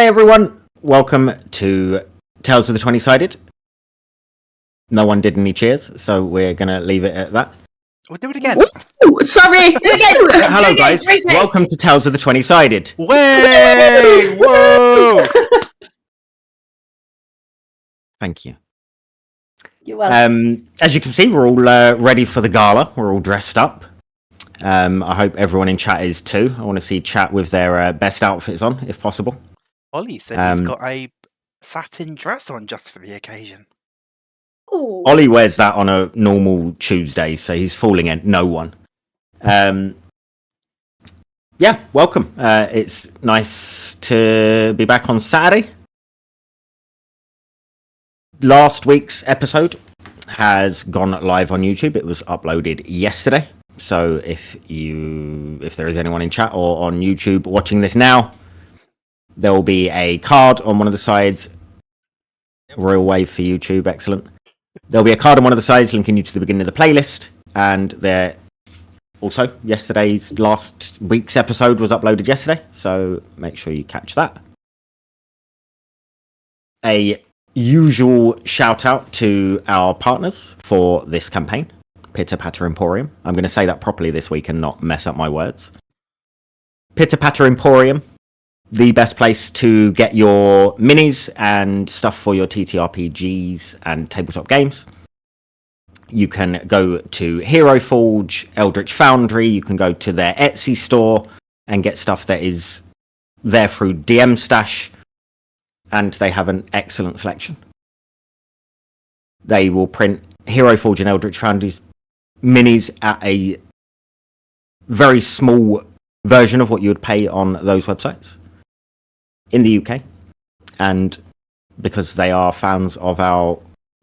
Hey everyone, welcome to Tales of the 20-Sided. No one did any cheers, so we're going to leave it at that. We'll do it again. Ooh, sorry. Hello guys, welcome to Tales of the 20-Sided. Way! Whoa! Thank you. You're welcome. As you can see, we're all ready for the gala. We're all dressed up. I hope everyone in chat is too. I want to see chat with their best outfits on, if possible. Ollie said he's got a satin dress on just for the occasion. Ooh. Ollie wears that on a normal Tuesday, so he's fooling no one. Yeah, welcome. It's nice to be back on Saturday. Last week's episode has gone live on YouTube. It was uploaded yesterday. So if there is anyone in chat or on YouTube watching this now, there will be a card on one of the sides. Royal wave for YouTube, excellent. There'll be a card on one of the sides linking you to the beginning of the playlist, and there also last week's episode was uploaded yesterday, so make sure you catch that. A usual shout out to our partners for this campaign, Pitter Patter Emporium. I'm going to say that properly this week and not mess up my words. Pitter Patter Emporium, the best place to get your minis and stuff for your TTRPGs and tabletop games. You can go to Hero Forge, Eldritch Foundry, you can go to their Etsy store and get stuff that is there through DM Stash, and they have an excellent selection. They will print Hero Forge and Eldritch Foundry's minis at a very small version of what you would pay on those websites in the UK, and because they are fans of our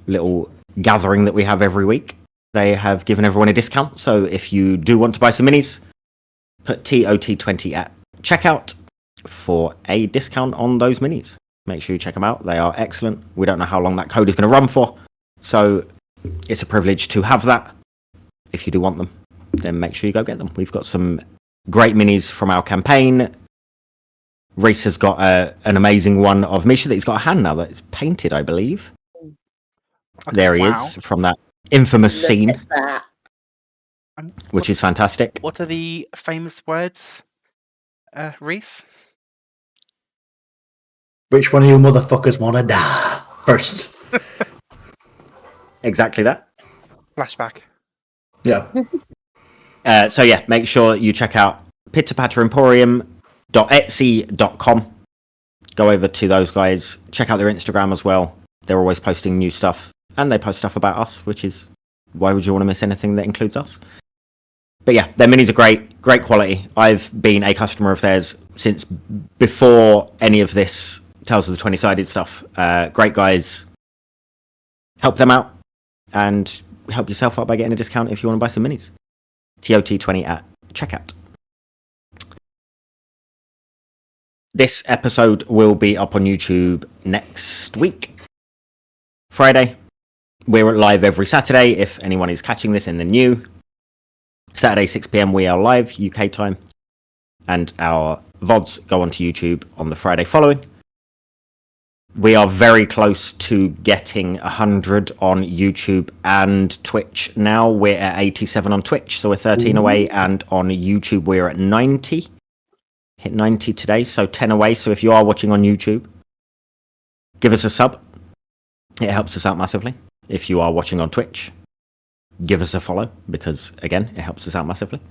little gathering that we have every week, they have given everyone a discount. So if you do want to buy some minis, put TOT20 at checkout for a discount on those minis. Make sure you check them out. They are excellent. We don't know how long that code is going to run for, so it's a privilege to have that. If you do want them, then make sure you go get them. We've got some great minis from our campaign. Reese has got an amazing one of Misha that he's got a hand now that is painted, I believe. Okay, there he is from that infamous scene, which is fantastic. What are the famous words, Reese? Which one of you motherfuckers want to die first? Exactly that. Flashback. Yeah. So yeah, make sure you check out pitterpatteremporium.etsy.com. Go over to those guys. Check out their Instagram as well. They're always posting new stuff, and they post stuff about us, which is why would you want to miss anything that includes us? But yeah, their minis are great quality. I've been a customer of theirs since before any of this Tales of the 20-Sided stuff. Great guys. Help them out and help yourself out by getting a discount if you want to buy some minis. TOT20 at checkout. This episode will be up on YouTube next week, Friday. We're live every Saturday if anyone is catching this in the new. Saturday 6 PM we are live UK time, and our VODs go onto YouTube on the Friday following. We are very close to getting 100 on YouTube and Twitch now. We're at 87 on Twitch, so we're 13 away, and on YouTube we're at 90. Hit 90 today, so 10 away. So if you are watching on YouTube, give us a sub. It helps us out massively. If you are watching on Twitch, give us a follow, because again, it helps us out massively.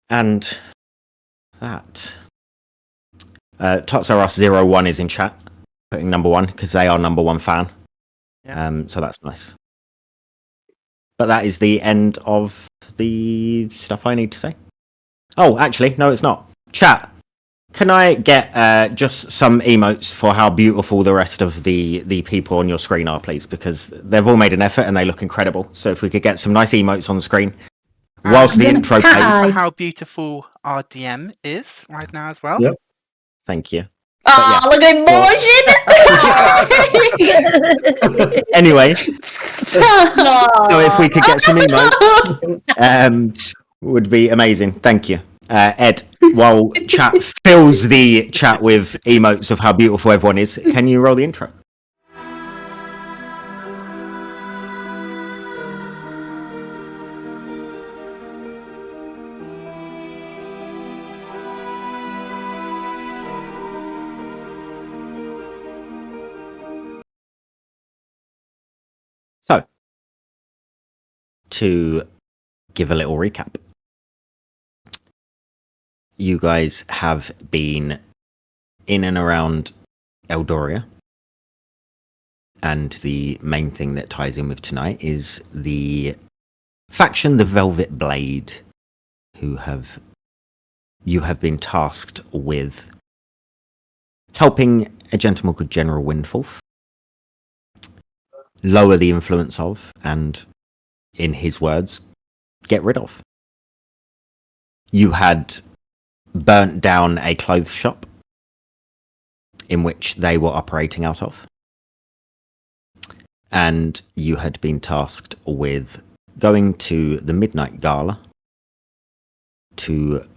And that Totsaros01 is in chat, putting number one because they are number one fan. Yeah. So that's nice. But that is the end of the stuff I need to say. Oh, actually, no, it's not. Chat, can I get just some emotes for how beautiful the rest of the people on your screen are, please? Because they've all made an effort and they look incredible. So if we could get some nice emotes on the screen whilst the intro plays. How beautiful our DM is right now as well. Yep. Thank you. Oh, look at emotion! Anyway, so if we could get some emotes, would be amazing. Thank you. Ed, while chat fills the chat with emotes of how beautiful everyone is, can you roll the intro? So, to give a little recap, you guys have been in and around Eldoria, and the main thing that ties in with tonight is the faction, the Velvet Blade, you have been tasked with helping a gentleman called General Windforth lower the influence of, and in his words, get rid of. You had burnt down a clothes shop in which they were operating out of, and you had been tasked with going to the Midnight Gala to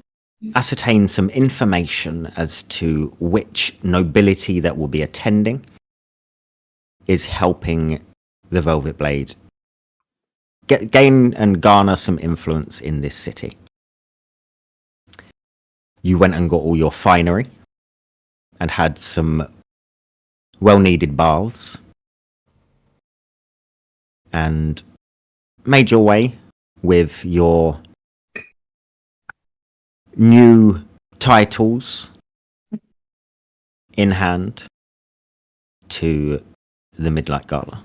ascertain some information as to which nobility that will be attending is helping the Velvet Blade gain and garner some influence in this city. You went and got all your finery and had some well-needed baths and made your way with your new titles in hand to the Midnight Gala,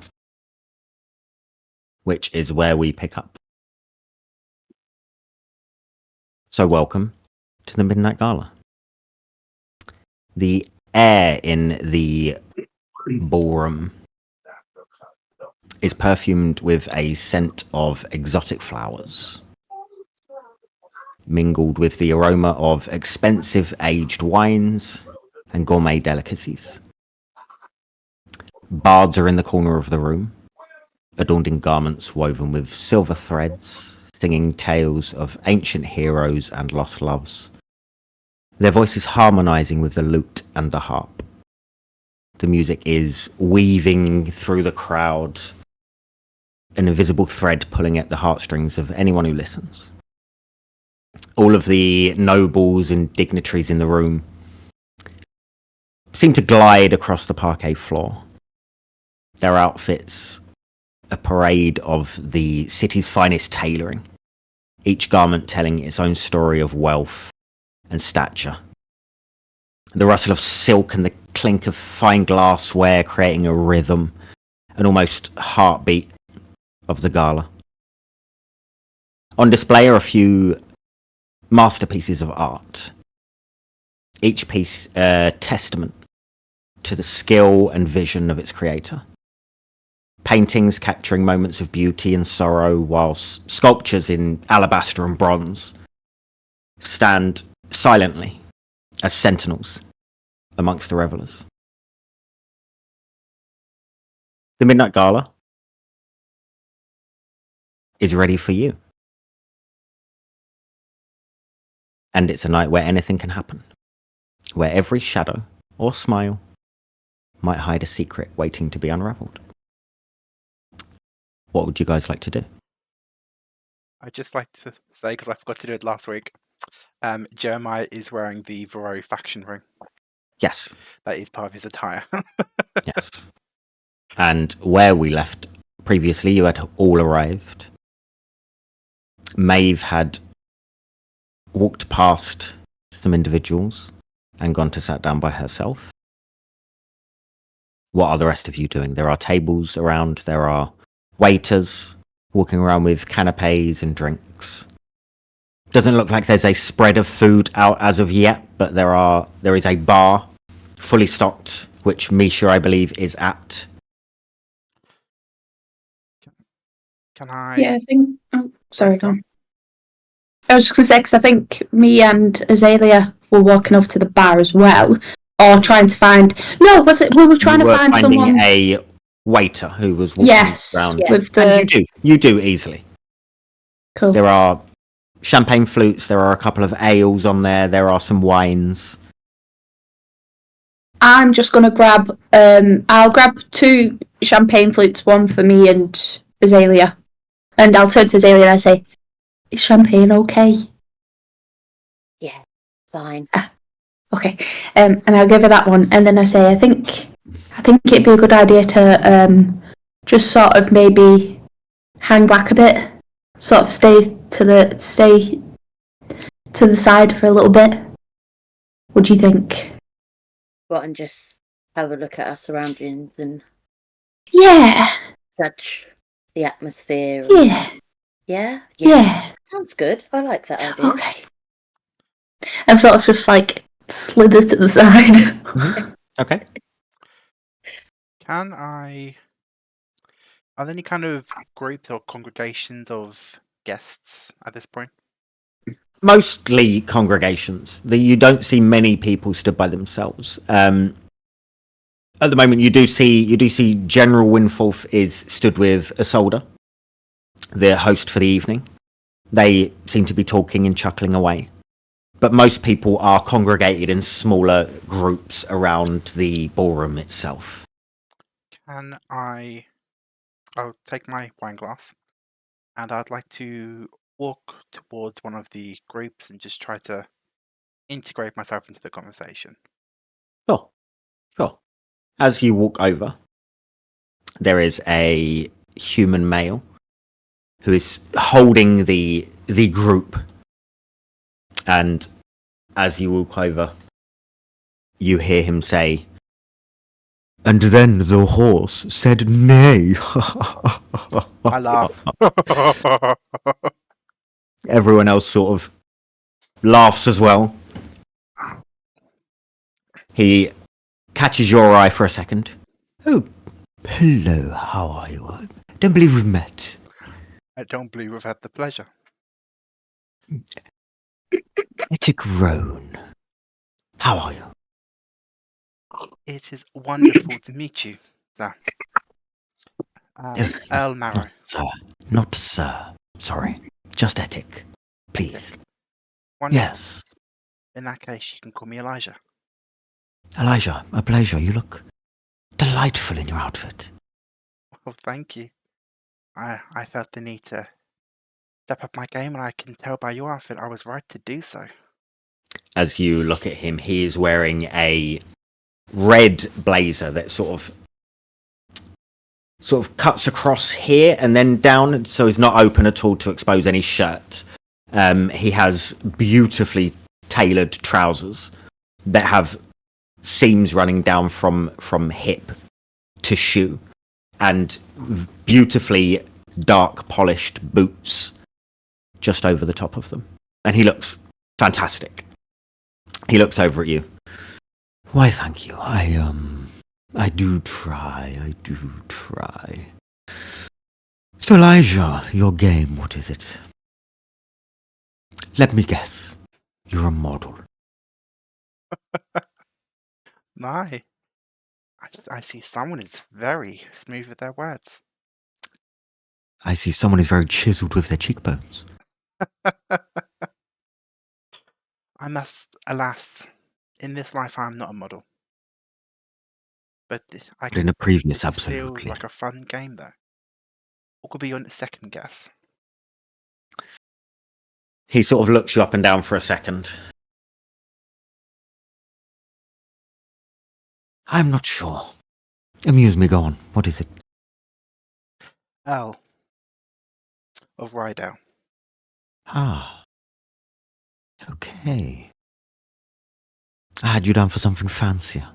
which is where we pick up. So welcome to the Midnight Gala. The air in the ballroom is perfumed with a scent of exotic flowers, mingled with the aroma of expensive aged wines and gourmet delicacies. Bards are in the corner of the room, adorned in garments woven with silver threads, singing tales of ancient heroes and lost loves. Their voices harmonizing with the lute and the harp. The music is weaving through the crowd, an invisible thread pulling at the heartstrings of anyone who listens. All of the nobles and dignitaries in the room seem to glide across the parquet floor. Their outfits, a parade of the city's finest tailoring, each garment telling its own story of wealth and stature. The rustle of silk and the clink of fine glassware creating a rhythm, an almost heartbeat of the gala. On display are a few masterpieces of art, each piece a testament to the skill and vision of its creator. Paintings capturing moments of beauty and sorrow, whilst sculptures in alabaster and bronze stand silently as sentinels amongst the revelers. The Midnight Gala is ready for you. And it's a night where anything can happen, where every shadow or smile might hide a secret waiting to be unraveled. What would you guys like to do? I'd just like to say, because I forgot to do it last week, Jeremiah is wearing the Vero faction ring. Yes. That is part of his attire. Yes. And where we left previously, you had all arrived. Maeve had walked past some individuals and gone to sat down by herself. What are the rest of you doing? There are tables around, there are waiters walking around with canapes and drinks. Doesn't look like there's a spread of food out as of yet, but there is a bar fully stocked, which Misha, I believe, is at. Can I? Yeah, I think. Oh, sorry, Go go on. on. I was just going to say, because I think me and Azalea were walking over to the bar as well, or trying to find. No, was it? We were trying You to were find finding someone. a waiter who was walking Yes, around. with And the. you do easily. Cool. There are champagne flutes. There are a couple of ales on there. There are some wines. I'm just gonna grab. I'll grab 2 champagne flutes, one for me and Azalea, and I'll turn to Azalea and I say, "Is champagne okay?" Yeah, fine. Okay. And I'll give her that one, and then I say, I think it'd be a good idea to just sort of maybe hang back a bit, sort of stay to the side for a little bit. What do you think? What, and just have a look at our surroundings and Yeah. judge the atmosphere. And... Yeah. Yeah? Yeah. Sounds good. I like that idea. Okay. And sort of just like slither to the side. Okay. Are there any kind of groups or congregations of guests at this point? Mostly congregations. You don't see many people stood by themselves. At the moment, you do see General Windforth is stood with Isolde, the host for the evening. They seem to be talking and chuckling away. But most people are congregated in smaller groups around the ballroom itself. I'll take my wine glass, and I'd like to walk towards one of the groups and just try to integrate myself into the conversation. Sure. As you walk over, there is a human male who is holding the group. And as you walk over, you hear him say, "And then the horse said nay." I laugh. Everyone else sort of laughs as well. He catches your eye for a second. "Oh, hello, how are you? I don't believe we've met." I don't believe we've had the pleasure. Etic Roan. How are you? It is wonderful to meet you, sir. Earl Marrow. Not sir. Sorry. Just Etic. Please. Wonderful. Yes. In that case, you can call me Elijah. Elijah, a pleasure. You look delightful in your outfit. Well, thank you. I felt the need to step up my game, and I can tell by your outfit I was right to do so. As you look at him, he is wearing a red blazer that sort of cuts across here and then down, so he's not open at all to expose any shirt. He has beautifully tailored trousers that have seams running down from hip to shoe, and beautifully dark polished boots just over the top of them. And he looks fantastic. He looks over at you. "Why, thank you. I do try. So, Elijah, your game, what is it? Let me guess. You're a model." My, I see someone is very smooth with their words. "I see someone is very chiseled with their cheekbones." I must, alas, in this life I am not a model. But In a previous, this absolutely. feels like a fun game, though. What could be your second guess? He sort of looks you up and down for a second. "I'm not sure. Amuse me, go on. What is it?" Earl of Rydale. "Ah. Okay. I had you down for something fancier."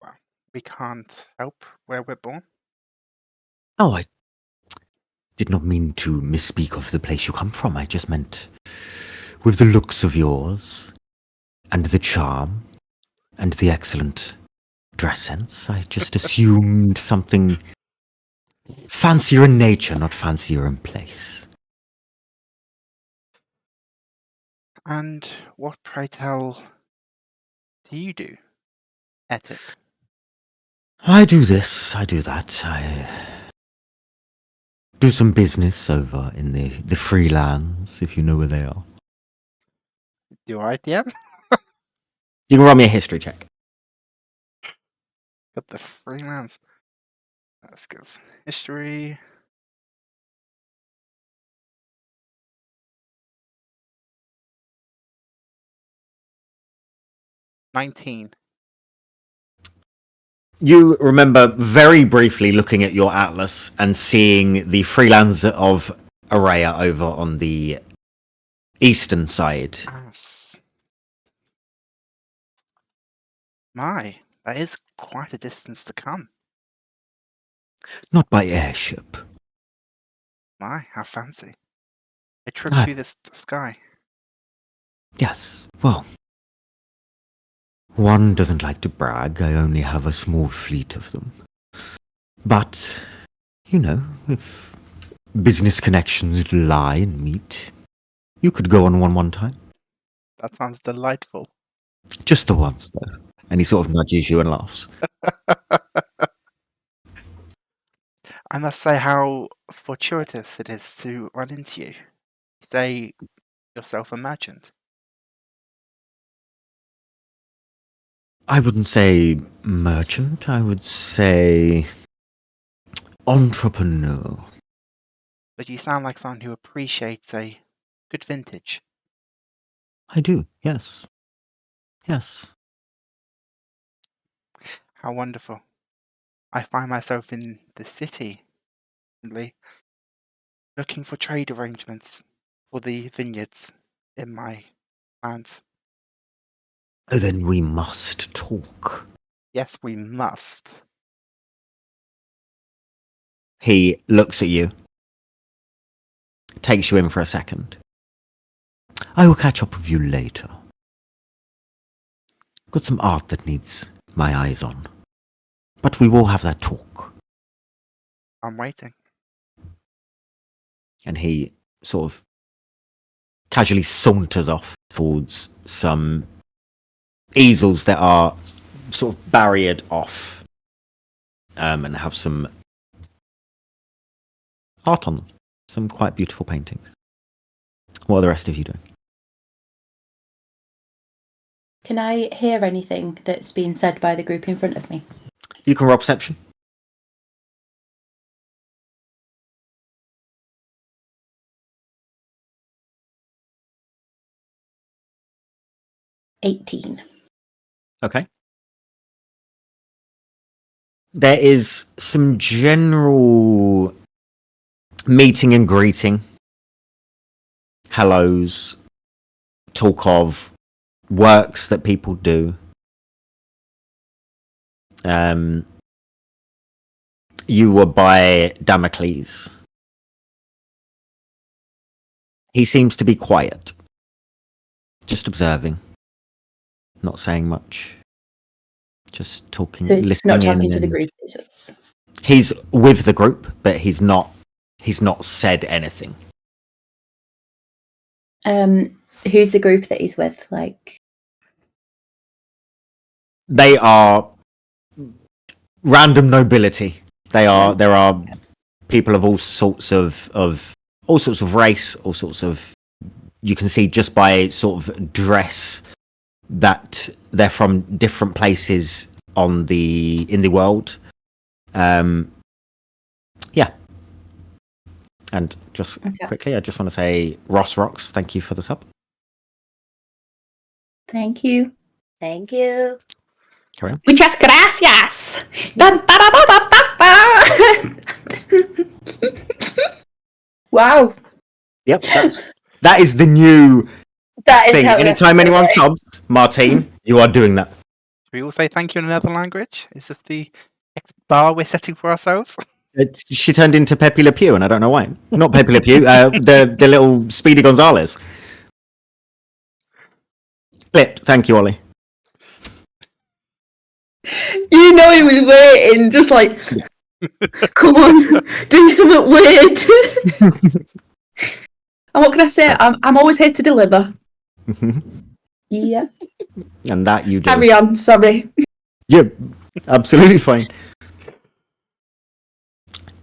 Well, we can't help where we're born. "Oh, I did not mean to misspeak of the place you come from. I just meant with the looks of yours, and the charm, and the excellent dress sense, I just assumed something fancier in nature, not fancier in place." And what, pray tell, do you do, Etic? "I do this, I do that. do some business over in the freelance, if you know where they are. Do I, DM? You can roll me a history check. Got the freelance. That's good. History. $19. You remember very briefly looking at your atlas and seeing the freelance of Araya over on the eastern side. Ass. My, that is quite a distance to come. Not by airship. My, how fancy. A trip Ah. through the sky. Yes, well, one doesn't like to brag. I only have a small fleet of them. But, you know, if business connections lie and meet, you could go on one time. That sounds delightful. Just the once, though. And he sort of nudges you and laughs. I must say how fortuitous it is to run into you. You say you're self-imagined. I wouldn't say merchant, I would say entrepreneur. But you sound like someone who appreciates a good vintage. I do, yes. Yes. How wonderful. I find myself in the city recently, looking for trade arrangements for the vineyards in my lands. Then we must talk. Yes, we must. He looks at you, takes you in for a second. I will catch up with you later. Got some art that needs my eyes on. But we will have that talk. I'm waiting. And he sort of casually saunters off towards some easels that are sort of barriered off and have some art on them. Some quite beautiful paintings. What are the rest of you doing? Can I hear anything that's being said by the group in front of me? You can roll perception. 18. Okay. There is some general meeting and greeting. Hellos. Talk of works that people do. You were by Damocles. He seems to be quiet. Just observing. Not saying much. Just talking, So he's listening not talking in to the and- group. He's with the group, but he's not said anything. Who's the group that he's with? Like, They are random nobility. There are people of all sorts of race, all sorts of. You can see just by sort of dress that they're from different places in the world. Yeah. And just quickly, I just want to say, Ross Rocks, thank you for the sub. thank you. Thank you. Carry on. Muchas gracias. Dun, da, da, da, da, da, da. Wow. Yep, that is the new That is thing. how Anytime anyone subs, Martine, you are doing that. Do we all say thank you in another language? Is this the bar we're setting for ourselves? She turned into Pepe Le Pew, and I don't know why. Not Pepe Le Pew, the little Speedy Gonzales. Split. Thank you, Ollie. You know he was waiting, just like, come on, do something weird. And what can I say? I'm always here to deliver. Yeah. And that you do. Carry on, sorry. Yeah, absolutely fine.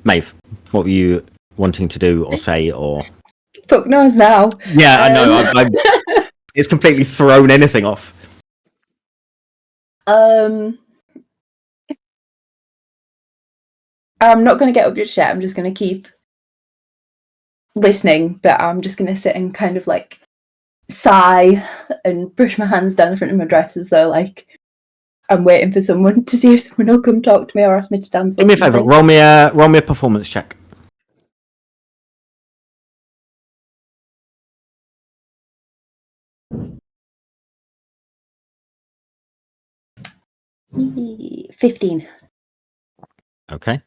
Maeve, what were you wanting to do or say or? Fuck knows now. Yeah, I know. It's completely thrown anything off. I'm not going to get up just yet. I'm just going to keep listening, but I'm just going to sit and kind of like sigh and brush my hands down the front of my dress as though like I'm waiting for someone to see if someone will come talk to me or ask me to dance. Do me a favour. Roll me a performance check. me. 15. Okay.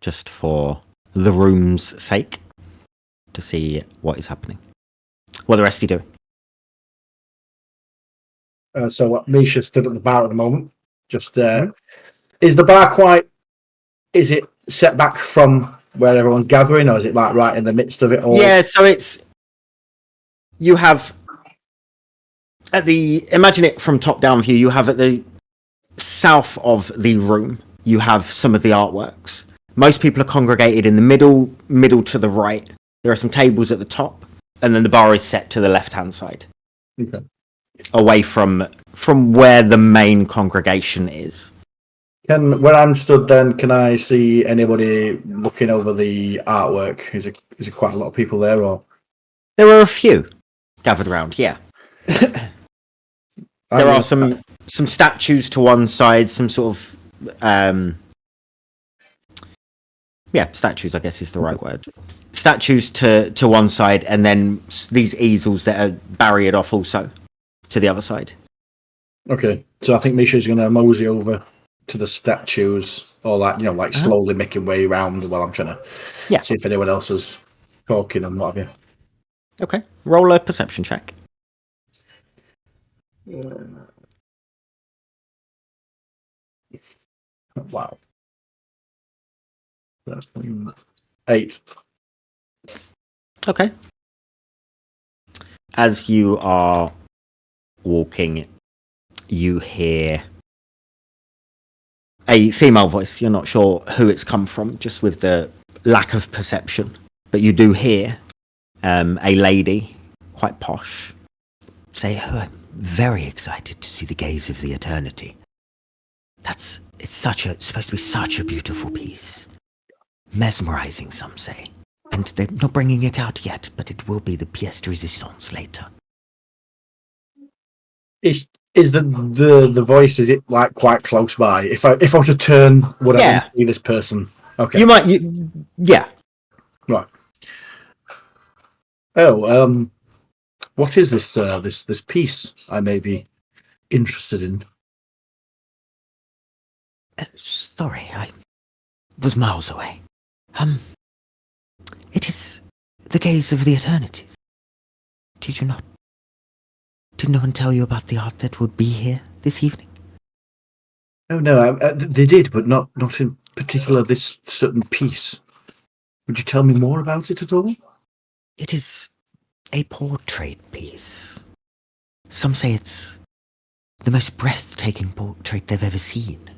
Just for the room's sake, to see what is happening. What the rest of you doing? So what Misha stood at the bar at the moment. Just is the bar quite? Is it set back from where everyone's gathering, or is it like right in the midst of it all? Yeah, so you have imagine it from top down view. You have at the south of the room, you have some of the artworks. Most people are congregated in the middle to the right. There are some tables at the top, and then the bar is set to the left-hand side, Okay. away from where the main congregation is. When I'm stood, then can I see anybody looking over the artwork? Is it quite a lot of people there, or There are a few gathered around. Yeah, there are some statues to one side, some sort of statues, I guess is the right word. Statues to one side, and then these easels that are barriered off also to the other side. Okay, so I think Misha's going to mosey over to the statues, or like slowly making way around while I'm trying to see if anyone else is talking and what have you. Okay, roll a perception check. Wow. That's 8. Okay. As you are walking, you hear a female voice. You're not sure who it's come from, just with the lack of perception. But you do hear a lady, quite posh, say, "Oh, I'm very excited to see the gaze of the eternity. It's supposed to be such a beautiful piece. Mesmerizing, some say. And they're not bringing it out yet, but it will be the pièce de résistance later." Is the voice? Is it like quite close by? If I were to turn, would I then see this person? Okay, You might. Yeah. Right. Oh, what is this? This piece I may be interested in. Sorry, I was miles away. It is the gaze of the eternities. Did you not? Did no one tell you about the art that would be here this evening? Oh no, they did, but not in particular this certain piece. Would you tell me more about it at all? It is a portrait piece. Some say it's the most breathtaking portrait they've ever seen.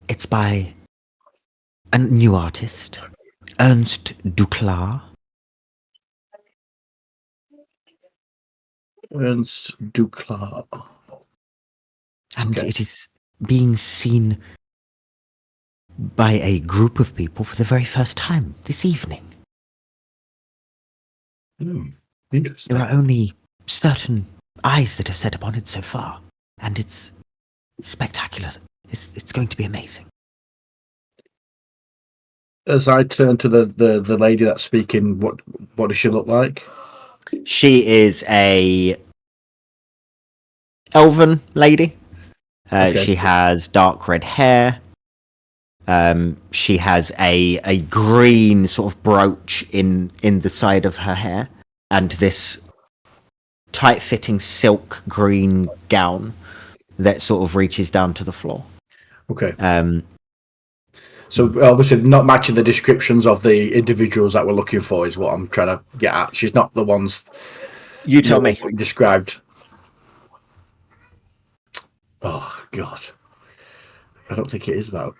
It's by a new artist, Ernst Duclar. Ernst Duclar. And it is being seen by a group of people for the very first time this evening. Interesting. There are only certain eyes that have set upon it so far, and it's spectacular. It's going to be amazing. As I turn to the lady that's speaking, what does she look like? She is a elven lady. She has dark red hair. She has a green sort of brooch in the side of her hair, and this tight-fitting silk green gown that sort of reaches down to the floor. Okay. So obviously not matching the descriptions of the individuals that we're looking for is what I'm trying to get at. She's not the ones you tell me described. Oh God, I don't think it is that.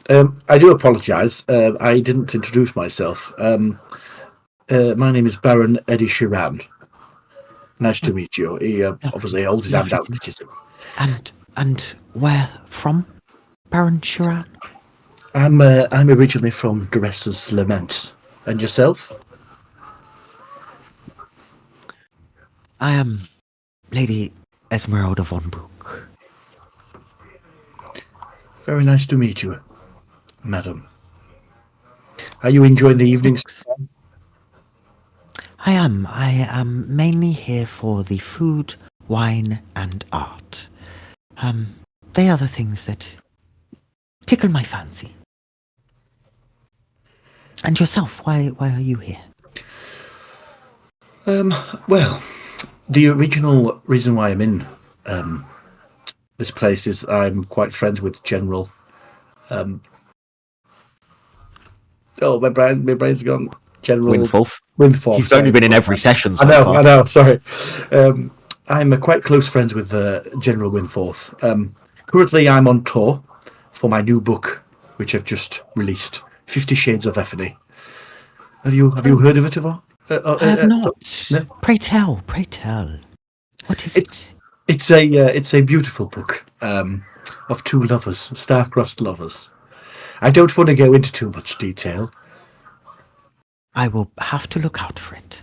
I do apologise. I didn't introduce myself. My name is Baron Eddie Shiran. Nice to meet you. He obviously holds his hand Lovely out to to meet kiss him. And where from, Baron Shiran? I'm originally from Duressa's Lament. And yourself? I am Lady Esmeralda von Brook. Very nice to meet you, madam. Are you enjoying the evenings? I am mainly here for the food, wine, and art. They are the things that tickle my fancy. And yourself, why are you here? Well, the original reason why I'm in this place is I'm quite friends with General. My brain's gone. General Windforth. Windforth. He's only been in every session so far. I know. Sorry. I'm quite close friends with General Windforth. Currently, I'm on tour for my new book, which I've just released, 50 Shades of Effany. Have you heard of it at all? I have not. No? Pray tell. What is it? It's a beautiful book of two lovers, star-crossed lovers. I don't want to go into too much detail. I will have to look out for it.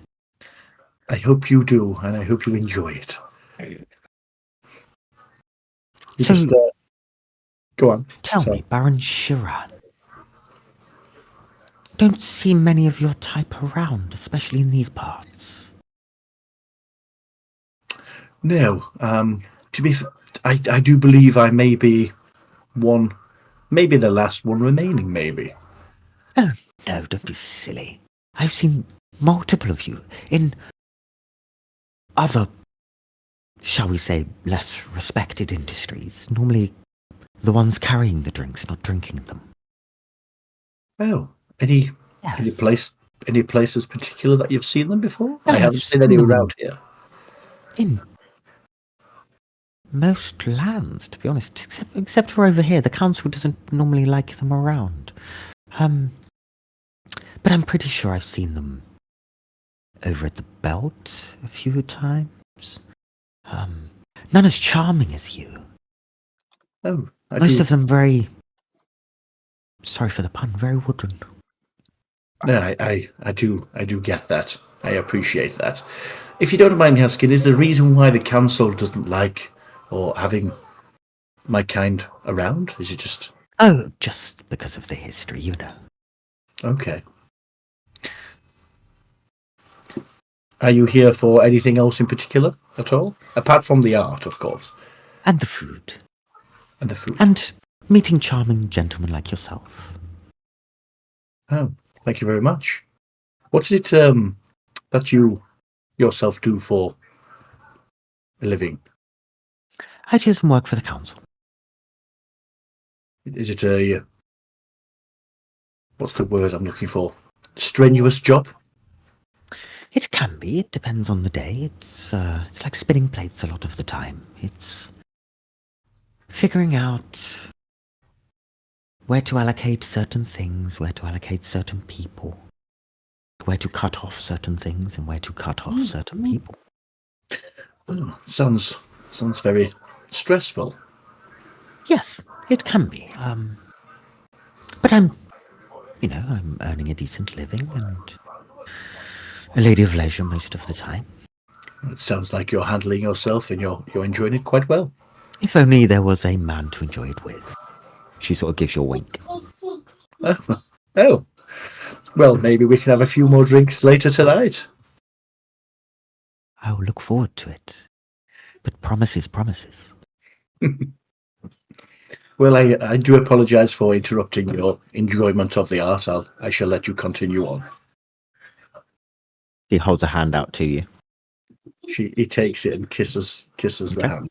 I hope you do, and I hope you enjoy it. Go on. Tell me, Baron Shiran. Don't see many of your type around, especially in these parts. No. I do believe I may be one, maybe the last one remaining, maybe. Oh, no, don't be silly. I've seen multiple of you in other, shall we say, less respected industries. Normally the ones carrying the drinks, not drinking them. Oh, any places particular that you've seen them before? I haven't seen any around here. In most lands, to be honest, except for over here. The council doesn't normally like them around. But I'm pretty sure I've seen them over at the Belt a few times. None as charming as you. Oh, Most of them very, sorry for the pun, very wooden. No, I do get that. I appreciate that. If you don't mind me asking, is the reason why the council doesn't like or having my kind around? Is it just... Oh, just because of the history, you know. Okay. Are you here for anything else in particular at all? Apart from the art, of course. And the food. And the food. And meeting charming gentlemen like yourself. Oh, thank you very much. What's it that you yourself do for a living? I do some work for the council. Is it a... what's the word I'm looking for? Strenuous job? It can be. It depends on the day. It's like spinning plates a lot of the time. It's figuring out where to allocate certain things, where to allocate certain people, where to cut off certain things, and where to cut off certain people. Oh, sounds very stressful. Yes, it can be. But I'm earning a decent living and a lady of leisure most of the time. It sounds like you're handling yourself and you're enjoying it quite well. If only there was a man to enjoy it with. She sort of gives you a wink. Oh. Well, maybe we can have a few more drinks later tonight. I will look forward to it. But promises. Well, I do apologise for interrupting your enjoyment of the art. I shall let you continue on. He holds a hand out to you. He takes it and kisses the hand.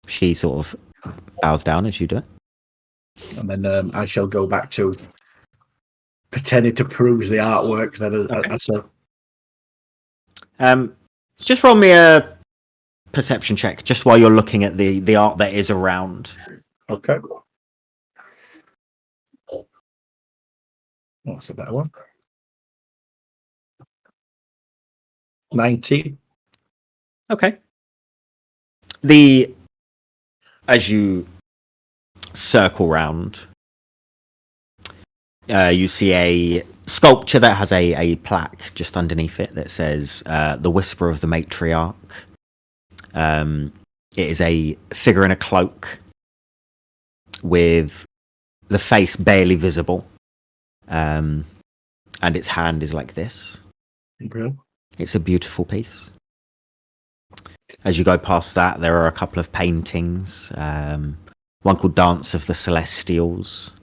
She sort of bows down as you do it. And then I shall go back to pretending to peruse the artwork. Just roll me a perception check, just while you're looking at the art that is around. Okay. Oh, that's a better one. 19. Okay. As you circle round, you see a sculpture that has a plaque just underneath it that says "The Whisper of the Matriarch." It is a figure in a cloak with the face barely visible, and its hand is like this. Okay. It's a beautiful piece. As you go past that, there are a couple of paintings. One called Dance of the Celestials,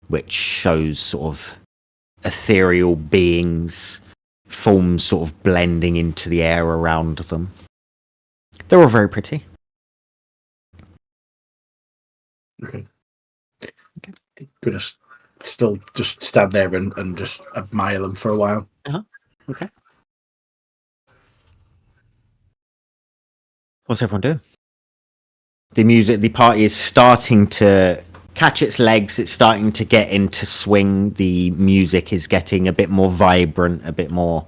which shows sort of ethereal beings, forms sort of blending into the air around them. They're all very pretty. Okay. Gonna still just stand there and just admire them for a while. Okay. What's everyone doing? The party is starting to catch its legs. It's starting to get into swing. The music is getting a bit more vibrant, a bit more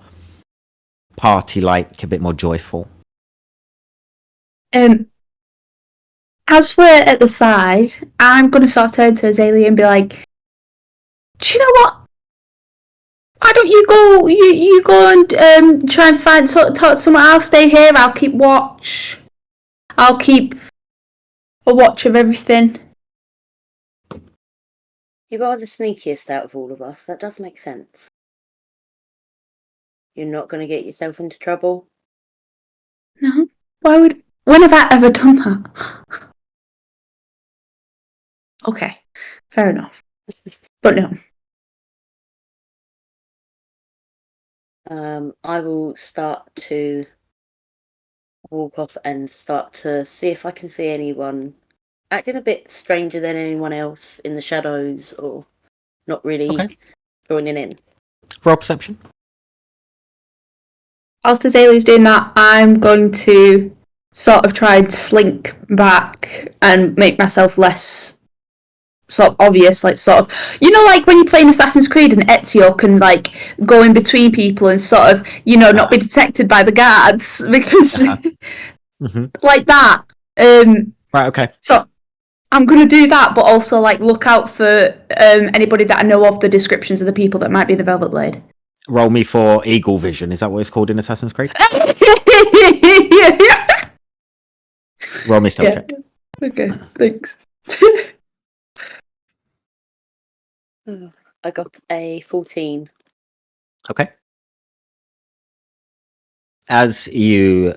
party-like, a bit more joyful. As we're at the side, I'm going to sort of turn to Azalea and be like, do you know what? Why don't you go? You go and try and talk to someone. I'll stay here. I'll keep watch. I'll keep a watch of everything. You are the sneakiest out of all of us. That does make sense. You're not going to get yourself into trouble. No. When have I ever done that? Okay, fair enough. But no. I will start to walk off and start to see if I can see anyone acting a bit stranger than anyone else in the shadows, or not really joining in. Roll perception. Whilst Azalea's doing that, I'm going to sort of try and slink back and make myself less sort of obvious, like sort of, you know, like when you're playing Assassin's Creed and Ezio can like go in between people and sort of, you know, not be detected by the guards because like that. Right, okay. So I'm going to do that, but also like look out for anybody that I know of the descriptions of the people that might be the Velvet Blade. Roll me for Eagle Vision. Is that what it's called in Assassin's Creed? Roll me stealth check. Okay, thanks. I got a 14. Okay. As you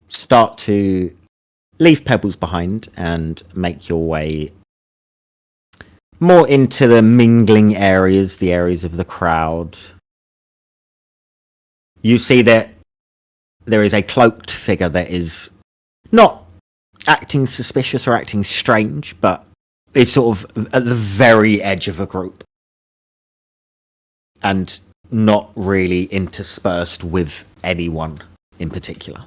start to leave Pebbles behind and make your way more into the mingling areas, the areas of the crowd, you see that there is a cloaked figure that is not acting suspicious or acting strange, but is sort of at the very edge of a group and not really interspersed with anyone in particular.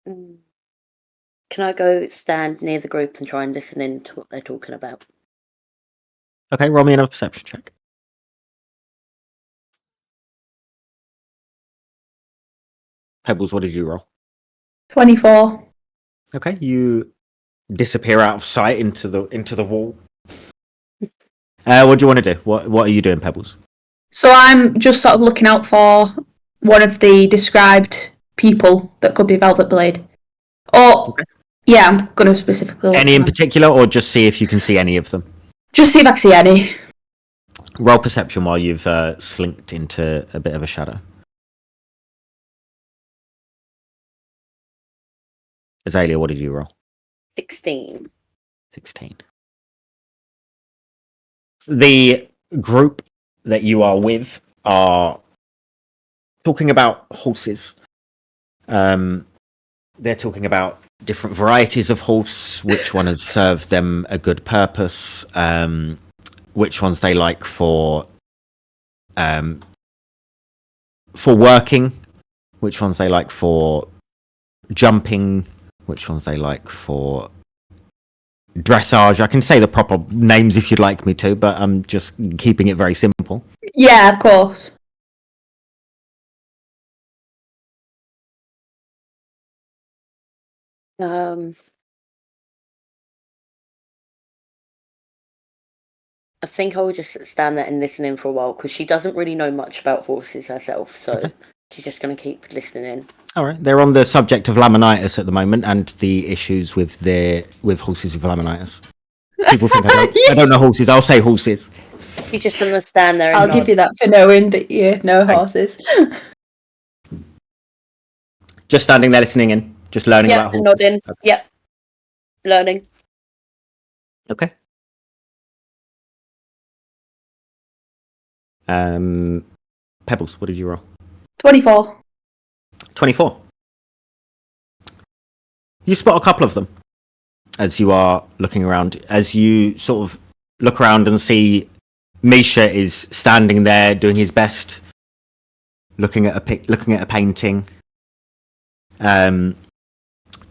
Can I go stand near the group and try and listen in to what they're talking about? Okay, roll me another perception check. Pebbles, what did you roll? 24. Okay, you disappear out of sight into the wall. What do you want to do? What are you doing, Pebbles? So I'm just sort of looking out for one of the described people that could be Velvet Blade. Or, yeah, I'm going to specifically look Any in at them. particular, or just see if you can see any of them? Just see if I can see any. Roll perception while you've slinked into a bit of a shadow. Azalea, what did you roll? 16. 16. The group that you are with are talking about horses. They're talking about different varieties of horse, which one has served them a good purpose, which ones they like for working, which ones they like for jumping, which ones they like for dressage. I can say the proper names if you'd like me to, but I'm just keeping it very simple. Yeah, of course. I think I will just stand there and listen in for a while because she doesn't really know much about horses herself, so Okay. she's just going to keep listening in. All right. They're on the subject of laminitis at the moment and the issues with horses with laminitis. People think I don't know horses. I'll say horses. She's just going to stand there and I'll give you that for knowing that you know horses. Just standing there listening in, just learning Yeah, about horses. nodding. Okay. Yep. Learning. Okay. Pebbles, what did you roll? 24. 24. You spot a couple of them as you are looking around. As you sort of look around and see Misha is standing there doing his best, looking at a painting.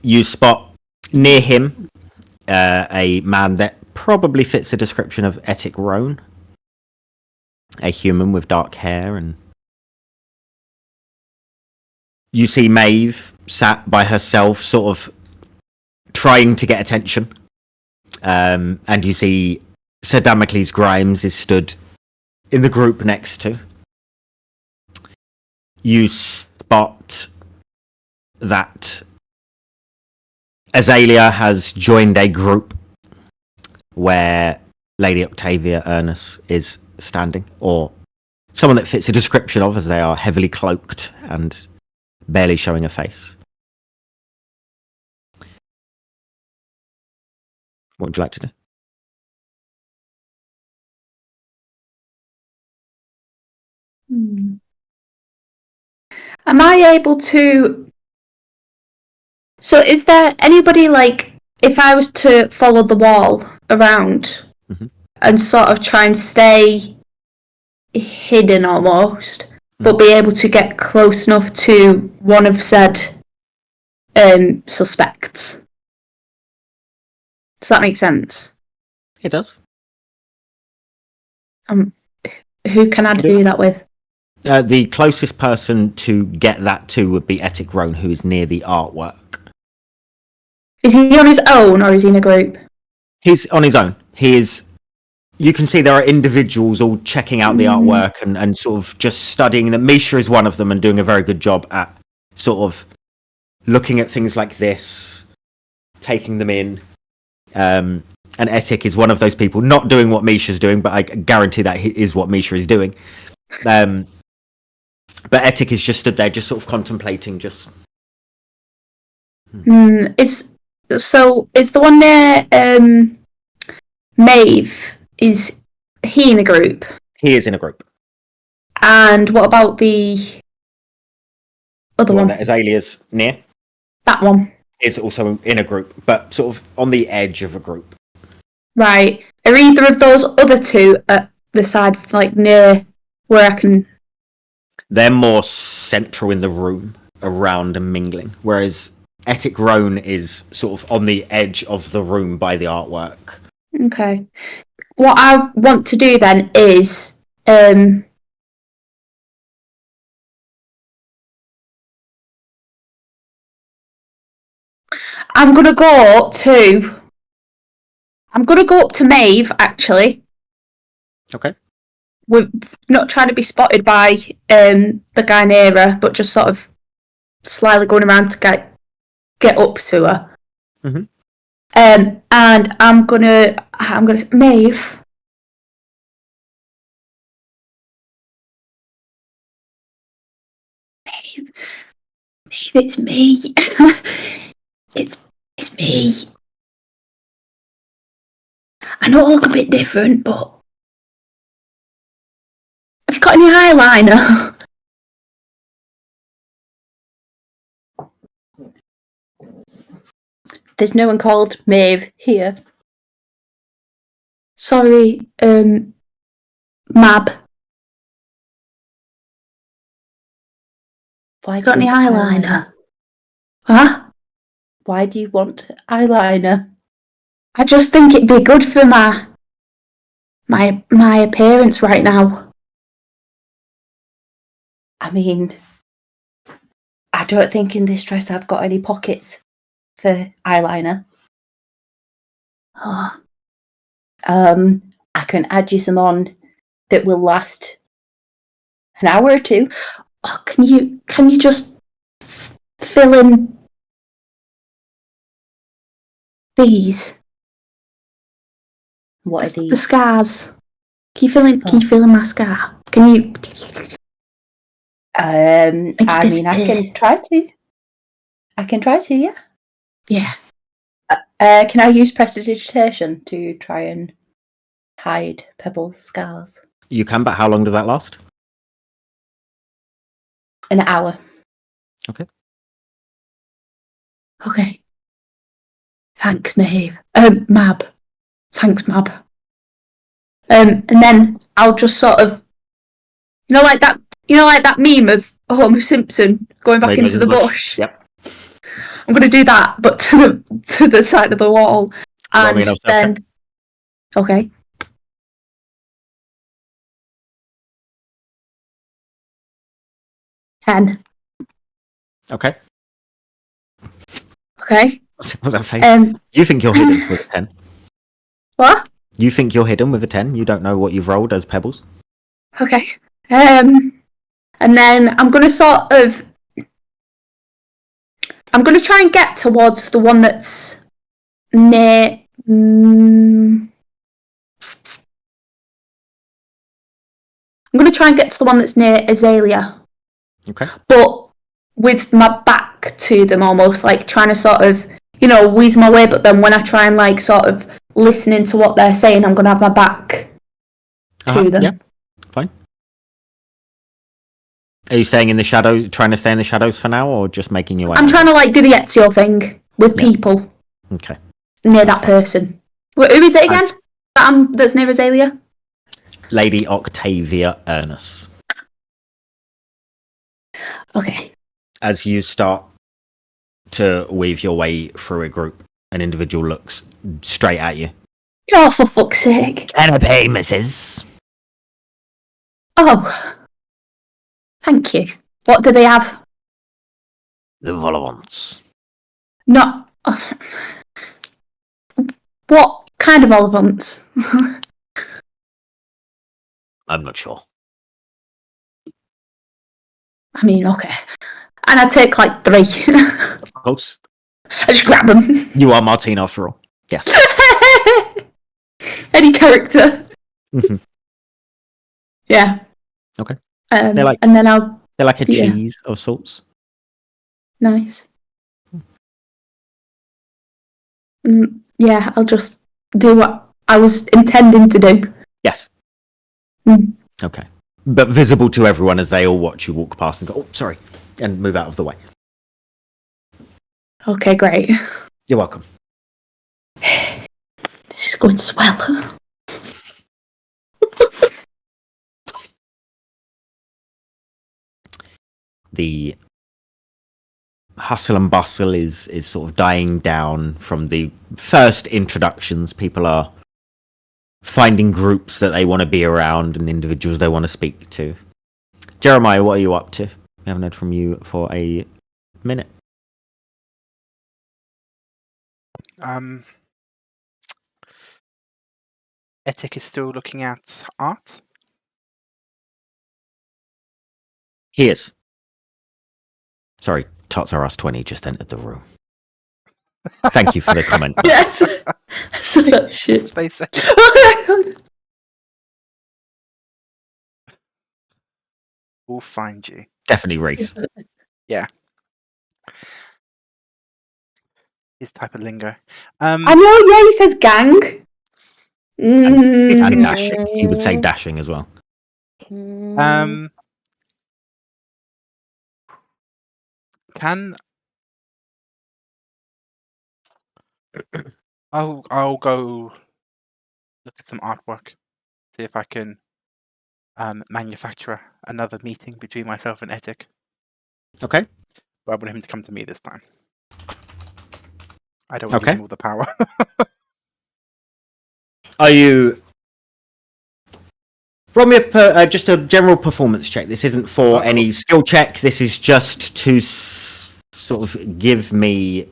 You spot near him a man that probably fits the description of Etic Roan, a human with dark hair, and you see Maeve sat by herself, sort of trying to get attention, and you see Sir Damocles Grimes is stood in the group next to. You spot that Azalea has joined a group where Lady Octavia Ernest is standing, or someone that fits a description of, as they are heavily cloaked and barely showing a face. What would you like to do? Am I able to... So is there anybody, like, if I was to follow the wall around and sort of try and stay hidden almost, but be able to get close enough to one of said suspects? Does that make sense? It does. Who can I do that with? The closest person to get that to would be Etic Roan, who is near the artwork. Is he on his own or is he in a group? He's on his own. He is. You can see there are individuals all checking out the artwork and sort of just studying them. Misha is one of them and doing a very good job at sort of looking at things like this, taking them in. And Etic is one of those people not doing what Misha's doing, but I guarantee that is what Misha is doing. But Etic is just stood there, just sort of contemplating. Just Is the one near Maeve? Is he in a group? he is in a group. And what about the other one? That Azalea's near. That one. Is also in a group, but sort of on the edge of a group. Right. Are either of those other two at the side, like near where I can... They're more central in the room, around and mingling, whereas Etic Roan is sort of on the edge of the room by the artwork. Okay. What I want to do then is... I'm going to go up to Maeve, actually. Okay. We're not trying to be spotted by the guy near her, but just sort of slyly going around to get up to her. And I'm gonna Maeve. Maeve, it's me. it's me. I know I look a bit different, but have you got any eyeliner? There's no one called Maeve here. Sorry, Mab. Why Got any eyeliner? Huh? Why do you want eyeliner? I just think it'd be good for my appearance right now. I mean, I don't think in this dress I've got any pockets for eyeliner. Oh, I can add you some on that will last an hour or two. oh, can you just fill in these? What are The these? scars. Can Oh. you fill in my scar? Can you? I Make it mean, I disappear. can try to. I can try to, yeah. Yeah. Can I use prestidigitation to try and hide Pebble's scars? You can, but how long does that last? An hour. Okay. Okay. Thanks, Maeve. Mab. Thanks, Mab. And then I'll just sort of, like that meme of Homer Simpson going back There goes into the bush. Yep. I'm going to do that, but to the side of the wall, Roll me and an then okay. Ten. Okay. Okay. What's that face? You think you're hidden with a 10? What? You think you're hidden with a 10? You don't know what you've rolled as pebbles? Okay. And then I'm going to try and get towards the one that's near. I'm going to try and get to the one that's near Azalea. Okay. But with my back to them, almost like trying to sort of, wheeze my way. But then when I try and like sort of listening to what they're saying, I'm going to have my back to them. Yeah. Fine. Are you staying in the shadows, trying to stay in the shadows for now, or just making your way? I'm trying to like do the Ezio thing with people Okay. near that person. Who is it again? That's near Azalea? Lady Octavia Ernest. Okay. As you start to weave your way through a group, an individual looks straight at you. Oh, for fuck's sake. Can I pay, missus? Oh. Thank you. What do they have? The Volivants. Not. What kind of Olivants? I'm not sure. I mean, okay. And I take like 3. Of course. I just grab them. You are Martine after all. Yes. Any character. Mhm. Yeah. Okay. And They're then I'll. like a Yeah. cheese of sorts. Nice. Yeah, I'll just do what I was intending to do. Yes. Mm. Okay. But visible to everyone as they all watch you walk past and go, oh, sorry, and move out of the way. Okay, great. You're welcome. This is going swell. The hustle and bustle is sort of dying down from the first introductions. People are finding groups that they want to be around and individuals they want to speak to. Jeremiah, what are you up to? We haven't heard from you for a minute. Etik is still looking at art. He is. Sorry, Tots R Us 20 just entered the room. Thank you for the comment. Yes. So that shit. They say. We'll find you. Definitely Reese. Yeah. His type of lingo. I know, yeah, he says gang. And dashing. He would say dashing as well. Can I'll go look at some artwork, see if I can manufacture another meeting between myself and Etik. Okay. But I want him to come to me this time. I don't want to give him all the power. Are you... From your just a general performance check. This isn't for any skill check. This is just to sort of give me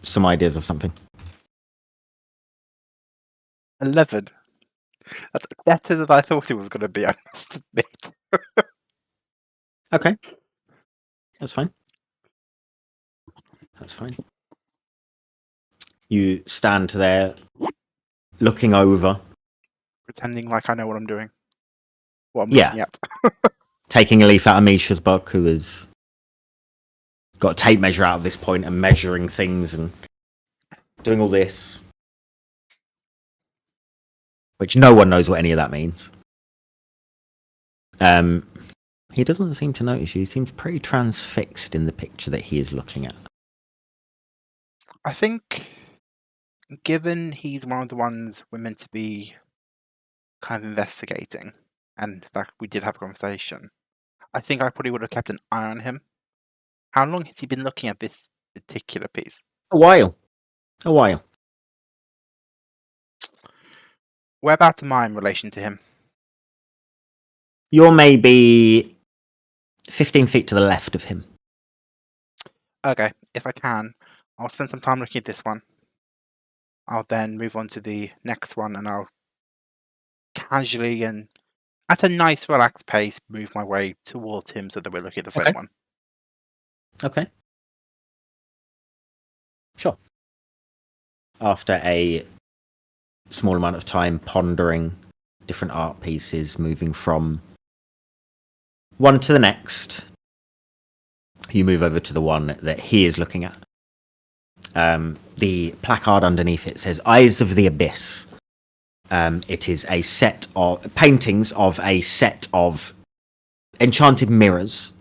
some ideas of something. 11. That's better than I thought it was going to be, I must admit. Okay. That's fine. That's fine. You stand there, looking over. Pretending like I know what I'm doing. What I'm Yeah. looking at. Taking a leaf out of Misha's book, who has got a tape measure out at this point and measuring things and doing all this. Which no one knows what any of that means. He doesn't seem to notice you. He seems pretty transfixed in the picture that he is looking at. I think, given he's one of the ones we're meant to be kind of investigating, and in fact we did have a conversation, I think I probably would have kept an eye on him. How long has he been looking at this particular piece? A while. A while. Whereabouts am I in relation to him? You're maybe 15 feet to the left of him. Okay, if I can, I'll spend some time looking at this one. I'll then move on to the next one, and I'll casually and at a nice, relaxed pace move my way towards him so that we're looking at the same Okay. one. Okay. Sure. After a small amount of time pondering different art pieces, moving from one to the next, you move over to the one that he is looking at. The placard underneath it says Eyes of the Abyss. It is a set of paintings of a set of enchanted mirrors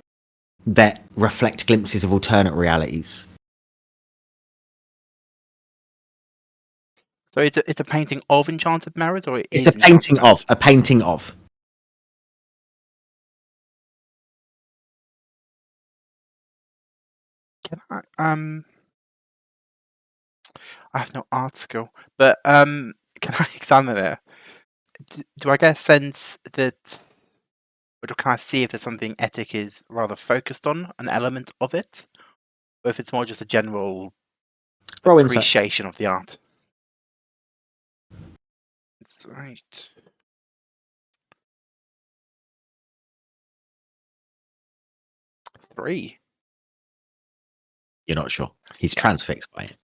that reflect glimpses of alternate realities. So it's a painting of enchanted mirrors, or It's a painting of. Can I have no art skill, but can I examine it? Do I get a sense that, or can I see if there's something Etic is rather focused on, an element of it, or if it's more just a general Roll insight. appreciation of the art? That's right. Three. You're not sure. He's Yeah. transfixed by it,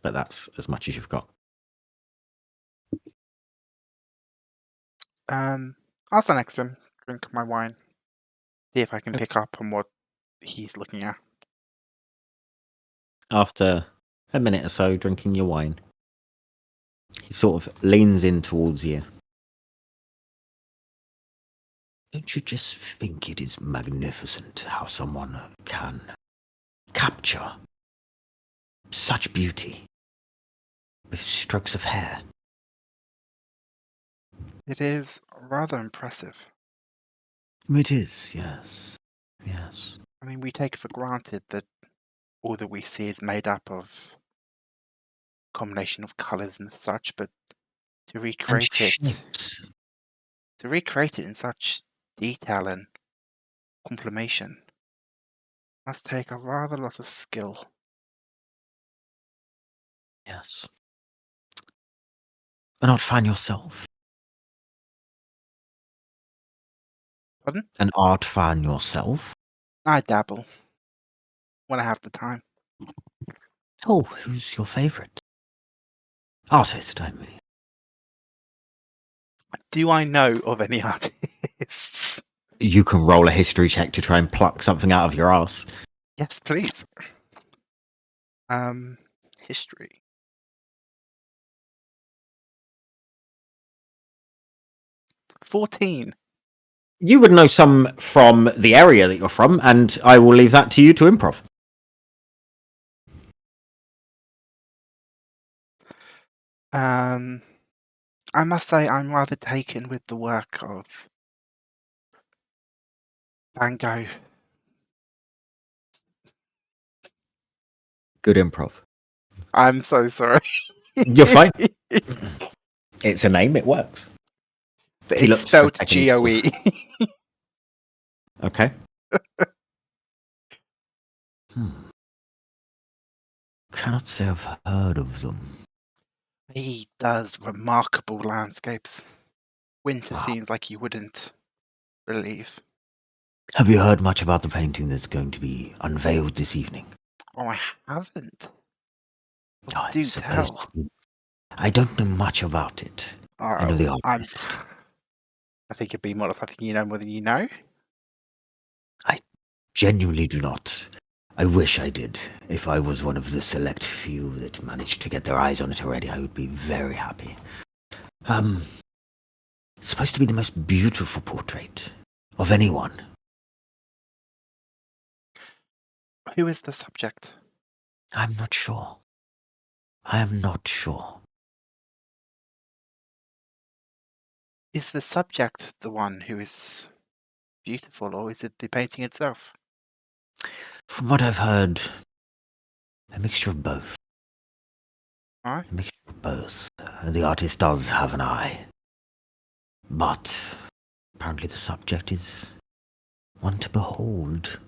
but that's as much as you've got. I'll stand next to him, drink my wine, see if I can pick up on what he's looking at. After a minute or so drinking your wine, he sort of leans in towards you. Don't you just think it is magnificent how someone can capture such beauty with strokes of hair? It is rather impressive. It is, yes. Yes. I mean, we take for granted that all that we see is made up of a combination of colours and such, but to And recreate it, shapes. in such detail and complimation must take a rather lot of skill. Yes. An art fan yourself? Pardon? An art fan yourself? I dabble when I have the time. Oh, who's your favourite? Artist, I mean. Do I know of any artists? You can roll a history check to try and pluck something out of your ass. Yes, please. History. $14. You would know some from the area that you're from, and I will leave that to you to improv. I must say I'm rather taken with the work of Van Gogh. Good improv. I'm so sorry. You're fine. It's a name. It works. But He it's looks for a spelled second, he's GOE. Okay. Cannot say I've heard of them. He does remarkable landscapes. Winter Wow. scenes like you wouldn't believe. Have you heard much about the painting that's going to be unveiled this evening? Oh, I haven't. Oh, Do it's supposed tell. to be. I don't know much about it. I know the artist. I think it'd be more if I think you know more than you know. Genuinely do not. I wish I did. If I was one of the select few that managed to get their eyes on it already, I would be very happy. It's supposed to be the most beautiful portrait of anyone. Who is the subject? I'm not sure. I am not sure. Is the subject the one who is beautiful, or is it the painting itself? From what I've heard, a mixture of both. Alright. A mixture of both. The artist does have an eye. But apparently the subject is one to behold.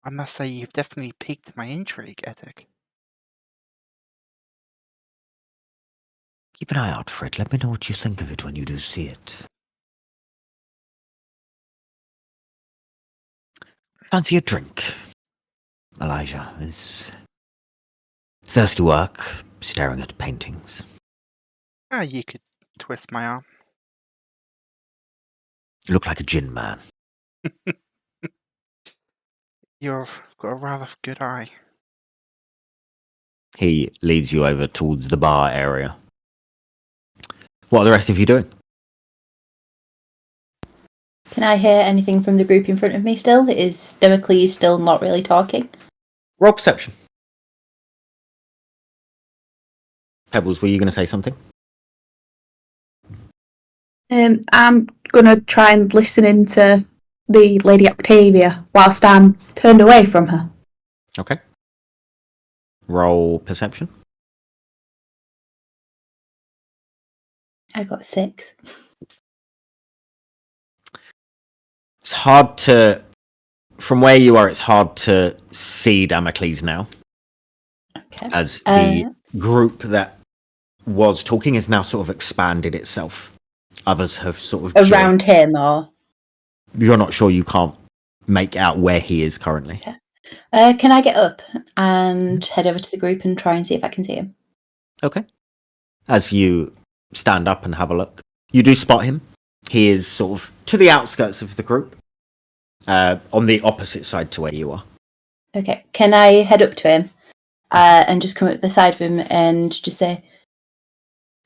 I must say you've definitely piqued my intrigue, Edik. Keep an eye out for it. Let me know what you think of it when you do see it. Fancy a drink? Elijah is thirsty work, staring at paintings. You could twist my arm. You look like a gin man. You've got a rather good eye. He leads you over towards the bar area. What are the rest of you doing? Can I hear anything from the group in front of me still? Is Democles still not really talking? Roll perception. Pebbles, were you going to say something? I'm gonna try and listen into the Lady Octavia whilst I'm turned away from her. Okay. Roll perception. I got 6. It's hard to... From where you are, it's hard to see Damocles now. Okay. As the group that was talking has now sort of expanded itself. Others have sort of Around him, or? You're not sure, you can't make out where he is currently. Can I get up and head over to the group and try and see if I can see him? Okay. As you stand up and have a look, you do spot him. He is sort of to the outskirts of the group, on the opposite side to where you are. Okay. Can I head up to him and just come up to the side of him and just say,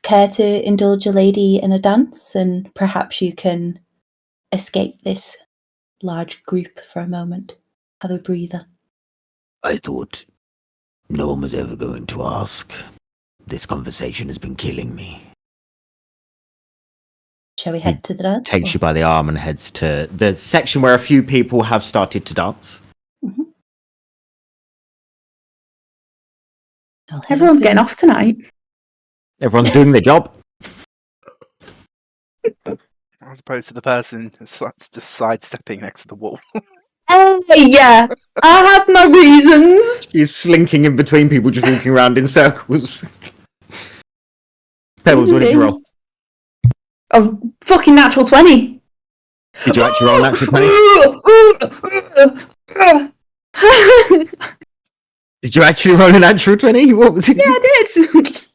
care to indulge a lady in a dance, and perhaps you can escape this large group for a moment. Have a breather. I thought no one was ever going to ask. This conversation has been killing me. Shall we head to the dance? Takes you by the arm and heads to the section where a few people have started to dance. Mm-hmm. Everyone's getting off tonight. Everyone's doing their job. As opposed to the person that's just sidestepping next to the wall. Hey, yeah, I have my reasons. He's slinking in between people, just walking around in circles. Pebbles, what did you roll? Of fucking natural 20. Did you actually roll a natural 20? Did you actually roll a natural 20? What was it? Yeah, I did.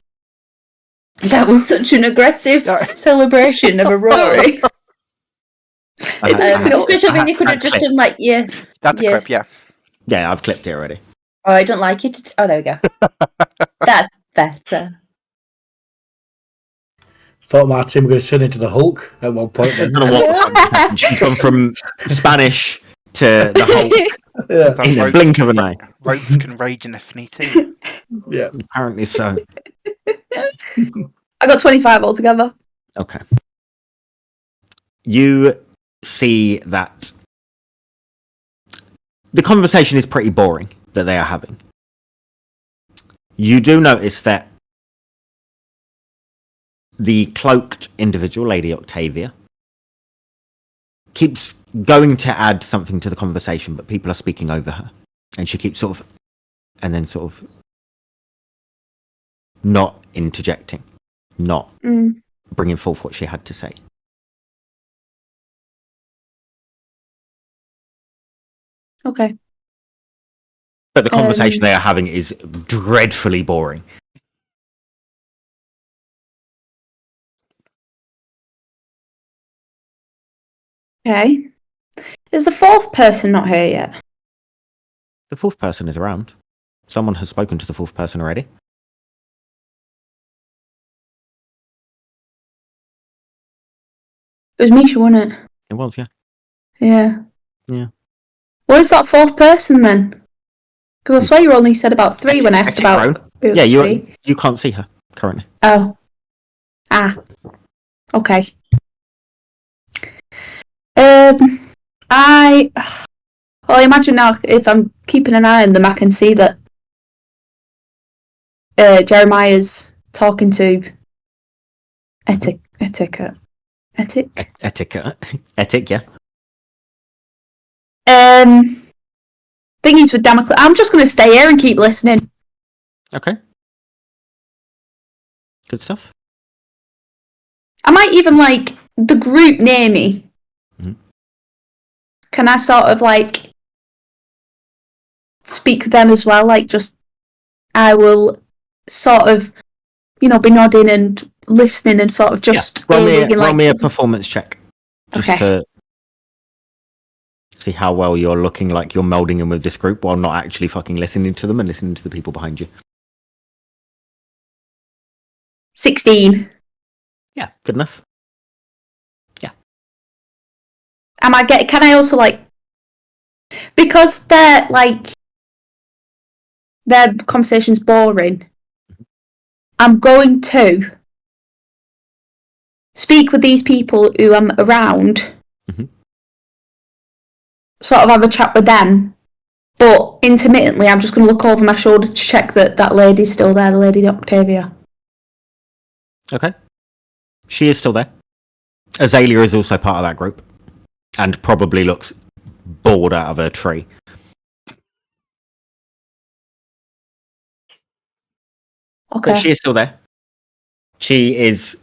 That was such an aggressive celebration of a Rory. Especially when you could have just done like, yeah. That's a clip, yeah. Yeah, I've clipped it already. Oh, I don't like it. Oh, there we go. That's better. Thought Martin were going to turn into the Hulk at one point. Then. I don't know what the fuck happened. She's gone from Spanish to the Hulk Yeah. in a blink of an eye. Rogues can rage in F too. Yeah. Apparently so. I got 25 altogether. Okay. You see that the conversation is pretty boring that they are having. You do notice that the cloaked individual, Lady Octavia, keeps going to add something to the conversation, but people are speaking over her. And she keeps sort of, and then sort of not interjecting, not bringing forth what she had to say. Okay. But the conversation they are having is dreadfully boring. Okay. Is the fourth person not here yet? The fourth person is around. Someone has spoken to the fourth person already. It was Misha, wasn't it? It was, yeah. Yeah. Yeah. Where's that fourth person then? Because I swear you only said about 3 when I asked about... Yeah, you can't see her currently. Oh. Ah. Okay. Well, I imagine now if I'm keeping an eye on them, I can see that Jeremiah's talking to Etic, yeah. Thingies with Damocles. I'm just going to stay here and keep listening. Okay. Good stuff. I might even like the group near me. Mhm. Can I sort of like speak with them as well? Like, just I will sort of, be nodding and listening and sort of just roll aiming me a performance check, just Okay. to see how well you're looking like you're melding in with this group while not actually fucking listening to them and listening to the people behind you. 16. Yeah, good enough. Yeah. Can I also like, because they're like, their conversation's boring, I'm going to speak with these people who I'm around, sort of have a chat with them, but intermittently I'm just going to look over my shoulder to check that that lady's still there, the Lady Octavia. Okay. She is still there. Azalea is also part of that group and probably looks bored out of her tree. Okay. But she is still there. She is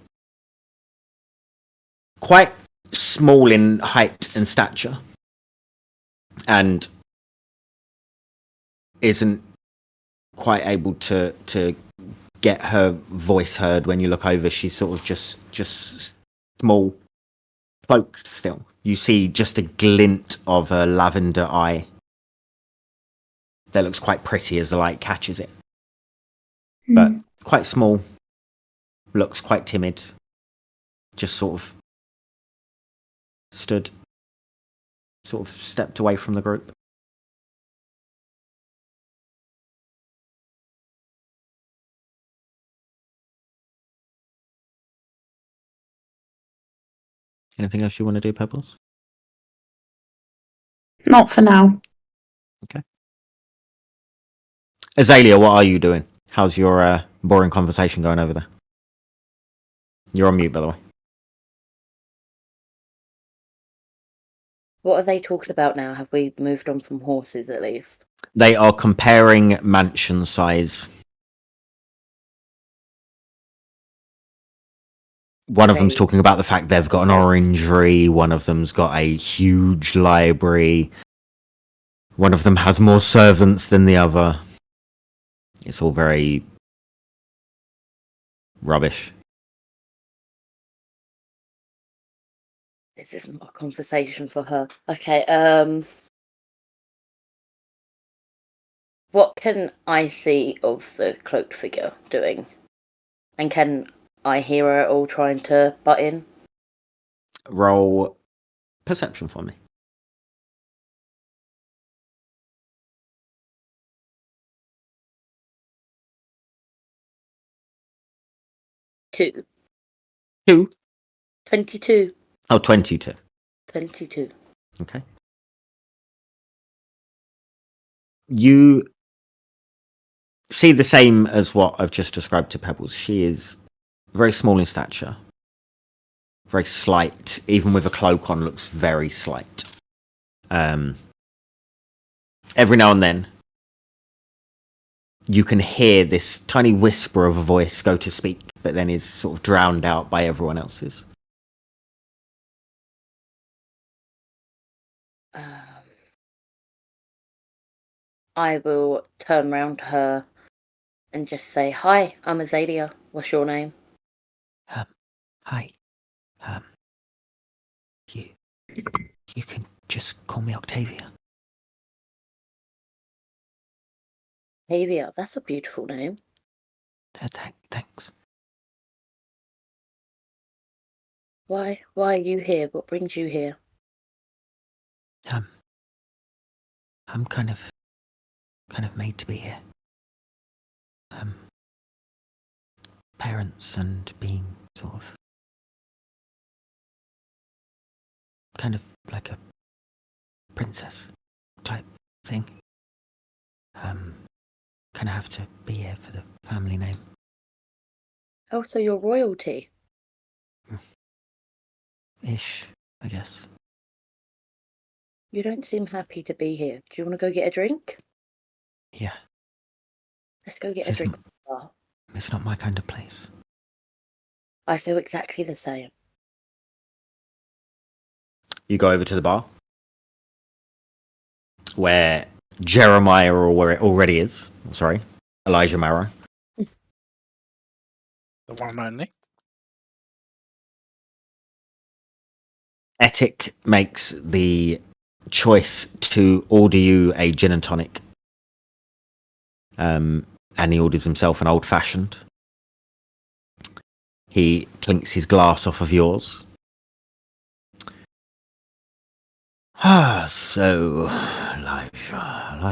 quite small in height and stature and isn't quite able to get her voice heard when you look over. She's sort of just small, cloaked still. You see just a glint of a lavender eye that looks quite pretty as the light catches it. But quite small, looks quite timid, just sort of stood, sort of stepped away from the group. Anything else you want to do, Pebbles? Not for now. Okay. Azalea, what are you doing? How's your boring conversation going over there? You're on mute, by the way. What are they talking about now? Have we moved on from horses at least? They are comparing mansion size. One of them's talking about the fact they've got an orangery. One of them's got a huge library. One of them has more servants than the other. It's all very rubbish. This isn't a conversation for her. Okay, what can I see of the cloaked figure doing? And can I hear her all trying to butt in? Roll perception for me. 2. 2. 22. Oh, 22. 22. Okay. You see the same as what I've just described to Pebbles. She is very small in stature, very slight, even with a cloak on, looks very slight. Every now and then, you can hear this tiny whisper of a voice go to speak, but then is sort of drowned out by everyone else's. I will turn round to her and just say, "Hi, I'm Azalea. What's your name?" Hi. You can just call me Octavia. Octavia, that's a beautiful name. Thanks. Why are you here? What brings you here? I'm kind of made to be here. Parents and being sort of kind of like a princess type thing. Kind of have to be here for the family name. Oh, so you're royalty. Ish, I guess. You don't seem happy to be here. Do you want to go get a drink? Yeah, Let's go get a This drink. isn't- it's not my kind of place. I feel exactly the same. You go over to the bar where Jeremiah already is. Sorry, Elijah Marrow. The one and only. Etik makes the choice to order you a gin and tonic. And he orders himself an old fashioned. He clinks his glass off of yours. So, Elijah.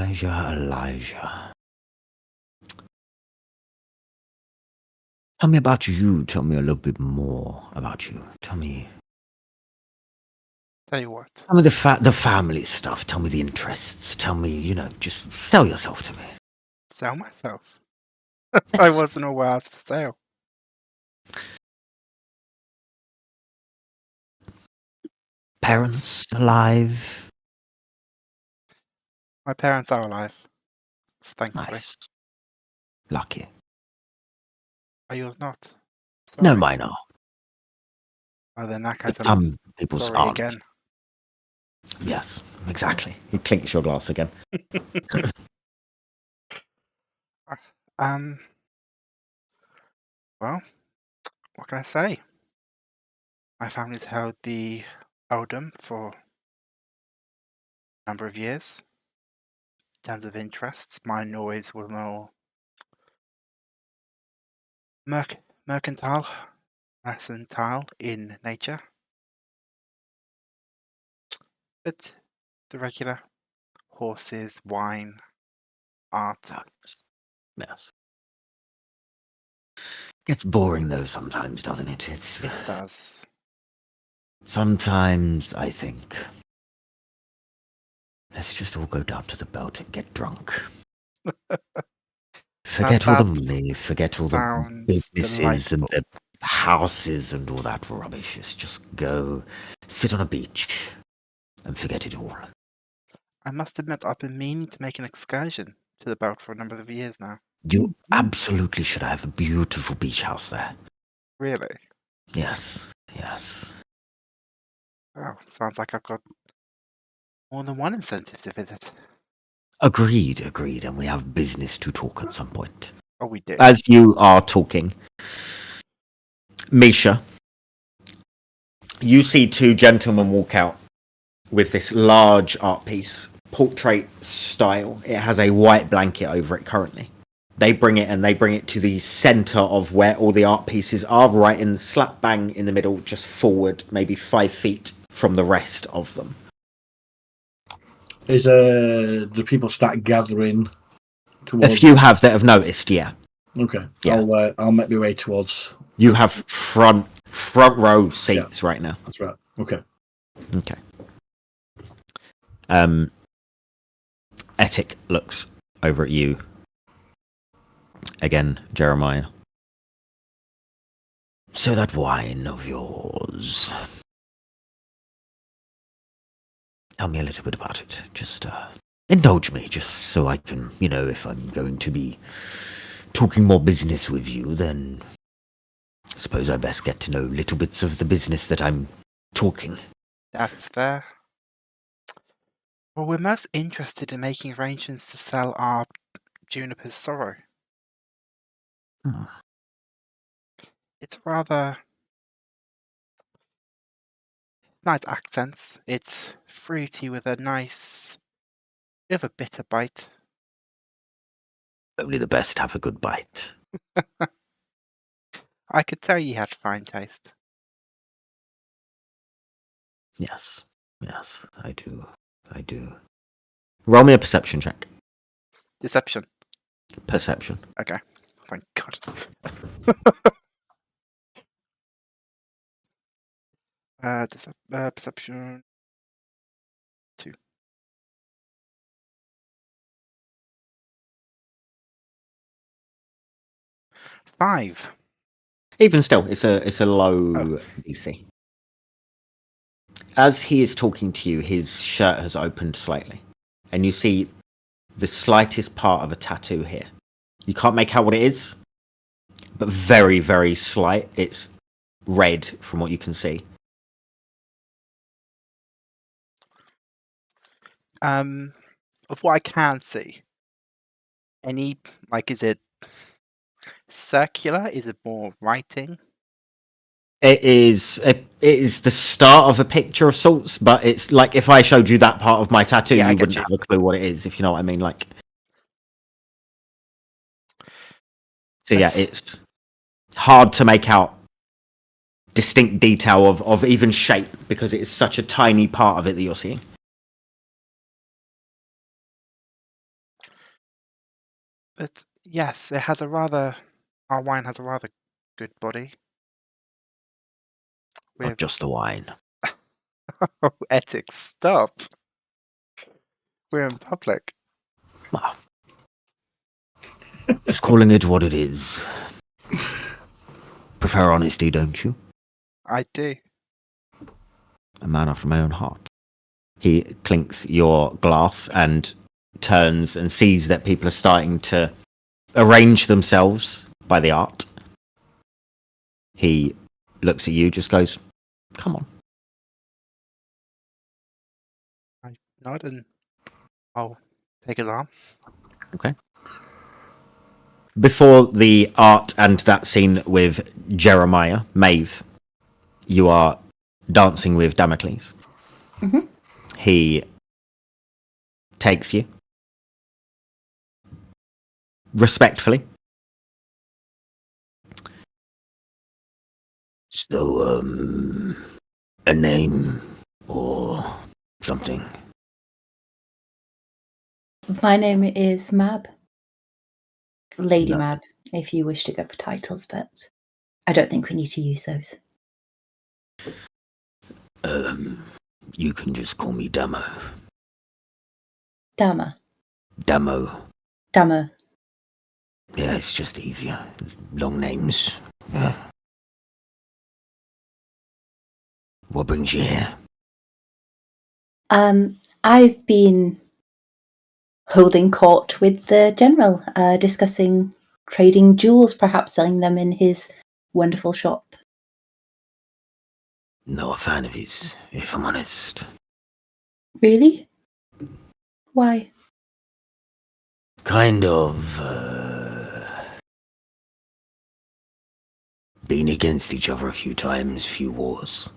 Tell me about you. Tell me a little bit more about you. Tell me Tell you what. the family stuff. Tell me the interests. Tell me, just sell yourself to me. Sell myself. I wasn't aware I was for sale. Parents alive. My parents are alive. Thankfully. Nice. Lucky. Are yours not? No, Sorry. mine are. Oh, then that But case, I'm some people's sorry aren't. again. Yes, exactly. He clinks your glass again. Well, what can I say? My family's held the earldom for a number of years. In terms of interests, mine always were more mercantile in nature. But the regular horses, wine, art. Yes. Gets boring though sometimes, doesn't it? It does. Sometimes I think, let's just all go down to the belt and get drunk. Forget all the That money, forget all the sounds businesses and delightful. the houses and all that rubbish. Let's just go sit on a beach and forget it all. I must admit, I've been meaning to make an excursion to the belt for a number of years now. You absolutely should have a beautiful beach house there. Really? Yes. Oh, sounds like I've got more than one incentive to visit. Agreed, and we have business to talk at some point. Oh, we do. As you are talking, Misha, you see two gentlemen walk out with this large art piece, portrait style. It has a white blanket over it currently. They bring it to the center of where all the art pieces are, right in slap bang in the middle, just forward, maybe 5 feet from the rest of them. Is the people start gathering towards? A few have that have noticed, yeah. Okay, Yeah. I'll make my way towards. You have front row seats right now. That's right. Okay. Etik looks over at you. again, Jeremiah. So that wine of yours. Tell me a little bit about it. Just indulge me, just so I can, if I'm going to be talking more business with you, then I suppose I best get to know little bits of the business that I'm talking. That's fair. Well, we're most interested in making arrangements to sell our Juniper's Sorrow. Hmm. It's rather nice accents. It's fruity with a nice bit of a bitter bite. Only the best have a good bite. I could tell you had fine taste. Yes, I do. Roll me a perception check. Deception. Perception. Okay. Thank God. Perception 2. Five. Even still, it's a low DC. As he is talking to you, his shirt has opened slightly, and you see the slightest part of a tattoo here. You can't make out what it is, but very, very slight. It's red from what you can see. Of what I can see, is it circular? Is it more writing? It is the start of a picture of sorts, but it's like if I showed you that part of my tattoo, Yeah, I you get wouldn't you. have a clue what it is, if you know what I mean. So yeah, it's hard to make out distinct detail of even shape because it is such a tiny part of it that you're seeing. But yes, it has our wine has a rather good body. Not just the wine. Oh, ethics, stop. We're in public. Well, just calling it what it is. Prefer honesty, don't you? I do. A man after my own heart. He clinks your glass and turns and sees that people are starting to arrange themselves by the art. He looks at you, just goes, come on. I nod and I'll take his arm. Okay. Before the art and that scene with Jeremiah, Maeve, you are dancing with Damocles. Mhm. He takes you respectfully. So, a name or something? My name is Mab. Lady No. Mab, if you wish to go for titles, but I don't think we need to use those. You can just call me Damo. Dama. Damo. Dama. Yeah, it's just easier. Long names. Yeah. What brings you here? I've been holding court with the General, discussing trading jewels, perhaps selling them in his wonderful shop. Not a fan of his, if I'm honest. Really? Why? Kind of, been against each other a few times, few wars.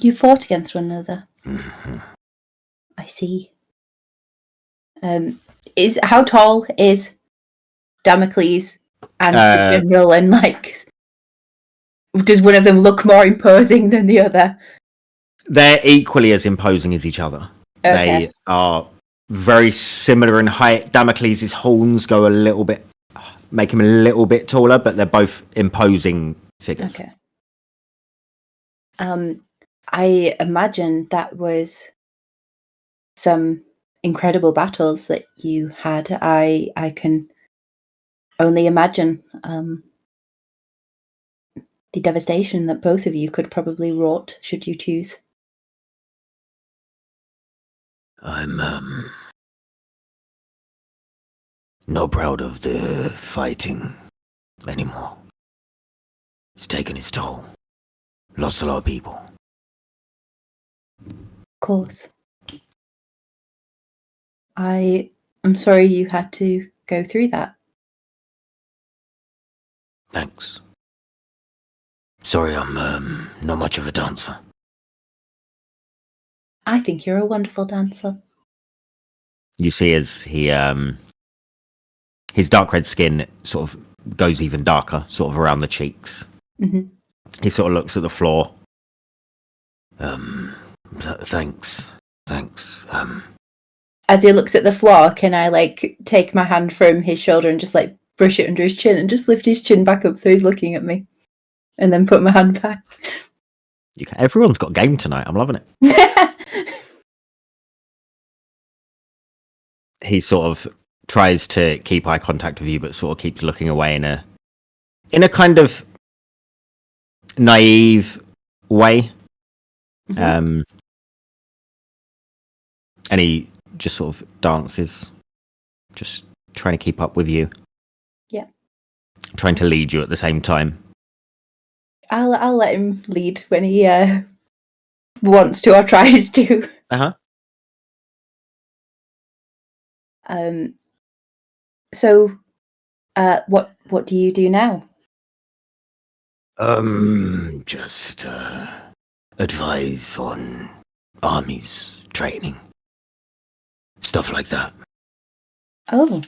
You fought against one another. Mm-hmm. I see. How tall is Damocles and the General, and does one of them look more imposing than the other? They're equally as imposing as each other. Okay. They are very similar in height. Damocles' horns go a little bit, make him a little bit taller, but they're both imposing figures. Okay. I imagine that was some incredible battles that you had. I can only imagine the devastation that both of you could probably wrought should you choose. I'm not proud of the fighting anymore. It's taken its toll. Lost a lot of people. Of course. I am sorry you had to go through that. Thanks. Sorry, I'm not much of a dancer. I think you're a wonderful dancer. You see as he his dark red skin sort of goes even darker, sort of around the cheeks. Hmm. He sort of looks at the floor. Thanks. As he looks at the floor, can I like take my hand from his shoulder and just like brush it under his chin and just lift his chin back up so he's looking at me, and then put my hand back? Everyone's got game tonight. I'm loving it. He sort of tries to keep eye contact with you, but sort of keeps looking away in a kind of naive way. Mhm. And he just sort of dances, just trying to keep up with you. Yeah. Trying to lead you at the same time. I'll let him lead when he wants to or tries to. Uh-huh. So, what do you do now? Just advise on armies, training, stuff like that. Oh,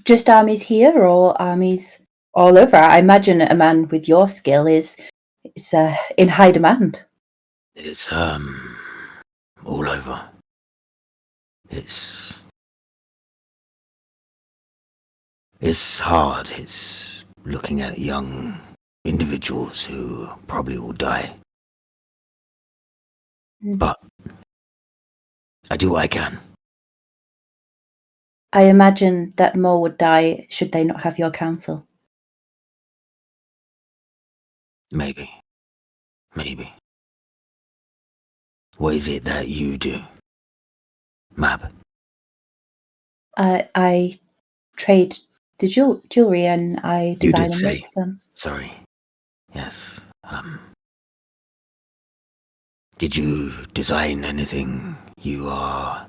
just armies here or armies all over? I imagine a man with your skill is in high demand. It's all over. It's hard. It's looking at young individuals who probably will die. Mm. But I do what I can. I imagine that more would die should they not have your counsel. Maybe. What is it that you do, Mab? I trade the jewelry and I You design did and say. make some. Sorry. Yes. Did you design anything you are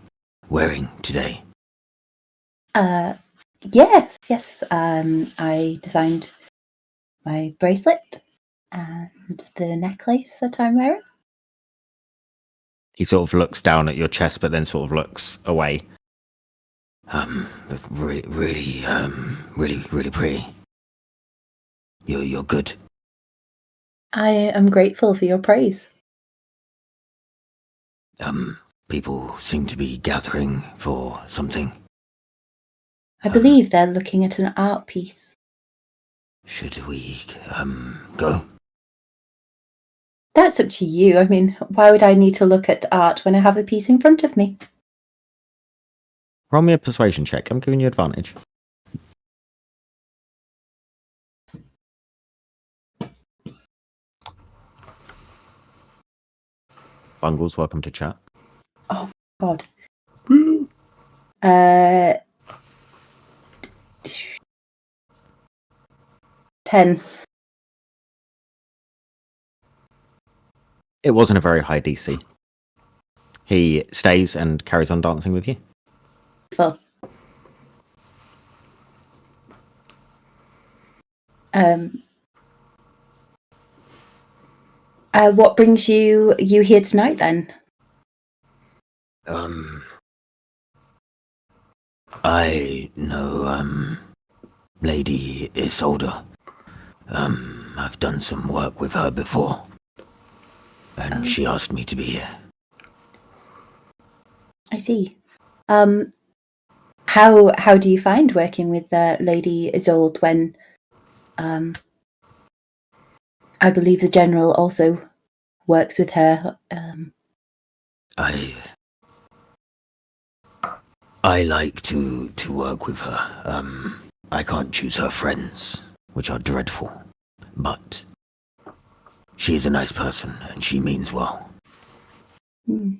wearing today? Yes. I designed my bracelet and the necklace that I'm wearing. He sort of looks down at your chest, but then sort of looks away. Really pretty. You're good. I am grateful for your praise. People seem to be gathering for something. I believe they're looking at an art piece. Should we go? That's up to you. I mean, why would I need to look at art when I have a piece in front of me? Roll me a persuasion check. I'm giving you advantage. Bungles, welcome to chat. Oh, God. 10. It wasn't a very high DC. He stays and carries on dancing with you. Full. What brings you here tonight then? I know Lady Isolde. I've done some work with her before, and she asked me to be here. I see. How do you find working with Lady Isolde when I believe the General also works with her? I like to work with her. I can't choose her friends, which are dreadful. But she's a nice person, and she means well. Hmm.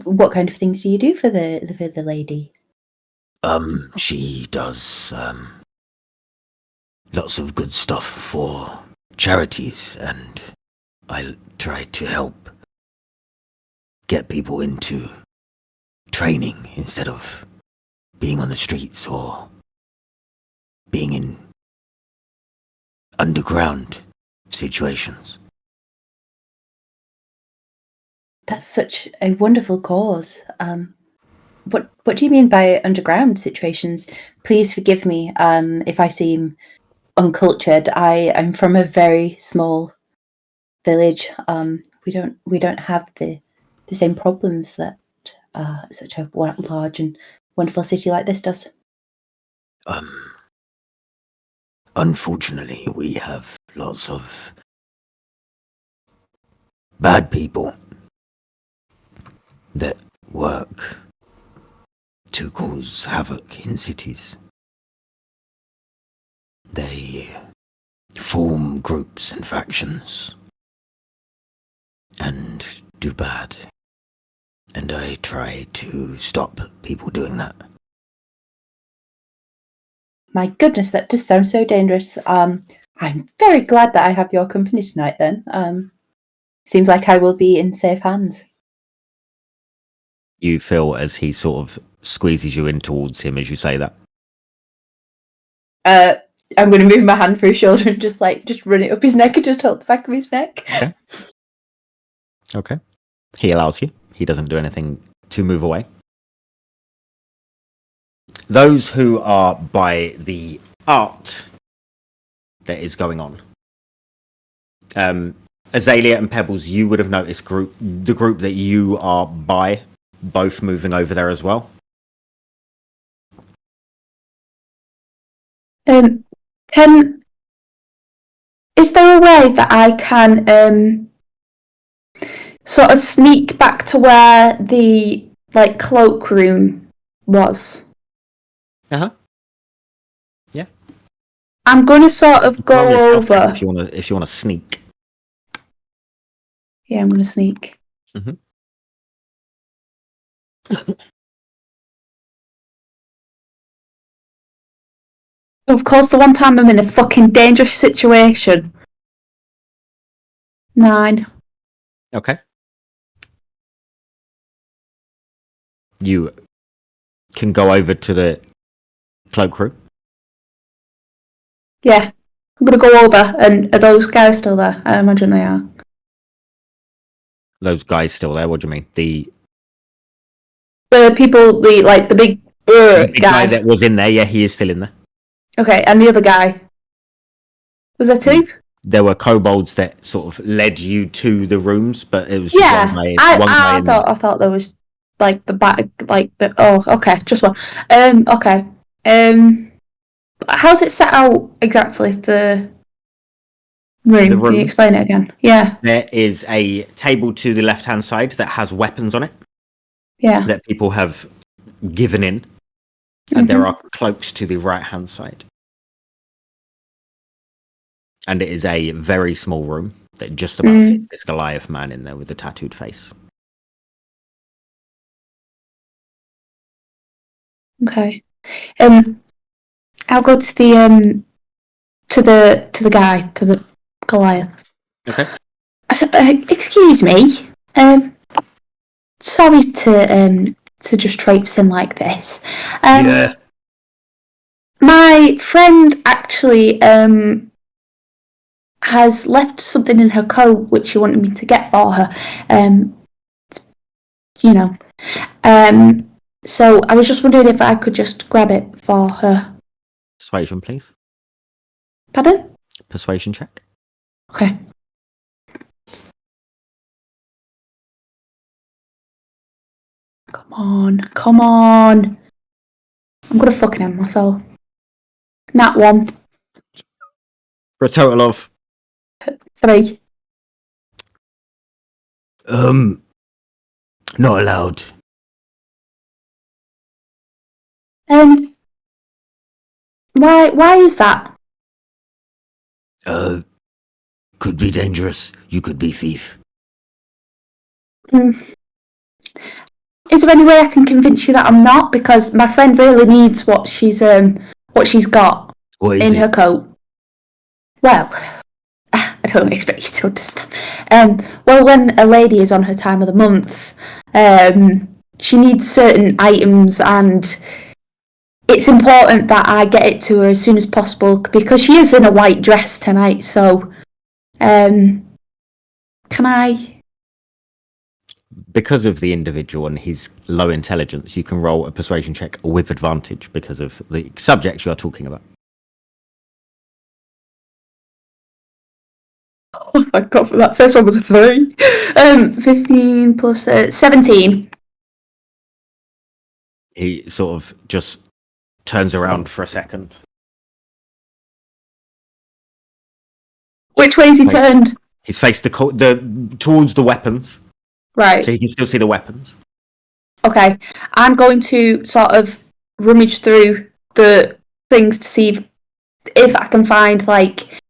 What kind of things do you do for the lady? She does, lots of good stuff for charities, and I try to help get people into training instead of being on the streets or being in underground situations. That's such a wonderful cause. What do you mean by underground situations? Please forgive me if I seem uncultured. I'm from a very small village. We don't have the same problems that such a large and wonderful city like this does. Unfortunately, we have lots of bad people that work to cause havoc in cities. They form groups and factions and do bad. And I try to stop people doing that. My goodness, that does sound so dangerous. I'm very glad that I have your company tonight then. Seems like I will be in safe hands. You feel as he sort of squeezes you in towards him as you say that. I'm going to move my hand through his shoulder and just run it up his neck and just hold the back of his neck. Okay. He allows you. He doesn't do anything to move away. Those who are by the art that is going on. Azalea and Pebbles, you would have noticed the group that you are by, both moving over there as well. Is there a way that I can sort of sneak back to where the cloakroom was? Uh-huh. Yeah. I'm gonna sort of Roll me a go stealth check over. if you wanna sneak. Yeah, I'm gonna sneak. Mhm. Of course, the one time I'm in a fucking dangerous situation. 9. Okay. You can go over to the cloakroom. Yeah. I'm gonna go over, and are those guys still there? I imagine they are. Those guys still there. What do you mean? The The big big guy. guy that was in there. Yeah, he is still in there. Okay, and the other guy. Was there 2? There were kobolds that sort of led you to the rooms, but it was just Yeah, one guy. I thought there was the back, oh, okay, just one. Okay. How's it set out exactly? The room. The Can you room. explain it again? Yeah. There is a table to the left-hand side that has weapons on it Yeah. that people have given in, and there are cloaks to the right-hand side. And it is a very small room that just about fits this Goliath man in there with a tattooed face. Okay. I'll go to the guy, to the Goliath. Okay. I said, excuse me. Sorry to just traipse in like this. Yeah. My friend actually has left something in her coat which she wanted me to get for her. You know. So I was just wondering if I could just grab it for her. Persuasion, please. Pardon? Persuasion check. Okay. Come on. I'm gonna fucking end myself. Nat 1. For a total of 3. not allowed. Why is that? Could be dangerous. You could be thief. Is there any way I can convince you that I'm not? Because my friend really needs what she's got What is in it? her coat. Well, I don't expect you to understand. Well, when a lady is on her time of the month, she needs certain items, and it's important that I get it to her as soon as possible because she is in a white dress tonight. So, can I? Because of the individual and his low intelligence, you can roll a persuasion check with advantage because of the subject you are talking about. Oh my god, that first one was a 3. 15 plus 17. He sort of just turns around for a second. Which way is he Wait. turned? He's faced towards the weapons, Right. so you can still see the weapons. Okay. I'm going to sort of rummage through the things to see if I can find, like,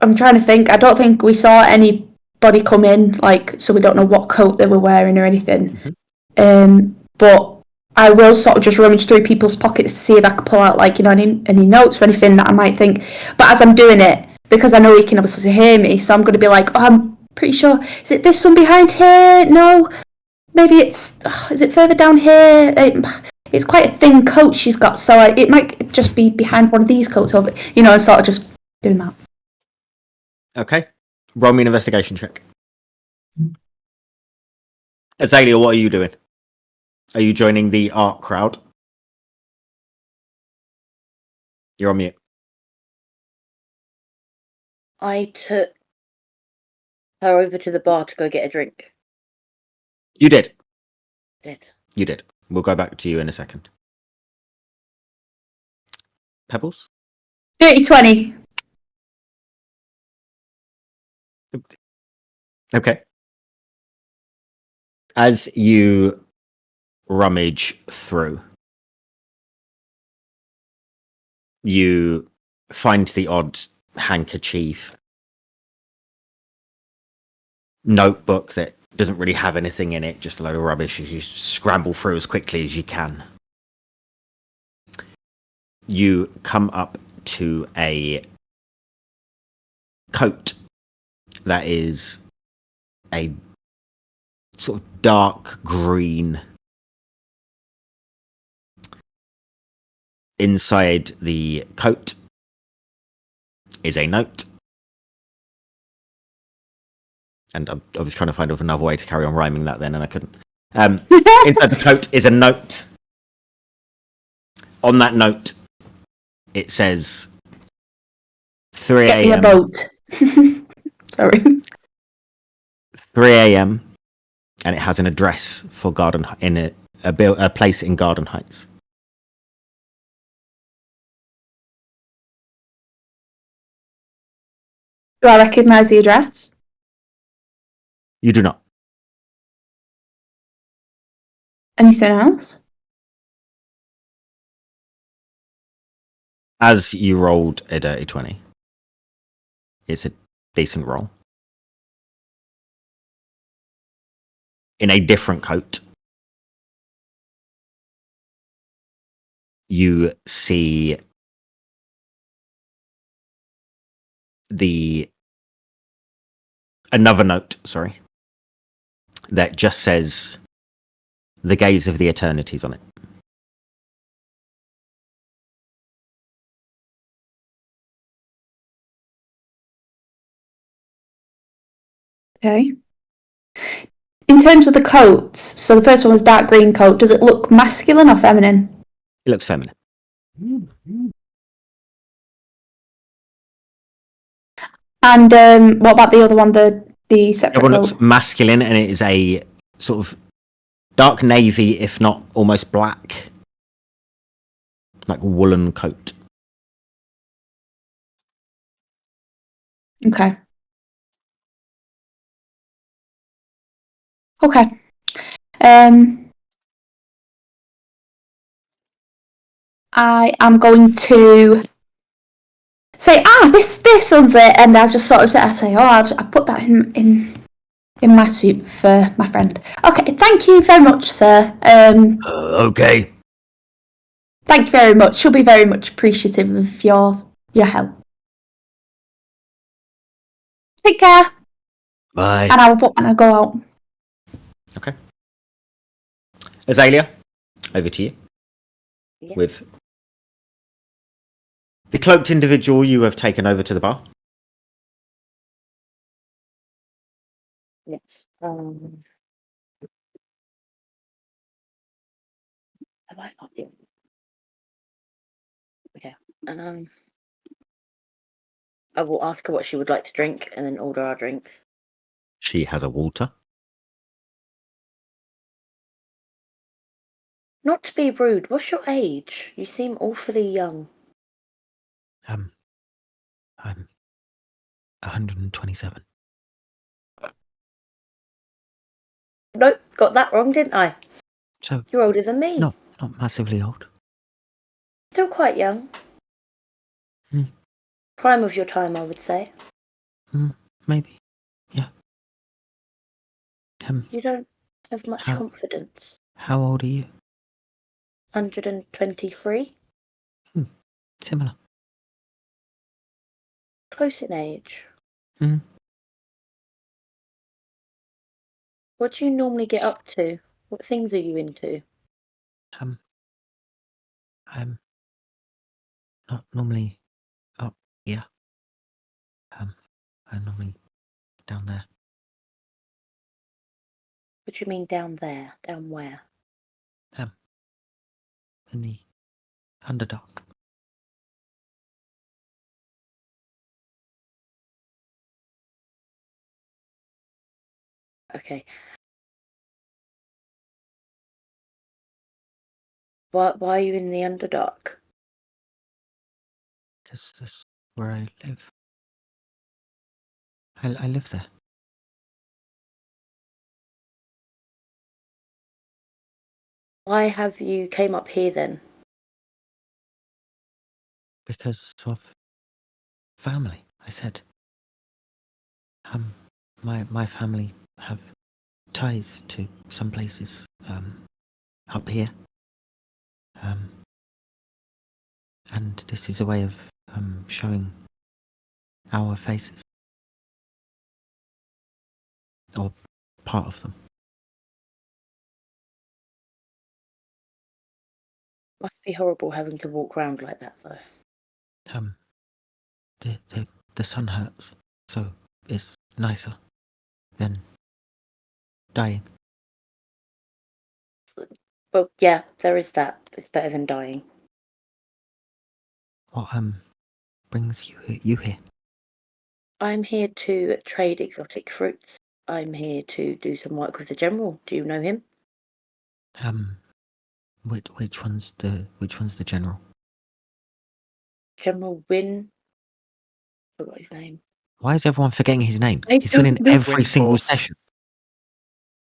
I'm trying to think. I don't think we saw anybody come in, like, so we don't know what coat they were wearing or anything. But I will sort of just rummage through people's pockets to see if I can pull out, like, any notes or anything that I might think. But as I'm doing it, because I know he can obviously hear me, so I'm going to be like, I'm pretty sure. Is it this one behind here? No. Maybe is it further down here? It's quite a thin coat she's got, so it might just be behind one of these coats over, and sort of just doing that. Okay. Roll me an investigation check. Azalea, what are you doing? Are you joining the art crowd? You're on mute. I took her over to the bar to go get a drink. You did. Did. You did. We'll go back to you in a second. Pebbles? 30-20. Okay. As you rummage through, you find the odd handkerchief, notebook that doesn't really have anything in it, just a load of rubbish. You scramble through as quickly as you can. You come up to a coat that is a sort of dark green. Inside the coat is a note. And I was trying to find another way to carry on rhyming that then, and I couldn't. Inside the coat is a note. On that note, it says 3 Get me a a.m. boat. Sorry. 3 a.m. and it has an address for Garden in a place in Garden Heights. Do I recognise the address? You do not. Anything else? As you rolled a dirty 20, it's a decent roll. In a different coat, you see another note, that just says the gaze of the eternities on it. Okay. In terms of the coats, so the first one was dark green coat. Does it look masculine or feminine? It looks feminine. And what about the other one, the separate Everyone coat? looks masculine, and it is a sort of dark navy, if not almost black, like woolen coat. Okay. Okay. I am going to say, this one's it, and I just sort of say, I put that in my suit for my friend. Okay, thank you very much, sir. Okay. Thank you very much. She'll be very much appreciative of your help. Take care, Bye. and I go out. Okay. Azalea, over to you. Yes. With the cloaked individual you have taken over to the bar. Yes. Have I got it? Okay. I will ask her what she would like to drink and then order our drink. She has a water. Not to be rude, what's your age? You seem awfully young. I'm 127. Nope, got that wrong, didn't I? So You're older than me. not massively old. Still quite young. Prime of your time, I would say. Maybe. Yeah. You don't have much How- confidence. How old are you? 123? Similar. Close in age. Mm. What do you normally get up to? What things are you into? I'm not normally up here. I'm normally down there. What do you mean down there? Down where? In the Underdark. Okay. Why are you in the Underdark? Because that's where I live. I live there. Why have you came up here then? Because of family, I said. My family have ties to some places up here. And this is a way of showing our faces. Or part of them. Must be horrible having to walk around like that though. The sun hurts, so it's nicer than dying. Well, yeah, there is that. It's better than dying. What brings you here? I'm here to trade exotic fruits. I'm here to do some work with the general. Do you know him? Which one's the general? General Win. Forgot his name. Why is everyone forgetting his name? I He's been in don't know. every single Windforth. session.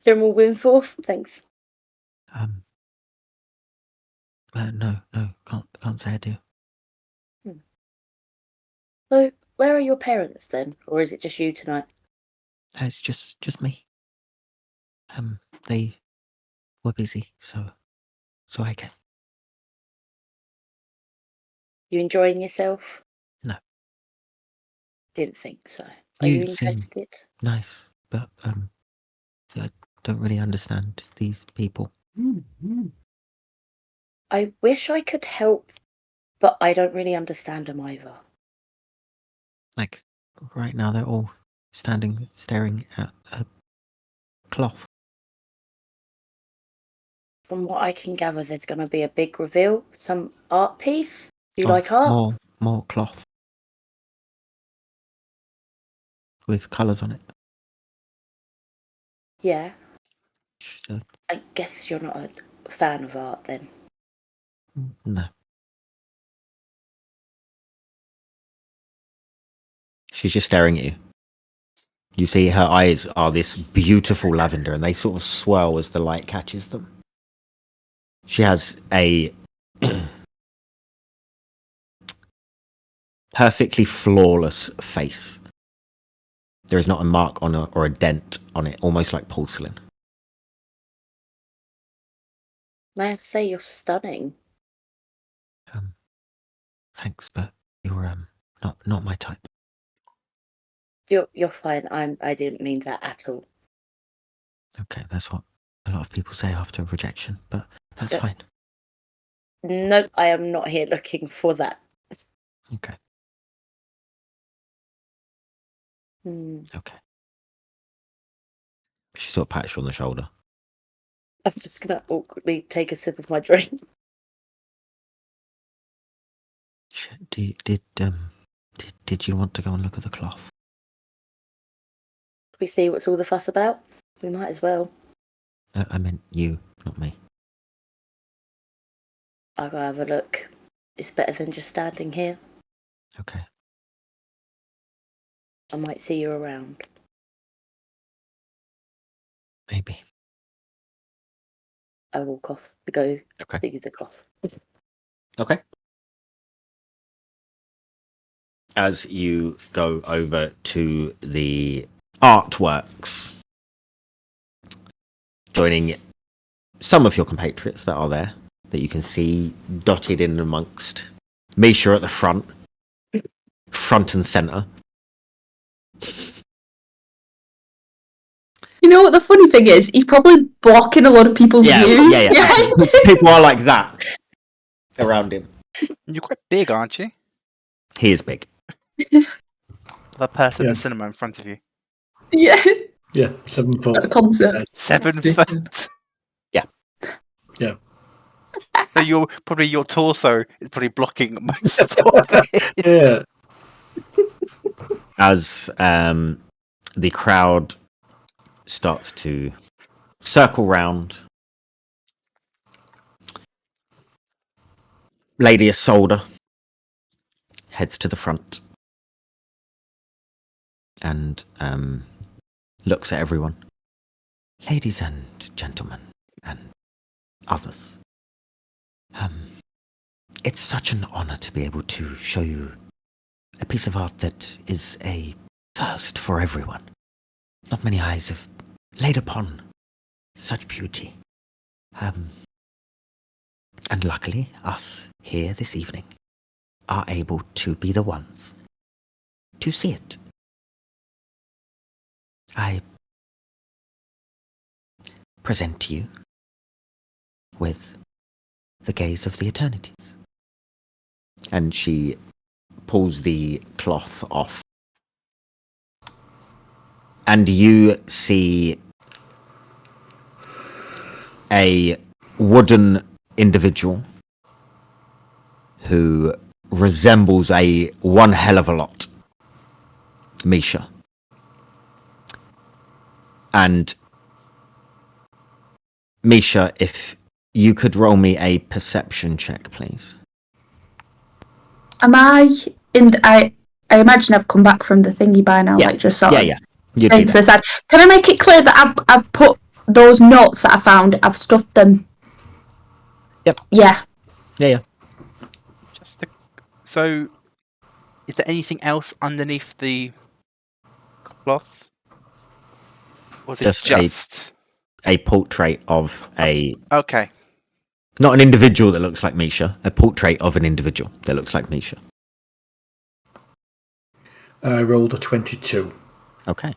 General Windforth. Thanks. No, can't say I do. So, where are your parents then, or is it just you tonight? It's just me. They were busy, so I came. You enjoying yourself? No. Didn't think so. Are you You seem interested? nice, but I don't really understand these people. I wish I could help, but I don't really understand them either. Like right now, they're all staring at a cloth. From what I can gather, there's going to be a big reveal, some art piece. Do you of like art? more cloth with colours on it. Yeah. So, I guess you're not a fan of art then. no. She's just staring at you. You see her eyes are this beautiful lavender and they sort of swirl as the light catches them. She has a perfectly flawless face. There is not a mark on it or a dent on it, almost like porcelain. May I have to say you're stunning. Thanks, but you're not my type. You're fine. I didn't mean that at all. Okay, that's what a lot of people say after rejection, but that's Yeah. fine. Nope, I am not here looking for that. Okay. Okay. She sort of pats you on the shoulder. I'm just gonna awkwardly take a sip of my drink. Did you want to go and look at the cloth? We see what's all the fuss about. We might as well. I meant you, not me. I'll go have a look. It's better than just standing here. Okay. I might see you around. Maybe. I walk off to go Okay. see the cloth. Okay. As you go over to the artworks, joining some of your compatriots that are there, that you can see dotted in amongst. Misha at the front and centre. You know what the funny thing is? He's probably blocking a lot of people's views. Yeah. People are like that around him. You're quite big, aren't you? He is big. The person in Yeah. the cinema in front of you. Yeah. Yeah, 7 At the foot. concert. 7 Yeah. foot. Yeah. Yeah. So your torso is probably blocking most of it. Yeah. As the crowd starts to circle round, Lady Isolde heads to the front and looks at everyone. Ladies and gentlemen, and others. It's such an honor to be able to show you a piece of art that is a first for everyone. Not many eyes have laid upon such beauty. And luckily, us here this evening are able to be the ones to see it. I present to you with the gaze of the eternities. And she pulls the cloth off. And you see a wooden individual who resembles a one hell of a lot Misha. And Misha, if you could roll me a perception check, please. Am I imagine I've come back from the thingy by now, like just sort of You'd going be to the side. Can I make it clear that I've put those notes that I found, I've stuffed them? Yep. Yeah. Yeah. So, is there anything else underneath the cloth? Or is it just a portrait of a... Okay. Not an individual that looks like Misha, a portrait of an individual that looks like Misha. I rolled a 22. Okay.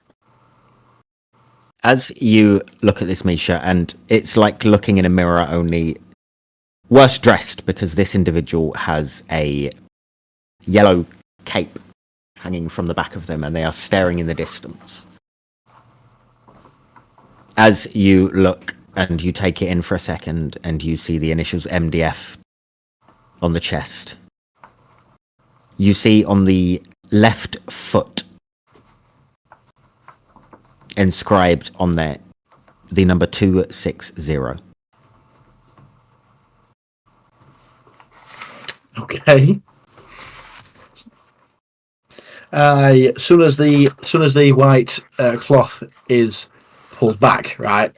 As you look at this Misha, and it's like looking in a mirror, only worse dressed, because this individual has a yellow cape hanging from the back of them, and they are staring in the distance. As you look and you take it in for a second, and you see the initials MDF on the chest, you see on the left foot, inscribed on there, the number 260. Okay. As soon as the white cloth is pulled back, right?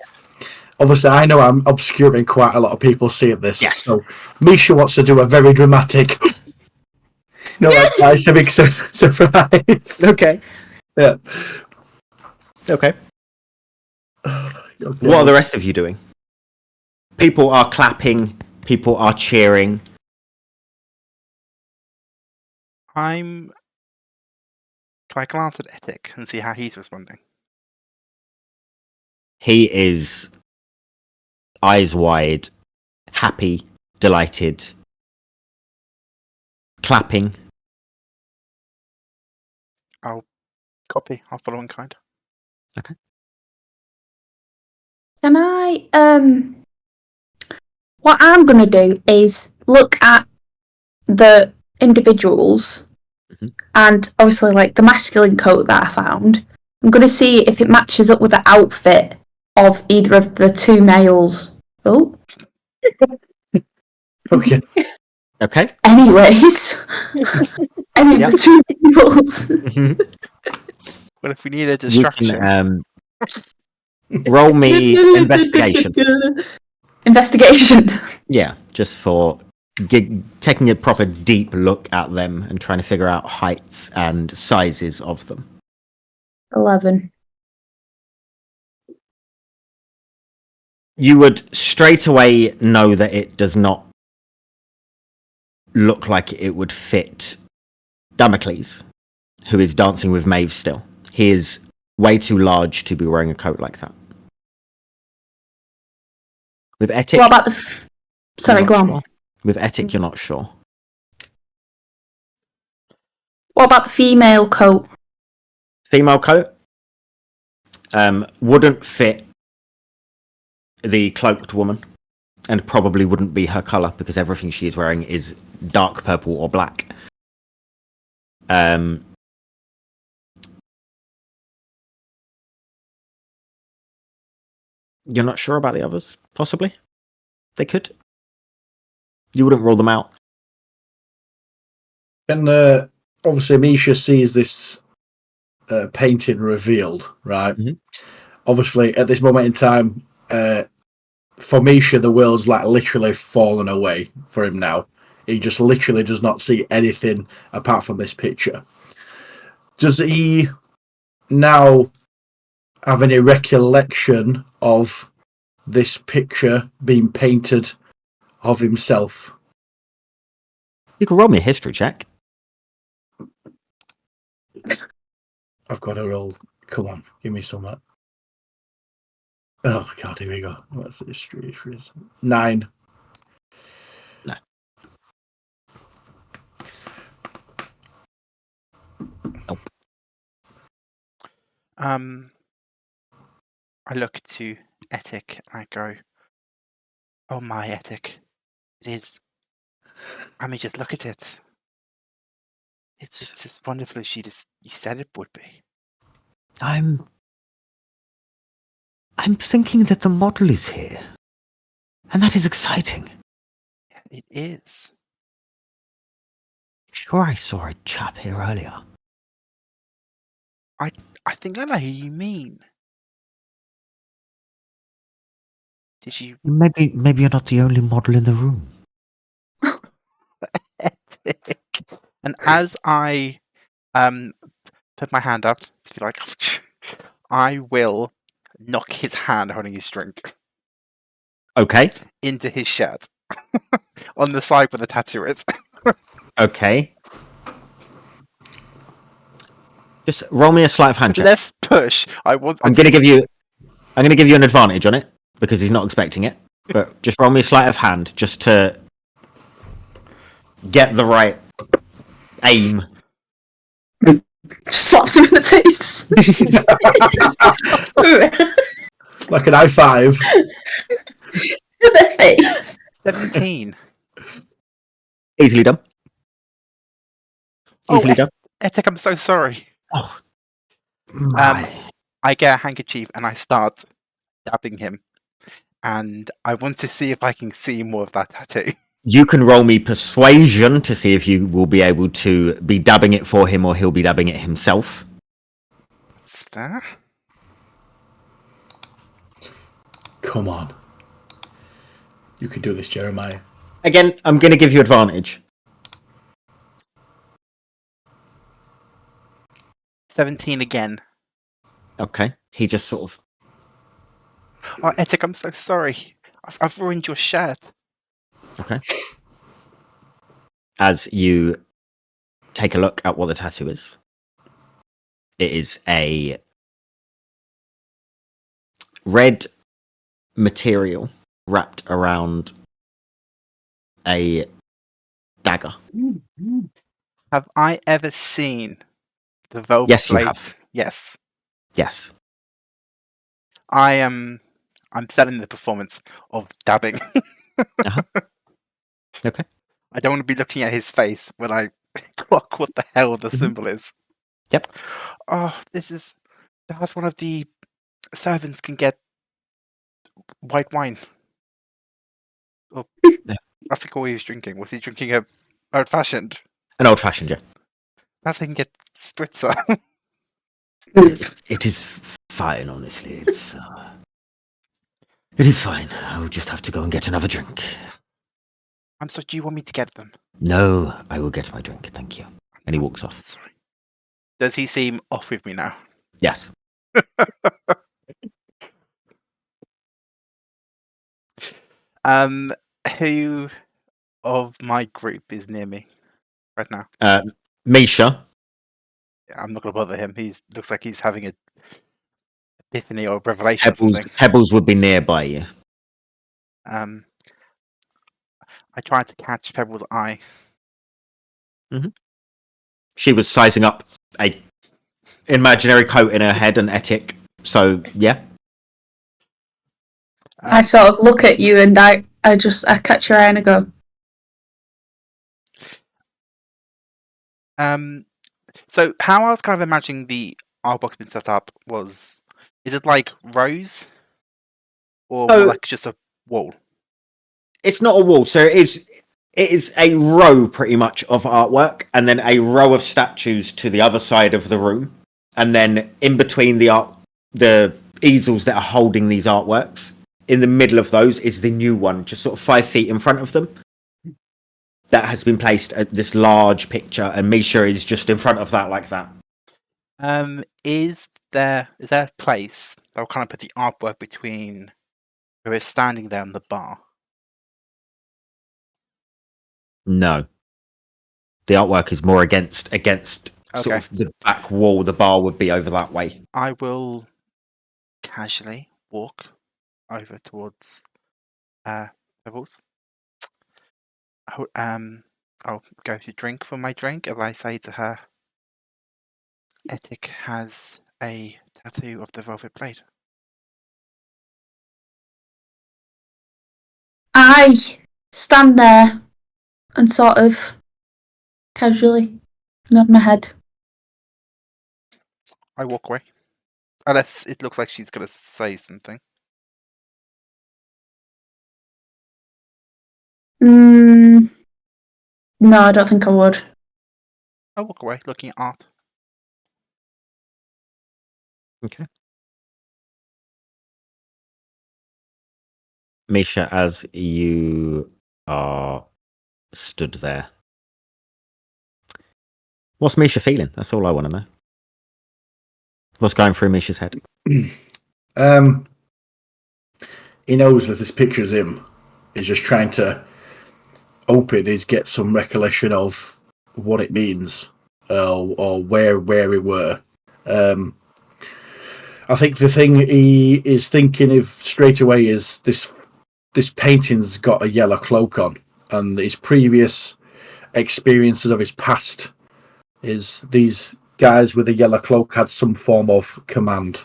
Obviously, I know I'm obscuring quite a lot of people seeing this. Yes. So Misha wants to do a very dramatic No, it's a big surprise. Okay. Yeah. Okay. Okay. What are the rest of you doing? People are clapping. People are cheering. Can I glance at Etik and see how he's responding? He is eyes wide, happy, delighted, clapping. I'll copy. I'll follow in kind. Can I, what I'm going to do is look at the individuals Mhm. and obviously like the masculine coat that I found. I'm going to see if it matches up with the outfit of either of the two males. Oh, Okay. Okay. anyways. Any Yep. of the two males. Well, if we need a You distraction, can roll me investigation. Investigation. Yeah, just for taking a proper deep look at them and trying to figure out heights and sizes of them. 11. You would straight away know that it does not look like it would fit Damocles, who is dancing with Maeve still. He is way too large to be wearing a coat like that. With Etik, What about the... Sorry, you're go not on. sure. With Etik, you're not sure. What about the female coat? Female coat wouldn't fit the cloaked woman, and probably wouldn't be her colour because everything she is wearing is dark purple or black. You're not sure about the others? Possibly. They could. You wouldn't rule them out. And obviously, Misha sees this painting revealed, right? Mhm. Obviously, at this moment in time, for Misha, the world's like literally fallen away for him now. He just literally does not see anything apart from this picture. Does he now have any recollection of this picture being painted of himself? You can roll me a history check. I've got to roll. Come on, give me some. Oh God, here we go. What's the history? 9. No. Nope. I look to Etik and I go, "Oh my, Etik, it is. I mean, just look at it. It's as wonderful as you said it would be." I'm thinking that the model is here. And that is exciting. Yeah, it is. Sure, I saw a chap here earlier. I think I know who you mean. Did you, Maybe you're not the only model in the room. Etik? And as I put my hand up to be like, I will knock his hand holding his drink Okay. into his shirt on the side where the tattoo is. Okay. Just roll me a sleight of hand check. Let's push. I'm gonna give you an advantage on it because he's not expecting it. But just roll me a sleight of hand just to get the right aim. Slaps him in the face. Like an I-5. In the face. 17. Easily done. Easily done. Etik, I'm so sorry. Oh, my. I get a handkerchief and I start dabbing him. And I want to see if I can see more of that tattoo. You can roll me persuasion to see if you will be able to be dabbing it for him or he'll be dabbing it himself. What's that? Come on. You can do this, Jeremiah. Again, I'm going to give you advantage. 17 again. Okay. He just sort of Oh, Etik, I'm so sorry. I've ruined your shirt. okay. As you take a look at what the tattoo is, it is a red material wrapped around a dagger. Have I ever seen the Velvet Yes, you Blade? have. Yes. Yes. I'm selling the performance of dabbing. Okay. I don't want to be looking at his face when I clock what the hell the symbol is. Yep. Oh, that's one of the servants can get white wine. Oh, Yeah. I forgot what he was drinking. Was he drinking a old fashioned? An old fashioned, yeah. That's how he can get spritzer. It is fine, honestly. It is fine. I will just have to go and get another drink. I'm sorry, do you want me to get them? No, I will get my drink, thank you. And he walks off. Sorry. Does he seem off with me now? Yes. Who of my group is near me right now? Misha. I'm not gonna bother him. He looks like he's having a epiphany or revelation or something. Pebbles would be nearby you. I tried to catch Pebble's eye. She was sizing up a imaginary coat in her head and Etik. So yeah. I sort of look at you and I catch your eye and I go, So how I was kind of imagining the art box being set up is it like rows or more like just a wall? It's not a wall, so it is a row pretty much of artwork, and then a row of statues to the other side of the room, and then in between the easels that are holding these artworks, in the middle of those is the new one, just sort of 5 feet in front of them. That has been placed at this large picture, and Misha is just in front of that like that. Is there a place that will kind of put the artwork between who is standing there on the bar? No. The artwork is more against sort Okay. of the back wall. The bar would be over that way. I will casually walk over towards Pebbles. I'll go to drink for my drink, and I say to her, Etik has a tattoo of the Velvet Blade. I stand there and sort of casually nod my head. I walk away. Unless it looks like she's going to say something. No, I don't think I would. I walk away looking at art. Okay. Misha, as you are stood there, what's Misha feeling? That's all I want to know. What's going through Misha's head? He knows that this picture's him. He's just trying to get some recollection of what it means, or where it were. I think the thing he is thinking of straight away is this painting's got a yellow cloak on, and his previous experiences of his past is these guys with a yellow cloak had some form of command,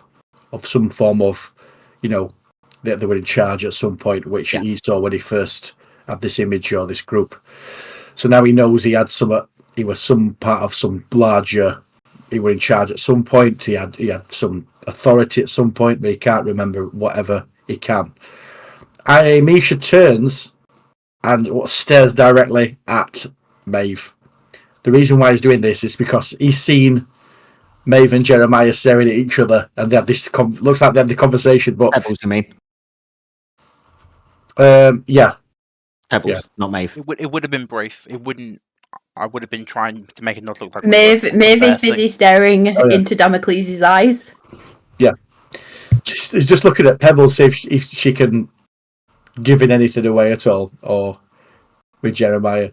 of some form of, that they were in charge at some point, which he saw when he first had this image or this group. So now he knows he was some part of some larger. He were in charge at some point. He had some authority at some point, but he can't remember whatever he can. Misha turns and stares directly at Maeve. The reason why he's doing this is because he's seen Maeve and Jeremiah staring at each other, and they had this. Looks like they had the conversation, but Pebbles, you mean? Yeah. Pebbles, Yeah. not Maeve. It would have been brief. It wouldn't. I would have been trying to make it not look like Maeve is conversing. busy staring Oh, yeah. into Damocles' eyes. He's just looking at Pebbles, see if she can give anything away at all, or with Jeremiah.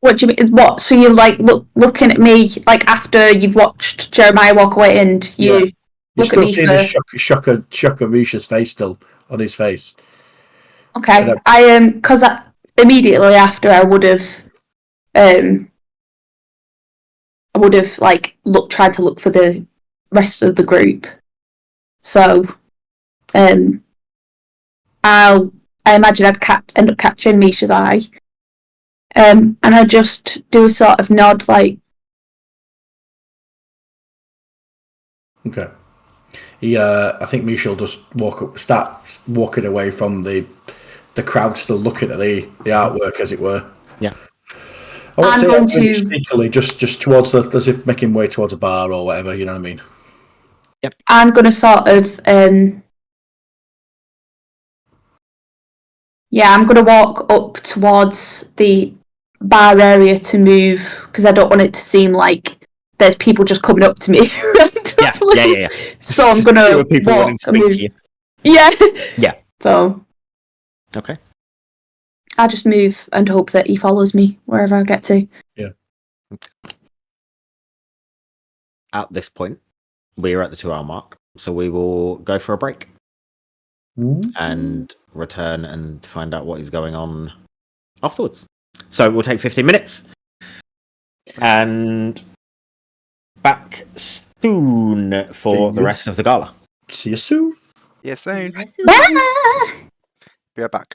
What do you mean? What? So you're like looking at me like after you've watched Jeremiah walk away, and you You're look at still me seeing for. the shock of Misha's face still on his face. Okay, I because immediately after I would have like tried to look for the rest of the group. So I imagine I'd end up catching Misha's eye. And I just do a sort of nod, like, Okay. I think Misha will just start walking away from the crowd, still looking at the artwork, as it were. Yeah. I won't I'm say going that really to- sneakily, just towards as if making way towards a bar or whatever. You know what I mean? I'm going to sort of, I'm going to walk up towards the bar area to move, because I don't want it to seem like there's people just coming up to me randomly. Yeah. So I'm Just going fewer to people wanting walk to and speak move. to you. Yeah. Yeah. So Okay. I just move and hope that he follows me wherever I get to. Yeah. At this point, we're at the 2 hour mark, so we will go for a break and return and find out what is going on afterwards. So we'll take 15 minutes and back soon for the rest of the gala. See you soon. Yeah, soon. Bye! Be right back.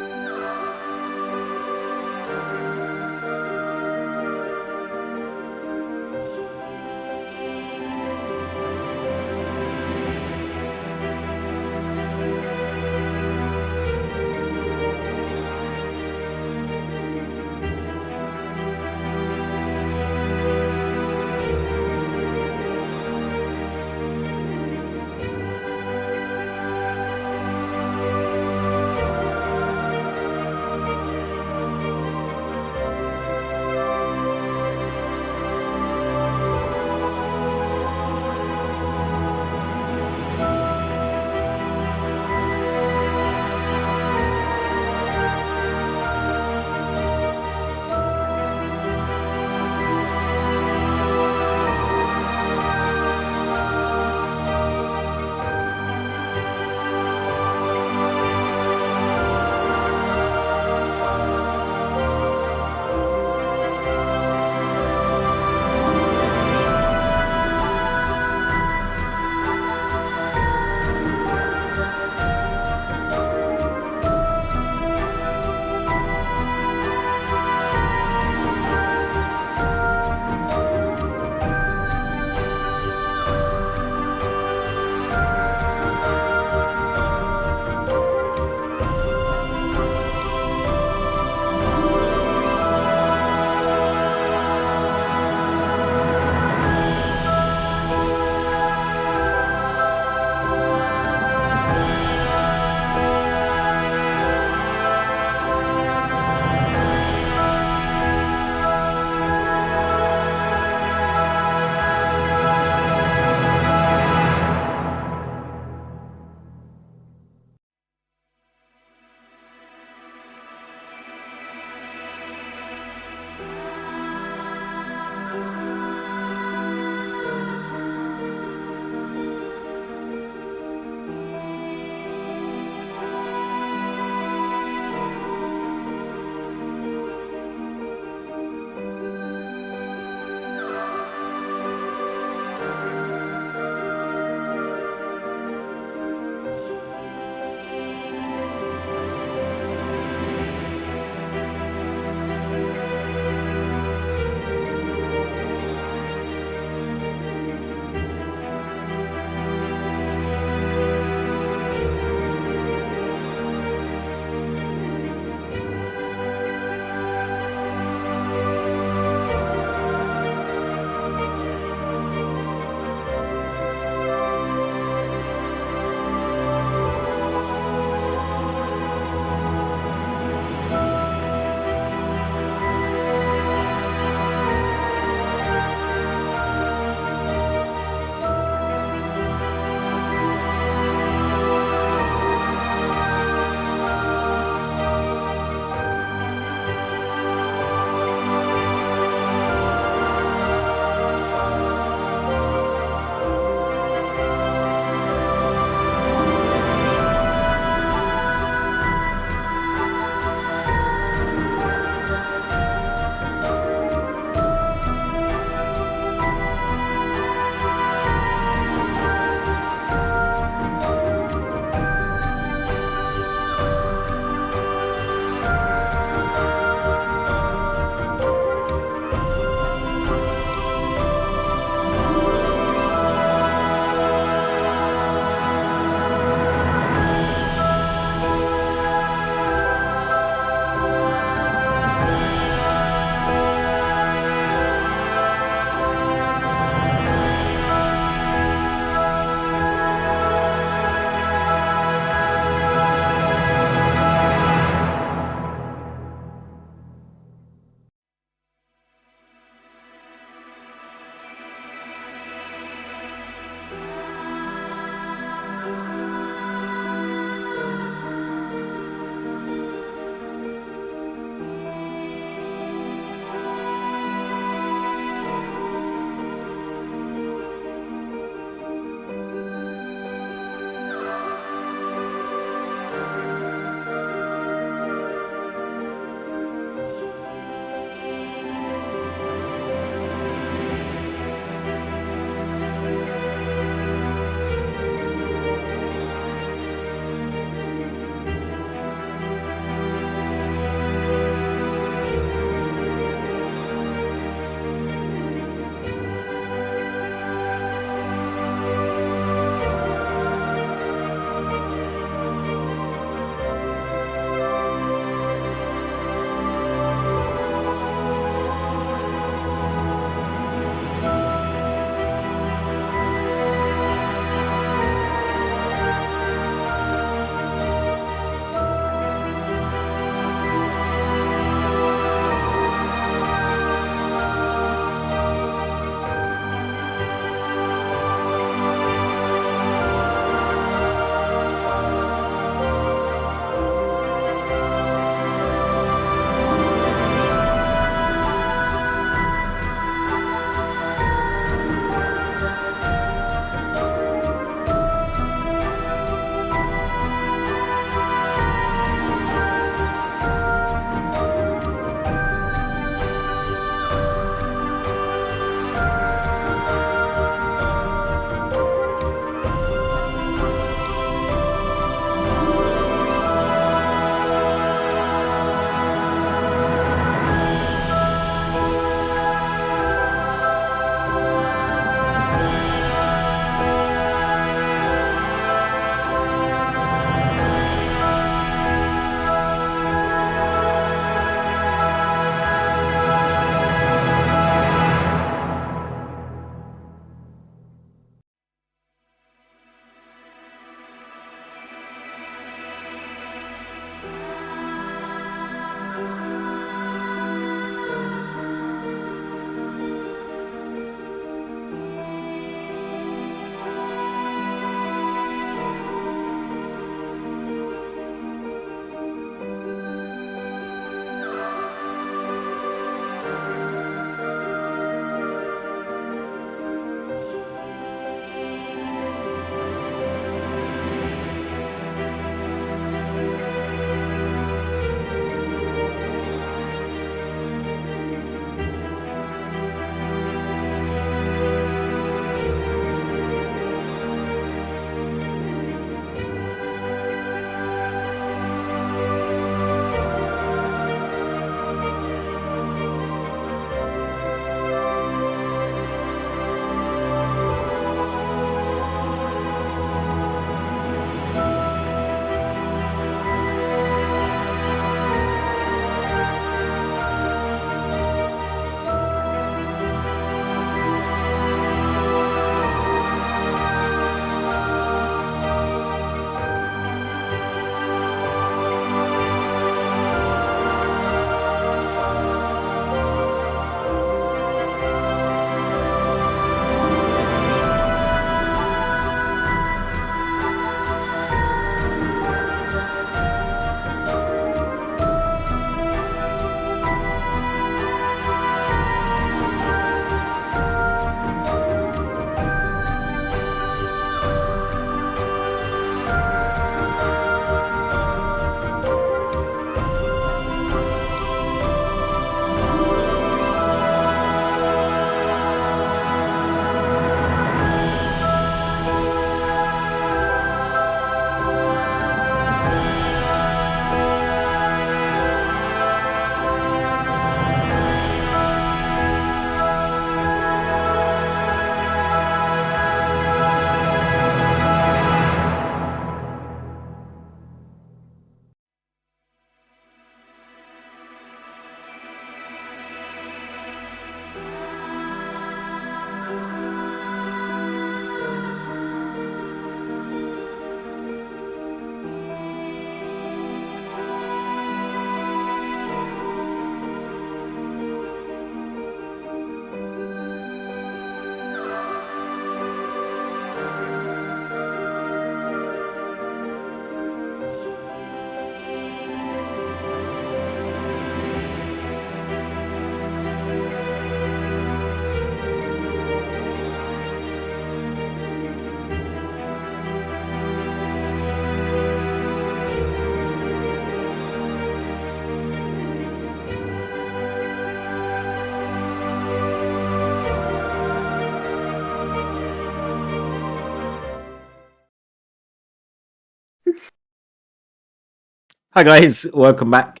Hi guys, welcome back.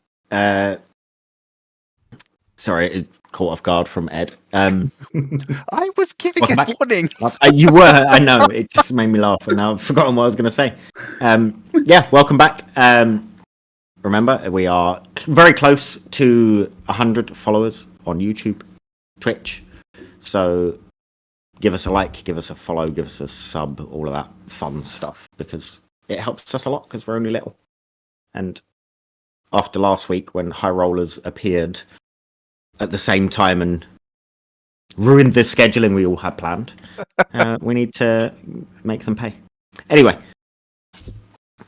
Sorry, it caught off guard from Ed. I was giving Welcome it back. warnings. You were, I know. It just made me laugh, and now I've forgotten what I was going to say. Yeah, welcome back. Remember, we are very close to 100 followers on YouTube, Twitch. So give us a like, give us a follow, give us a sub, all of that fun stuff, because it helps us a lot because we're only little. And after last week, when High Rollers appeared at the same time and ruined the scheduling we all had planned, we need to make them pay. Anyway,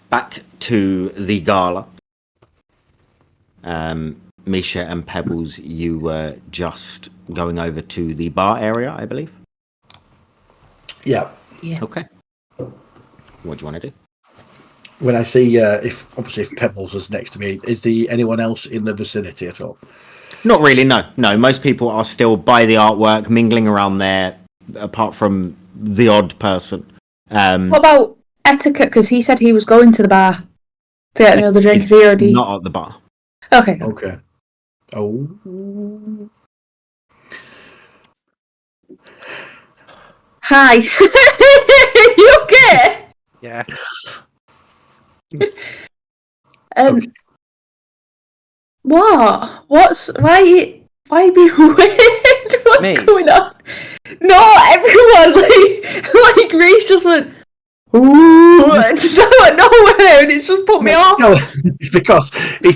back to the gala. Misha and Pebbles, you were just going over to the bar area, I believe. Yeah. Okay. What do you want to do? When I see if Pebbles is next to me, is there anyone else in the vicinity at all? Not really, no. No, most people are still by the artwork, mingling around there, apart from the odd person. What about etiquette? Because he said he was going to the bar to get another drink. He's Is he already? not at the bar. Okay. Okay. Oh. Hi. You okay? Yeah. Okay. What? Why are you being weird? What's Me? going on? No, everyone, like Reese just went, ooh, just out of nowhere, and it's just put me off. No, it's because he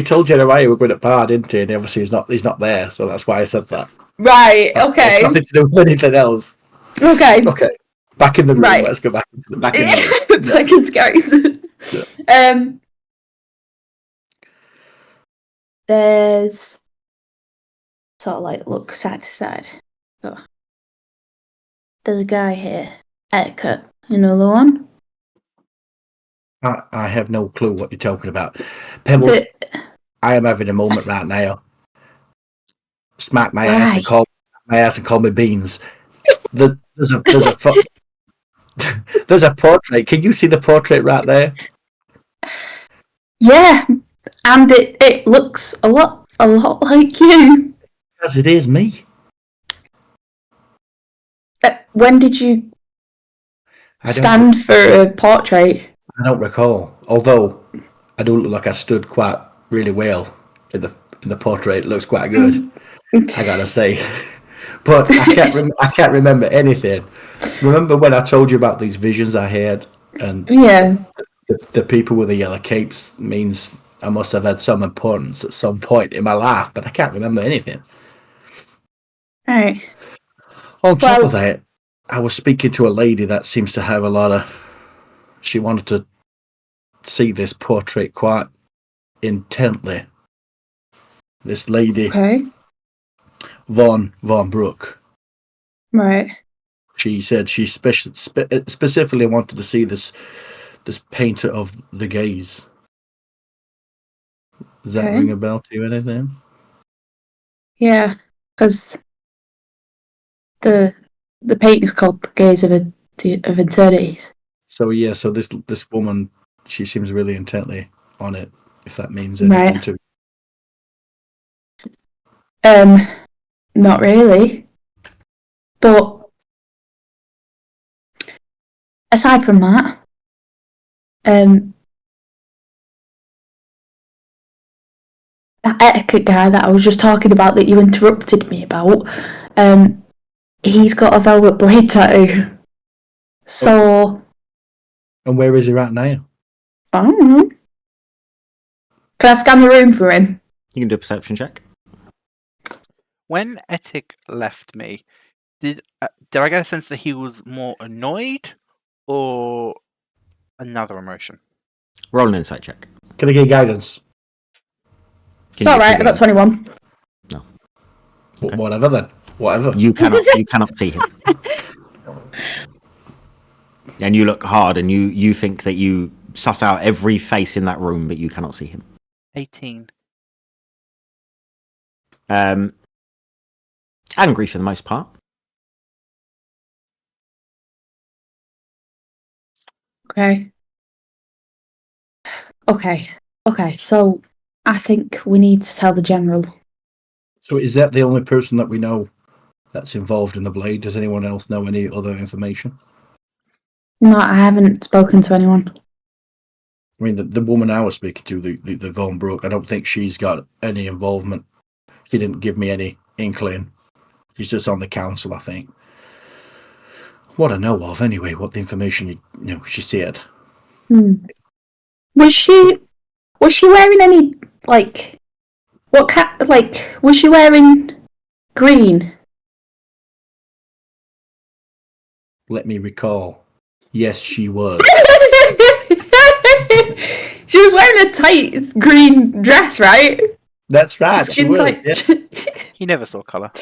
told Jeremiah we're going at bar, didn't he? And obviously he's not there, so that's why I said that. Right, That's okay. nothing to do with anything else. Okay. Okay. Back in the room. Right. Let's go back into the Back in the room. Back in character. There's sort of like look side to side. So, there's a guy here, etiquette. You know the one? I have no clue what you're talking about. Pebbles, I am having a moment right now. Smack my ass and call me beans. There's a portrait. Can you see the portrait right there? Yeah, and it looks a lot like you. Because it is me. When did you stand for a portrait? I don't recall. Although I do look like I stood quite really well in the portrait. It looks quite good. I gotta say. But I can't remember anything. Remember when I told you about these visions I had, and Yeah. the people with the yellow capes means I must have had some importance at some point in my life, but I can't remember anything. Right. On top of that, I was speaking to a lady that seems to have a lot of. She wanted to see this portrait quite intently. This lady, Okay. Von Brook. Right. She said she specifically wanted to see this painter of the gaze. Does that ring a bell to you? Anything? Yeah, because the painting's called Gaze of Eternities. So yeah, so this woman, she seems really intently on it. If that means anything to you. Not really. But aside from that, that etiquette guy that I was just talking about that you interrupted me about, he's got a velvet blade tattoo. So. And where is he right now? I don't know. Can I scan the room for him? You can do a perception check. When Etik left me, did I get a sense that he was more annoyed or another emotion? Roll an insight check. Can I get guidance? It's alright, I got 21. No. Okay. Whatever then. Whatever. You cannot see him. And you look hard and you think that you suss out every face in that room, but you cannot see him. 18. Angry for the most part. Okay. Okay, so I think we need to tell the general. So is that the only person that we know that's involved in the blade? Does anyone else know any other information? No, I haven't spoken to anyone. I mean, the woman I was speaking to, the Von Brook, I don't think she's got any involvement. She didn't give me any inkling. She's just on the council, I think. What I know of, anyway, what the information she said. Was she wearing any was she wearing green? Let me recall. Yes, she was. She was wearing a tight green dress, right? That's right. She Skin was. tight. Yeah. He never saw colour.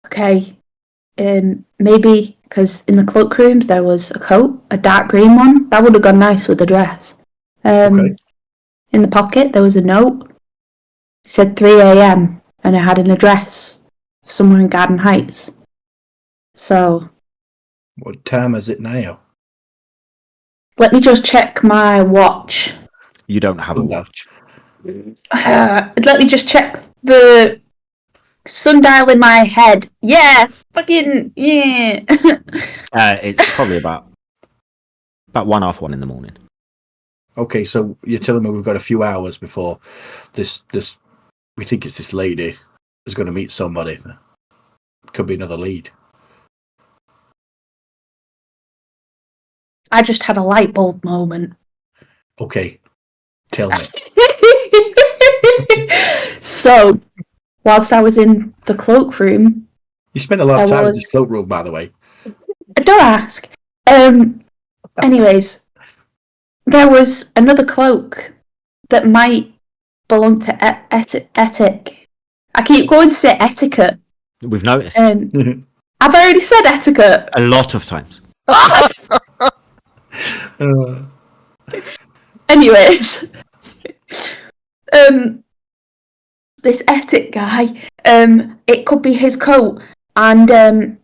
Okay. Maybe because in the cloakroom there was a coat, a dark green one. That would have gone nice with the dress. Okay. In the pocket there was a note. It said 3 a.m. and it had an address somewhere in Garden Heights. So What time is it now? let me just check my watch. You don't have a watch. Let me just check the sundial in my head. Yeah, fucking yeah. It's probably about 1:30 in the morning. Okay, so you're telling me we've got a few hours before this we think it's this lady is going to meet somebody. Could be another lead. I just had a light bulb moment. Okay, tell me. So, whilst I was in the cloakroom, You spent a lot of time in this cloakroom, by the way. don't ask. Anyways, there was another cloak that might belong to Etic. I keep going to say etiquette. We've noticed I've already said etiquette. a lot of times. Anyways, this Etic guy, it could be his coat, and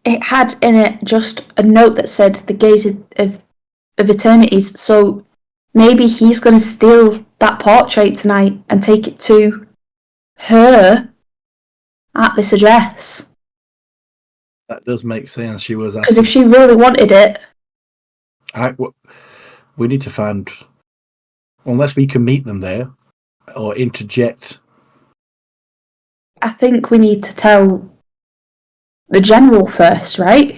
it had in it just a note that said the gaze of eternities. So maybe he's going to steal that portrait tonight and take it to her at this address. That does make sense. She was Because asking. if she really wanted it, we need to find, unless we can meet them there or interject. I think we need to tell the general first, right?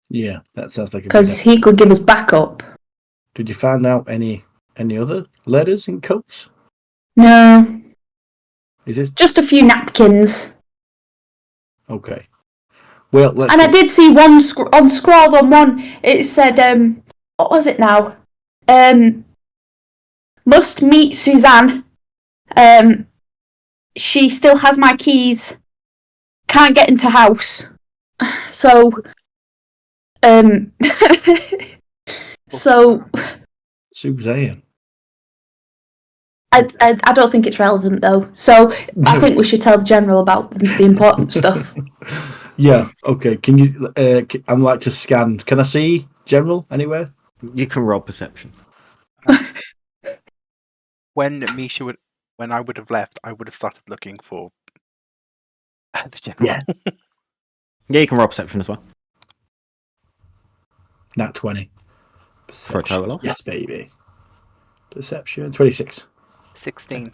Yeah, that sounds like a good Because idea. he could give us backup. Did you find out any other letters in coats? No, Is it just a few napkins. okay? Well, let's. And I did see one scrawled on one. It said, what was it now? Must meet Suzanne. She still has my keys. Can't get into house. So, so Suzanne. I don't think it's relevant though. So I think we should tell the general about the important stuff. Yeah. Okay. Can you? I'm like to scan. Can I see General anywhere? You can roll perception. When I would have left, I would have started looking for the general. Yeah. Yeah, you can roll perception as well. Nat 20. For a total of? Yes, baby. Perception 26. 16.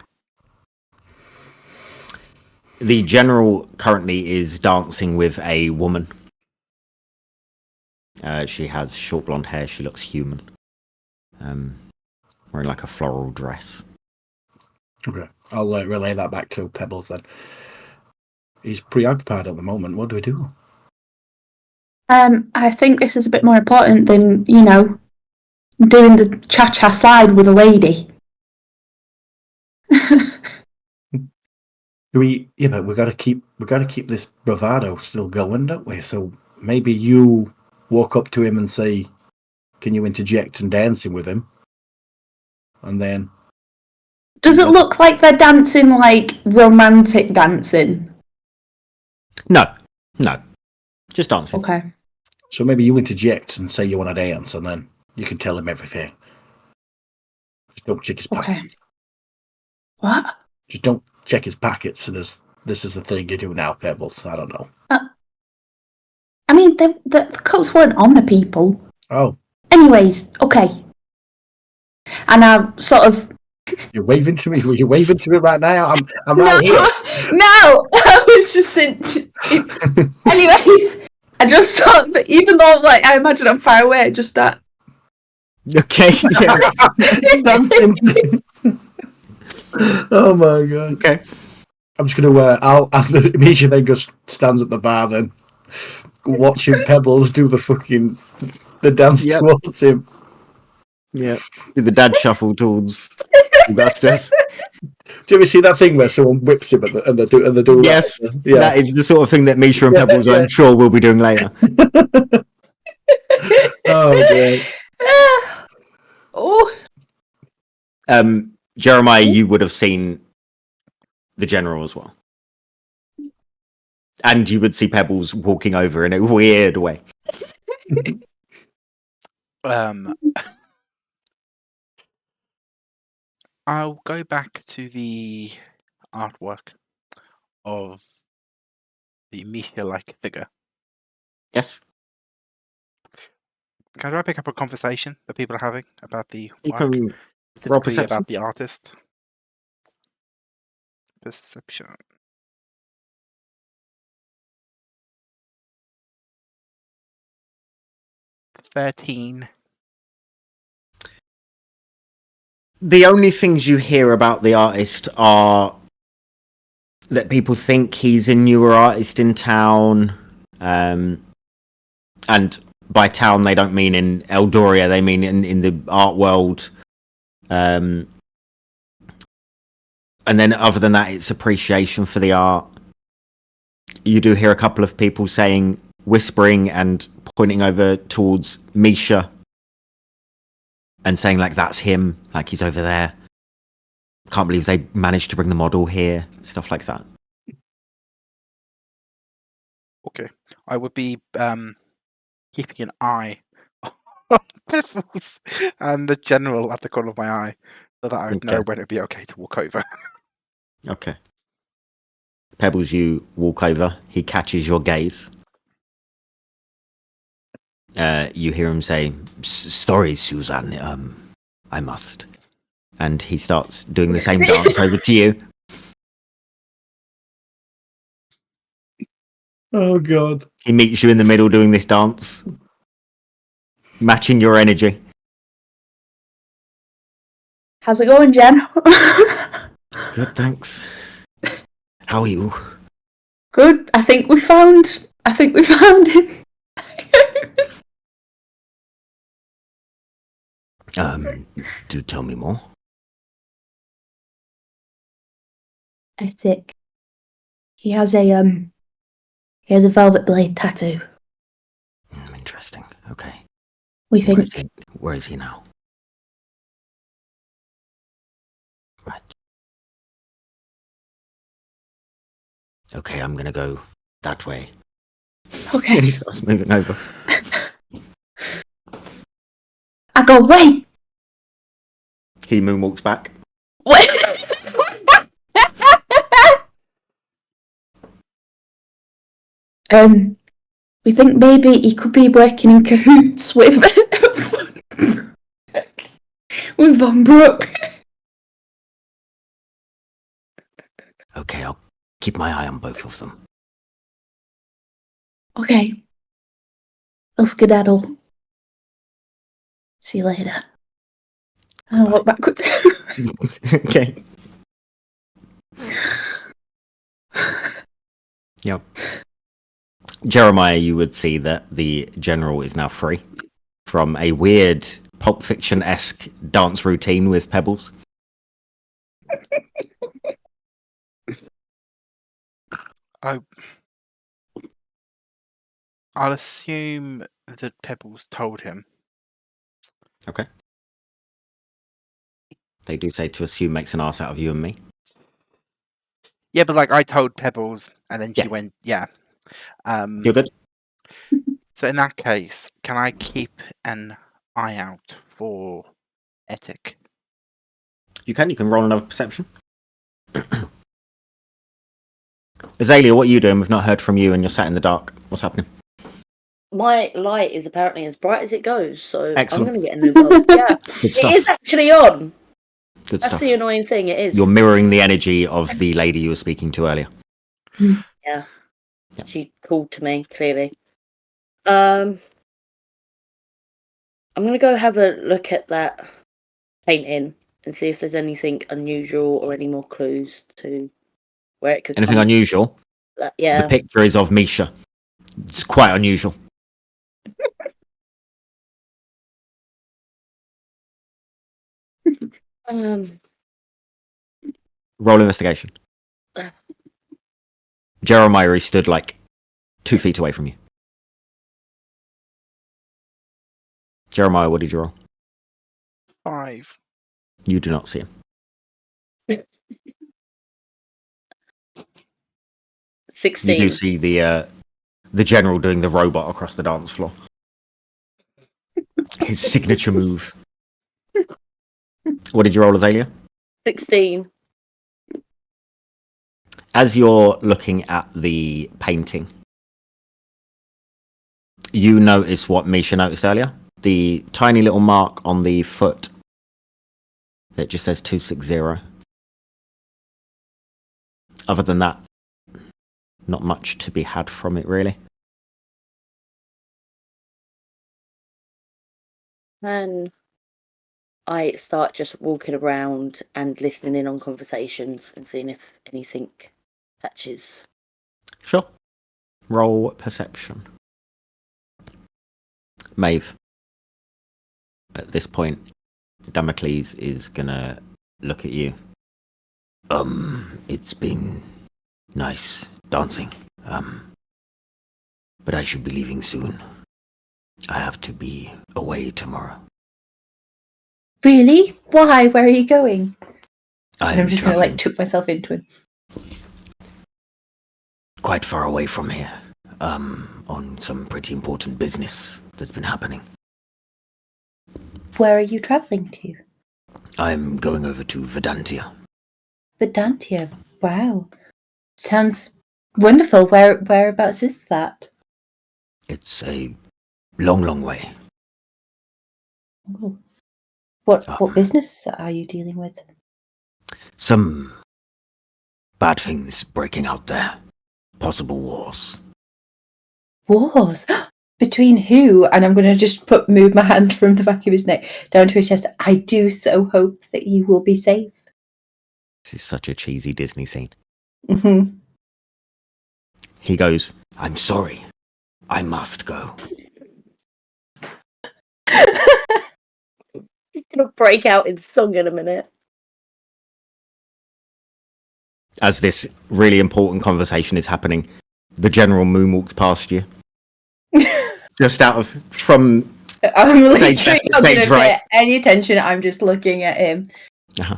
The general currently is dancing with a woman. She has short blonde hair. She looks human. Wearing like a floral dress. Okay. I'll relay that back to Pebbles then. He's preoccupied at the moment. What do we do? I think this is a bit more important than, doing the cha-cha slide with a lady. But we gotta keep this bravado still going, don't we? So maybe you walk up to him and say, "Can you interject and dancing with him?" And then Does it look like they're dancing like romantic dancing? No. Just dancing. Okay. So maybe you interject and say you want to dance, and then you can tell him everything. Just don't check his Okay. pockets. What? Just don't check his pockets. And this is the thing you do now, Pebbles. I don't know. I mean, the coats weren't on the people. Oh, Anyways, okay. And I sort of... you're waving to me. Were you waving to me right now? I'm No, right here. no! I was just saying... Anyways, I just sort of... Even though, like, I imagine I'm far away, I just start... Okay, yeah. Dancing. Oh my god. Okay. I'm just gonna I'll after Misha then goes stands at the bar and watching Pebbles do the dance Yep. towards him. Yeah. Do the dad shuffle towards Augustus. Do you ever see that thing where someone whips him and they do that? Yes. Yeah. That is the sort of thing that Misha and Yeah, Pebbles, yeah. I'm sure, will be doing later. Oh great. Oh, Jeremiah, you would have seen the general as well. And you would see Pebbles walking over in a weird way. I'll go back to the artwork of the Misha-like figure. Yes. Can I pick up a conversation that people are having about the You work, can roll specifically perception. about the artist? Perception. $13. The only things you hear about the artist are that people think he's a newer artist in town. And by town, they don't mean in Eldoria, they mean in the art world. And then other than that, it's appreciation for the art. You do hear a couple of people saying, whispering and pointing over towards Misha and saying, like, that's him, like he's over there. Can't believe they managed to bring the model here, stuff like that. Okay. I would be keeping an eye on Pebbles and the general at the corner of my eye so that I would know Okay. when it'd be okay to walk over. Okay. Pebbles, you walk over. He catches your gaze. You hear him say, "Stories, Suzanne. I must." And he starts doing the same dance over to you. Oh god. He meets you in the middle doing this dance, matching your energy. how's it going, Jen? Good, thanks. How are you? Good. I think we found him. Do tell me more. Etic. He has a velvet blade tattoo. Interesting. Okay. We think. Where is he now? Right. Okay, I'm gonna go that way. Okay. And he starts moving over. I go, wait. He moonwalks back. Wait. We think maybe he could be working in cahoots with with Von Brook. Okay, I'll keep my eye on both of them. Okay. I'll skedaddle. See you later. I'll walk backwards. Okay. Yep. Jeremiah, you would see that the general is now free from a weird Pulp Fiction-esque dance routine with Pebbles. I'll assume that Pebbles told him. Okay. They do say to assume makes an ass out of you and me. Yeah, but like I told Pebbles and then she Yeah. went, yeah. You're good? So in that case, can I keep an eye out for Etik? You can roll another perception. Azalea, what are you doing? We've not heard from you and you're sat in the dark. What's happening? My light is apparently as bright as it goes, so Excellent. I'm going to get a new bulb. Yeah, Good it stuff. is actually on. Good That's stuff. the annoying thing. It is. You're mirroring the energy of the lady you were speaking to earlier. Yeah. She called to me, clearly. I'm going to go have a look at that painting and see if there's anything unusual or any more clues to where it could Anything come unusual? from. The Yeah. picture is of Misha. It's quite unusual. Um, Roll investigation. Jeremiah stood like 2 feet away from you. Jeremiah, what did you roll? 5. You do not see him. 16. You do see the general doing the robot across the dance floor. His signature move. What did you roll, Azalea? 16. As you're looking at the painting, you notice what Misha noticed earlier. The tiny little mark on the foot that just says 260. Other than that, not much to be had from it, really. And I start just walking around and listening in on conversations and seeing if anything catches. Sure. Roll perception. Maeve. At this point, Damocles is gonna look at you. It's been nice dancing. But I should be leaving soon. I have to be away tomorrow. Really? Why? Where are you going? And I'm just going to traveling tuck myself into him. quite far away from here. On some pretty important business that's been happening. Where are you travelling to? I'm going over to Vedantia. Vedantia. Wow. Sounds wonderful. Whereabouts is that? It's a long way. Ooh. What business are you dealing with? Some bad things breaking out there. Possible wars. Wars? Between who? And I'm going to just move my hand from the back of his neck down to his chest. I do so hope that you will be safe. This is such a cheesy Disney scene. Mm-hmm. He goes, I'm sorry. I must go. He's going to break out in song in a minute. As this really important conversation is happening, the General moonwalks past you. Just from I'm literally stage left to not going stage to right. pay any attention. I'm just looking at him. Uh-huh.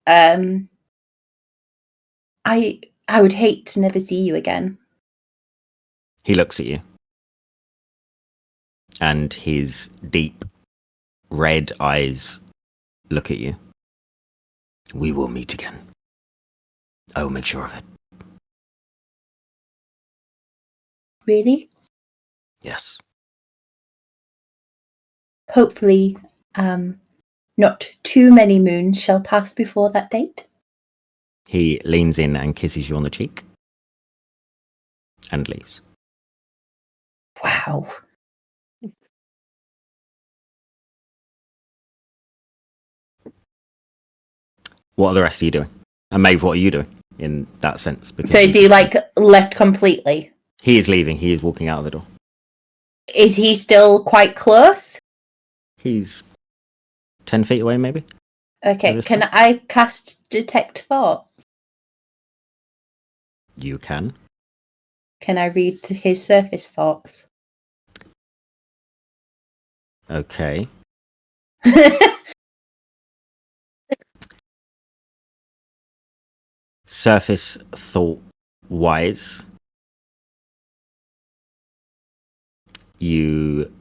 I would hate to never see you again. He looks at you. And his deep red eyes look at you. We will meet again. I will make sure of it. Really? Yes. Hopefully, not too many moons shall pass before that date. He leans in and kisses you on the cheek. And leaves. Wow. What are the rest of you doing? And Maeve, what are you doing in that sense? Because So is he left completely? He is leaving. He is walking out of the door. Is he still quite close? He's 10 feet away, maybe? Okay, can I cast Detect Thoughts? You can. Can I read his surface thoughts? Okay. Surface thought wise. you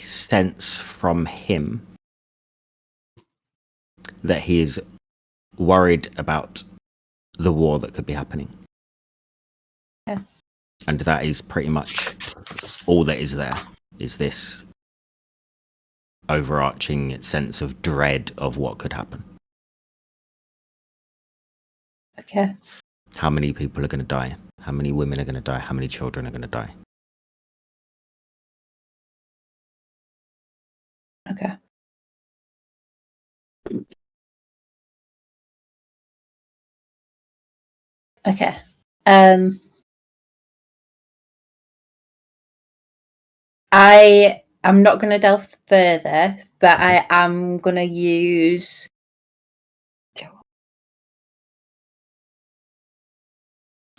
sense from him that he is worried about the war that could be happening. Yeah. And that is pretty much all that is there, is this overarching sense of dread of what could happen. Okay. How many people are going to die? How many women are going to die? How many children are going to die? Okay. Okay. I am not going to delve further, but I am going to use.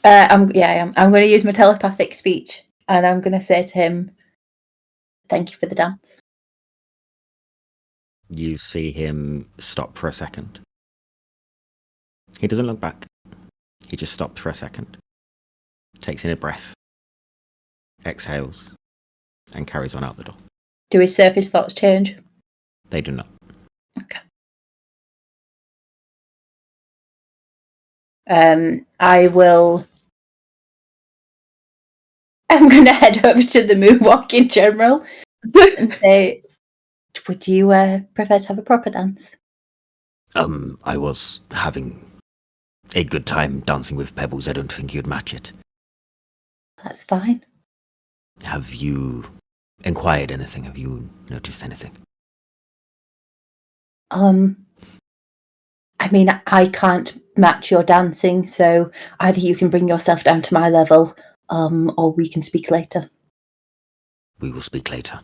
I'm going to use my telepathic speech, and I'm going to say to him, "Thank you for the dance." You see him stop for a second. He doesn't look back. He just stops for a second, takes in a breath, exhales, and carries on out the door. Do his surface thoughts change? They do not. Okay. I will. I'm going to head over to the moonwalk in general and say, "Would you prefer to have a proper dance?" I was having a good time dancing with pebbles. I don't think you'd match it. That's fine. Have you inquired anything? Have you noticed anything? I mean, I can't match your dancing, so either you can bring yourself down to my level, or we can speak later. We will speak later.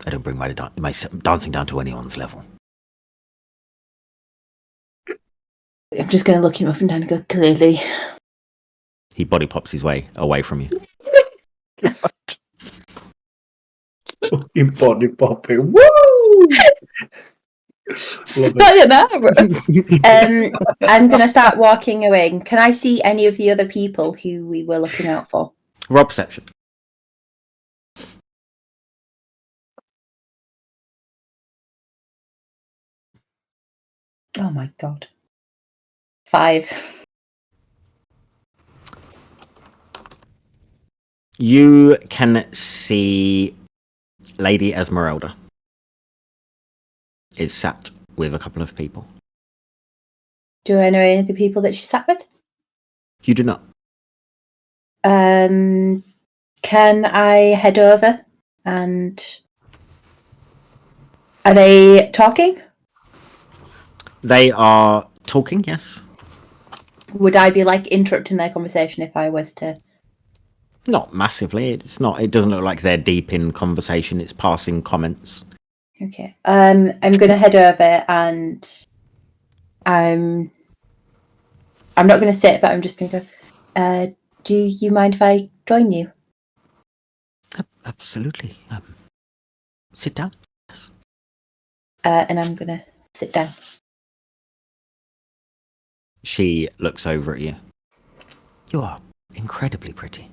I don't bring my dancing down to anyone's level. I'm just going to look him up and down and go, "Clearly." He body pops his way away from you. Fucking body popping. Woo! Love it. I'm going to start walking away. Can I see any of the other people who we were looking out for? Roll perception. Oh my god. 5. You can see Lady Esmeralda is sat with a couple of people. Do I know any of the people that she sat with? You do not. Can I head over and... Are they talking? They are talking, yes. Would I be like interrupting their conversation if I was to... Not massively. It's not. It doesn't look like they're deep in conversation. It's passing comments. Okay. I'm going to head over and I'm not going to sit, but I'm just going to go, do you mind if I join you? Absolutely. Sit down. Yes. And I'm going to sit down. She looks over at you. You are incredibly pretty.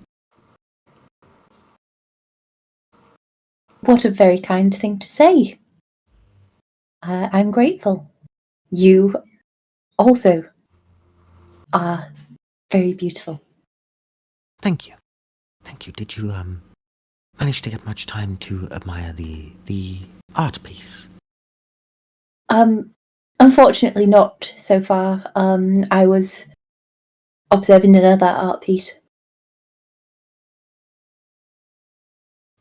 What a very kind thing to say. I'm grateful. You also are very beautiful. Thank you. Thank you. Did you manage to get much time to admire the art piece? Unfortunately not so far. I was observing another art piece.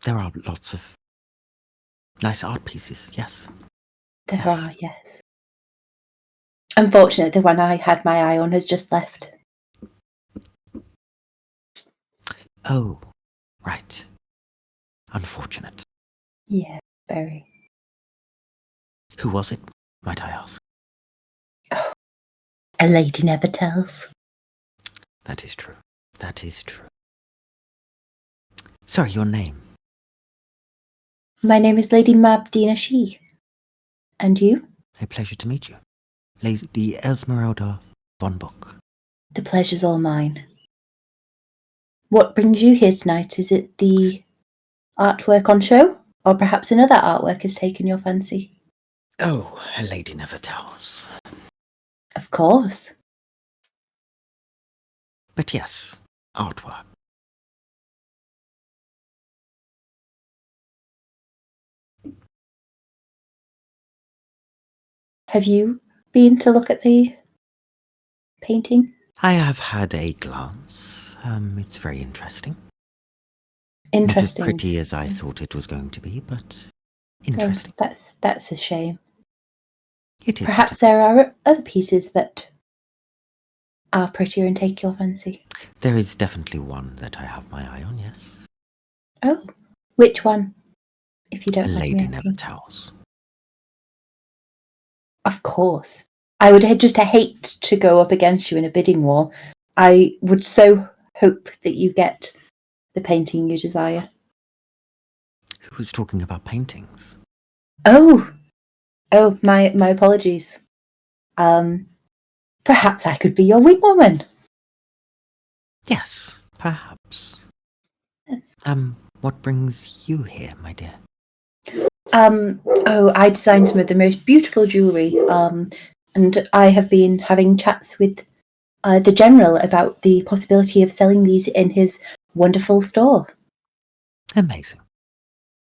There are lots of nice art pieces, yes. There Yes. are, yes. Unfortunately, the one I had my eye on has just left. Oh, right. Unfortunate. Yeah, very. Who was it, might I ask? Oh, a lady never tells. That is true. That is true. Sorry, your name? My name is Lady Mabdina She. And you? A pleasure to meet you. Lady Esmeralda von Bock. The pleasure's all mine. what brings you here tonight? Is it the artwork on show? Or perhaps another artwork has taken your fancy? Oh, a lady never tells. Of course. But yes, artwork. Have you been to look at the painting? I have had a glance. It's very interesting. Interesting. Not as pretty as I thought it was going to be, but Oh, interesting. that's a shame. It is. Perhaps there are other pieces that are prettier and take your fancy. There is definitely one that I have my eye on, yes. Oh, which one? If you A don't mind lady me never asking. tells. Of course. I would just hate to go up against you in a bidding war. I would so hope that you get the painting you desire. Who was talking about paintings? Oh, my apologies. Perhaps I could be your wingwoman. Yes, perhaps. Yes. What brings you here, my dear? I designed some of the most beautiful jewellery, and I have been having chats with the General about the possibility of selling these in his wonderful store. Amazing.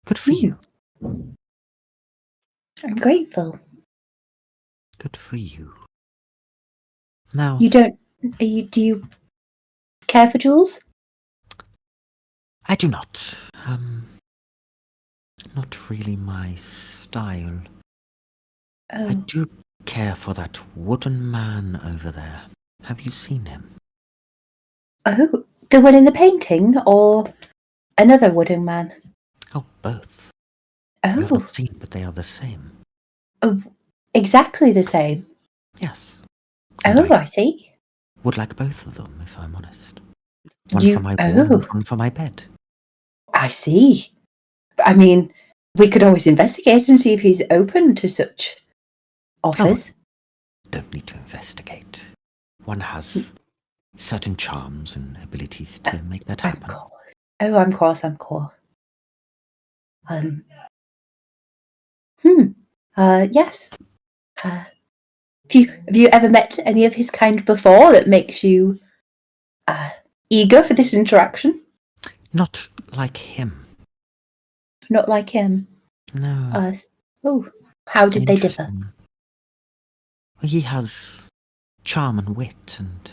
Good for you. I'm grateful. Good for you. Now, You don't... do you care for jewels? I do not. Not really my style. I Oh. do care for that wooden man over there. Have you seen him? Oh, the one in the painting, or another wooden man? Oh, both. You have Oh, not seen, but they are the same. exactly the same. Yes. And Oh, I see. would like both of them, if I'm honest. One for my wall and one for my bed. I see. I mean, we could always investigate and see if he's open to such offers. Don't need to investigate. One has certain charms and abilities to make that happen. Of course. Oh, of course. Yes. Have you ever met any of his kind before that makes you eager for this interaction? Not like him. Not like him. No. How did they differ? Interesting. Well, he has charm and wit, and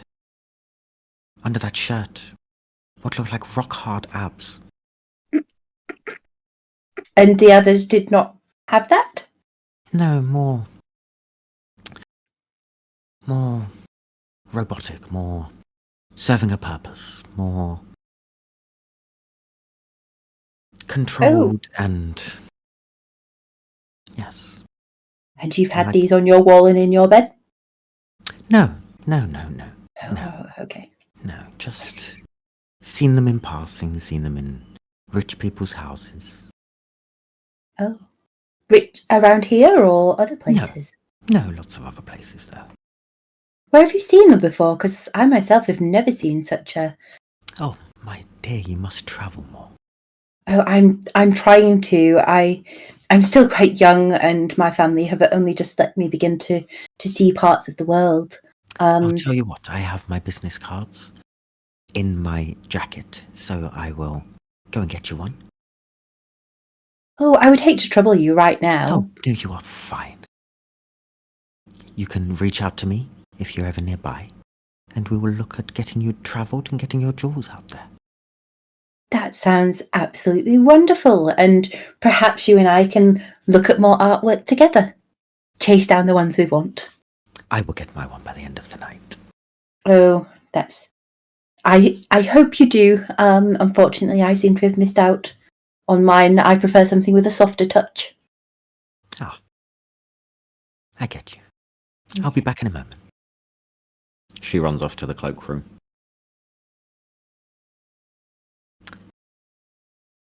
under that shirt, what look like rock-hard abs. And the others did not have that? No, more robotic, more serving a purpose, more controlled and... Yes. And you've had these on your wall and in your bed? No. Oh, okay. No, just seen them in passing, seen them in rich people's houses. Oh. Rich around here or other places? No, lots of other places though. Where have you seen them before? Because I myself have never seen such a... Oh, my dear, you must travel more. Oh, I'm trying to. I'm still quite young, and my family have only just let me begin to see parts of the world. I'll tell you what, I have my business cards in my jacket, so I will go and get you one. Oh, I would hate to trouble you right now. Oh, no, you are fine. You can reach out to me if you're ever nearby, and we will look at getting you travelled and getting your jewels out there. That sounds absolutely wonderful, and perhaps you and I can look at more artwork together. Chase down the ones we want. I will get my one by the end of the night. Oh, that's... I hope you do. Unfortunately, I seem to have missed out on mine. I prefer something with a softer touch. Ah, I get you. I'll be back in a moment. She runs off to the cloakroom.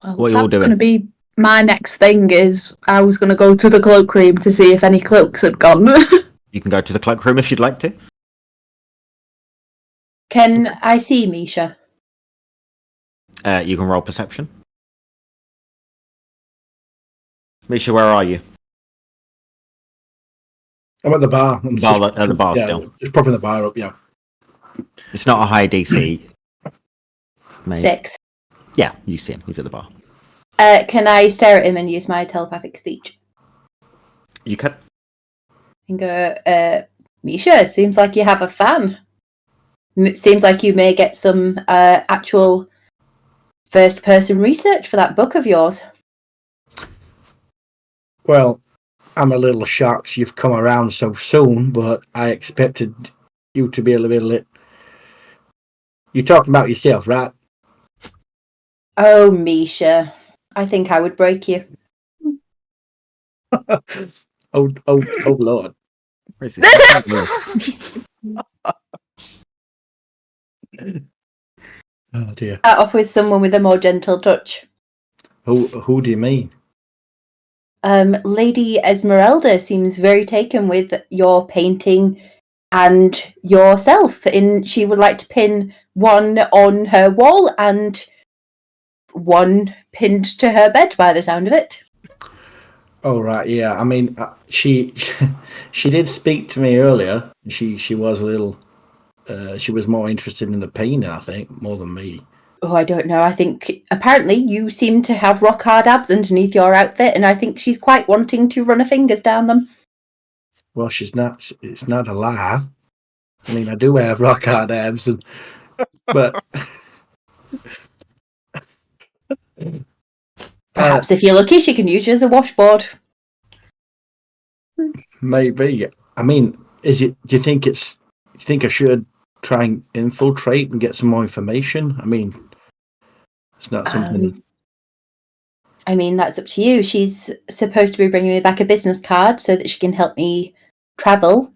Well, What are you all that's going doing? to be my next thing. Is I was going to go to the cloakroom to see if any cloaks had gone. You can go to the cloakroom if you'd like to. Can I see Misha? You can roll perception. Misha, where are you? I'm at the bar. I'm At the bar yeah, still. just propping the bar up. Yeah. It's not a high DC. Mate. 6. Yeah, you see him. He's at the bar. Can I stare at him and use my telepathic speech? You could. And go, Misha, seems like you have a fan. Seems like you may get some actual first-person research for that book of yours. Well, I'm a little shocked you've come around so soon, but I expected you to be a little bit. You're talking about yourself, right? Oh, Misha, I think I would break you. Oh, Lord. Where's this? Oh dear. Start off with someone with a more gentle touch. Who do you mean? Lady Esmeralda seems very taken with your painting and yourself. She would like to pin one on her wall and one pinned to her bed by the sound of it. Oh right, yeah. I mean, she did speak to me earlier. She was a little. She was more interested in the painting, I think, more than me. Oh, I don't know. I think apparently you seem to have rock hard abs underneath your outfit, and I think she's quite wanting to run her fingers down them. Well, she's not. It's not a lie. I mean, I do have rock hard abs, but Perhaps if you're lucky, she can use you as a washboard. maybe. I mean, is it? Do you think it's? Do you think I should try and infiltrate and get some more information? I mean, it's not something. I mean, that's up to you. She's supposed to be bringing me back a business card so that she can help me travel.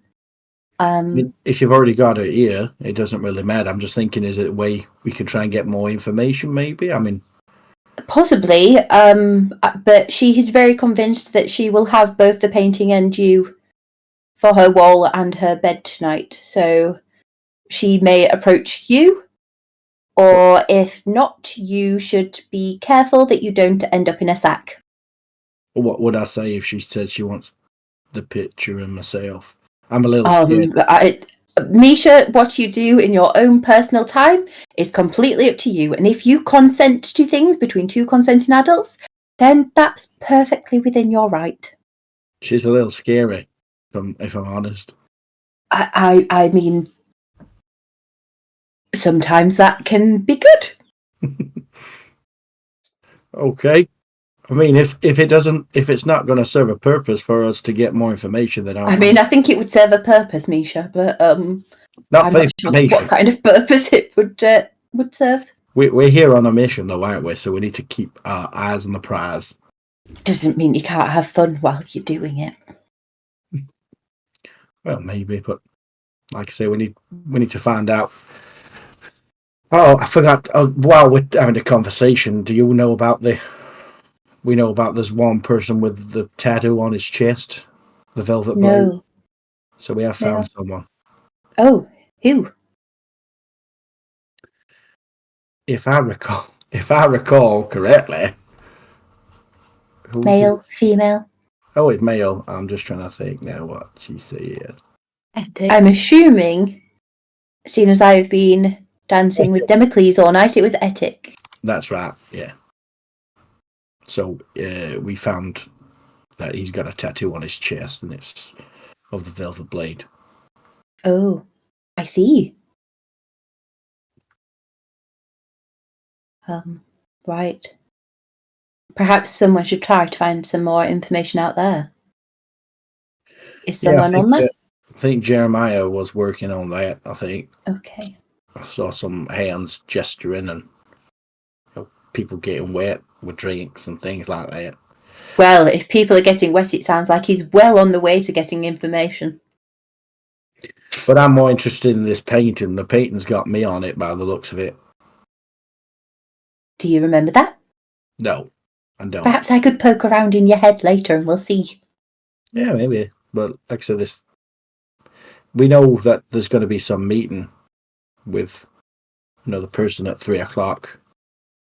I mean, if you've already got it here, it doesn't really matter. I'm just thinking, is it a way we can try and get more information? Maybe. I mean, possibly. But she is very convinced that she will have both the painting and you for her wall and her bed tonight. So she may approach you. Or if not, you should be careful that you don't end up in a sack. what would I say if she said she wants the picture and myself? I'm a little scared. Misha, what you do in your own personal time is completely up to you. And if you consent to things between two consenting adults, then that's perfectly within your right. She's a little scary, if I'm honest. I mean, sometimes that can be good. Okay. I mean, if it's not going to serve a purpose for us to get more information, then I mean, I think it would serve a purpose, Misha, but not I'm for not sure information. what kind of purpose it would serve. We're here on a mission, though, aren't we? So we need to keep our eyes on the prize. Doesn't mean you can't have fun while you're doing it. Well, maybe, but like I say, we need to find out. Oh, I forgot. While we're having a conversation, do you know about we know about this one person with the tattoo on his chest, the velvet blade. No. So we have found someone. Oh, who? If I recall correctly. Male, female? Oh, it's male. I'm just trying to think now what she said. I'm assuming, seeing as I've been dancing with Democles all night, it was Etic. That's right, yeah. So we found that he's got a tattoo on his chest, and it's of the velvet blade. Oh, I see. Right. Perhaps someone should try to find some more information out there. Is someone on that? I think Jeremiah was working on that, I think. Okay. I saw some hands gesturing and people getting wet with drinks and things like that. Well, if people are getting wet, it sounds like he's well on the way to getting information. But I'm more interested in this painting. The painting's got me on it by the looks of it. Do you remember that? No, I don't. Perhaps I could poke around in your head later and we'll see. Yeah, maybe. But like I said, we know that there's going to be some meeting with another person at 3:00.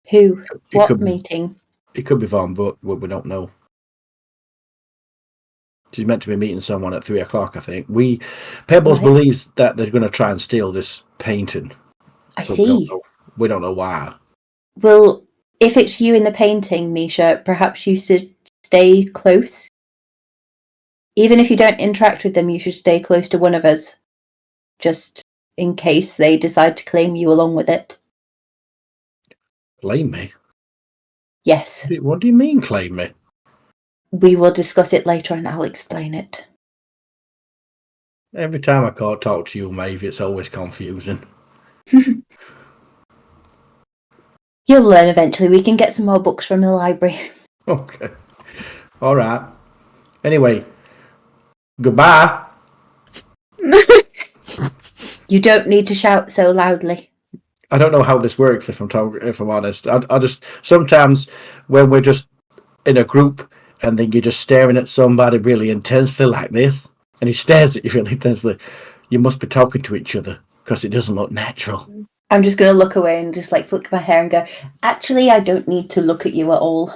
Who? It What could be- meeting? It could be Vaughn, but we don't know. She's meant to be meeting someone at 3:00, I think. Pebbles Right. believes that they're going to try and steal this painting. I But see. we don't know why. Well, if it's you in the painting, Misha, perhaps you should stay close. Even if you don't interact with them, you should stay close to one of us. Just in case they decide to claim you along with it. Claim me? Yes, What do you mean, claim me? we will discuss it later and I'll explain it. Every time I talk to you, Maeve, it's always confusing. You'll learn eventually. We can get some more books from the library. Okay. All right. Anyway, goodbye. You don't need to shout so loudly. I don't know how this works, if I'm honest. I just sometimes when we're just in a group and then you're just staring at somebody really intensely like this, and he stares at you really intensely, you must be talking to each other because it doesn't look natural. I'm just going to look away and just like flick my hair and go, actually, I don't need to look at you at all.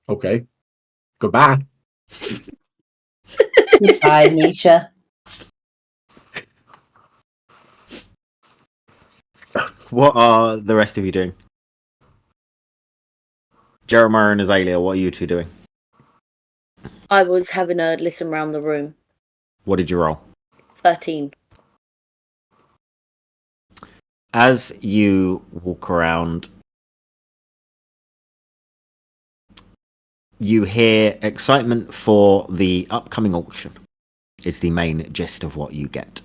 Okay. Goodbye. Goodbye, Misha. What are the rest of you doing? Jeremiah and Azalea, what are you two doing? I was having a listen round the room. What did you roll? 13. As you walk around, you hear excitement for the upcoming auction is the main gist of what you get.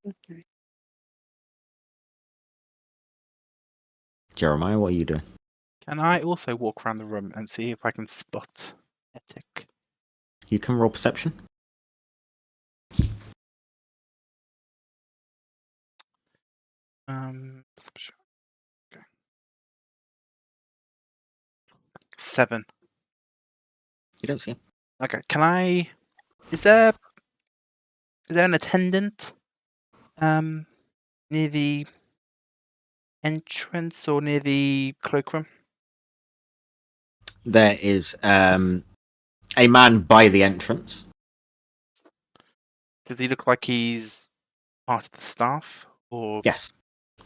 Okay. Jeremiah, what are you doing? Can I also walk around the room and see if I can spot Etic? You can roll perception. Perception. Okay. 7. You don't see him. Okay. Can I? Is there an attendant near the entrance or near the cloakroom? There is a man by the entrance. Does he look like he's part of the staff, or Yes.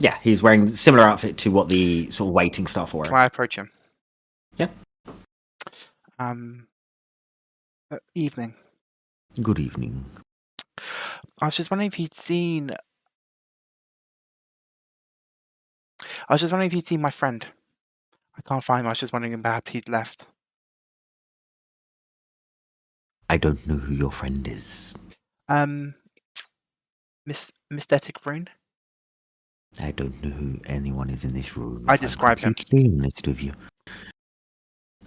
Yeah, he's wearing a similar outfit to what the sort of waiting staff are can wearing. I approach him? Yeah. Evening. Good evening. I was just wondering if he'd seen. I was just wondering if he'd seen my friend. I can't find him. I was just wondering if perhaps he'd left. I don't know who your friend is. Miss Etic Rune. I don't know who anyone is in this room. I if I'm describe him. completely honest with you.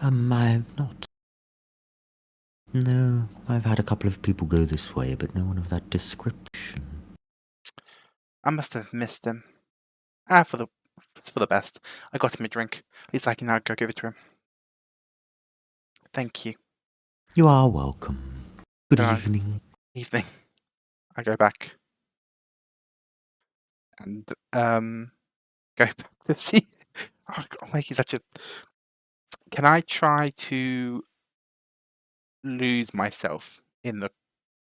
I've not. No, I've had a couple of people go this way, but no one of that description. I must have missed him. It's for the best. I got him a drink. At least I can now go give it to him. Thank you. You are welcome. Good Good night. evening. Evening. I go back. And go back to see. Oh, God, making such a. Can I try to lose myself in the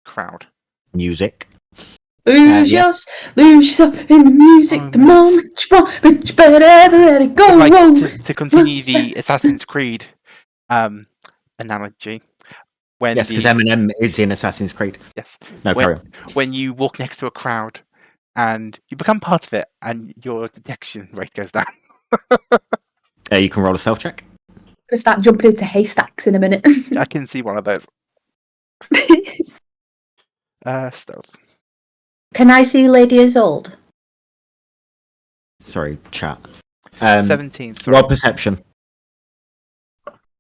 crowd? Music. Lose yeah. yourself in the music. Oh, The yes. moment you better let it go. Like whoa. to continue the Assassin's Creed analogy. When Yes, because Eminem is in Assassin's Creed. yes, No, carry on. when you walk next to a crowd and you become part of it, and your detection rate goes down. You can roll a self check. I'm gonna start jumping into haystacks in a minute. I can see one of those. Stealth. Can I see Lady Isolde? Sorry, chat. 17. Sorry. Roll perception.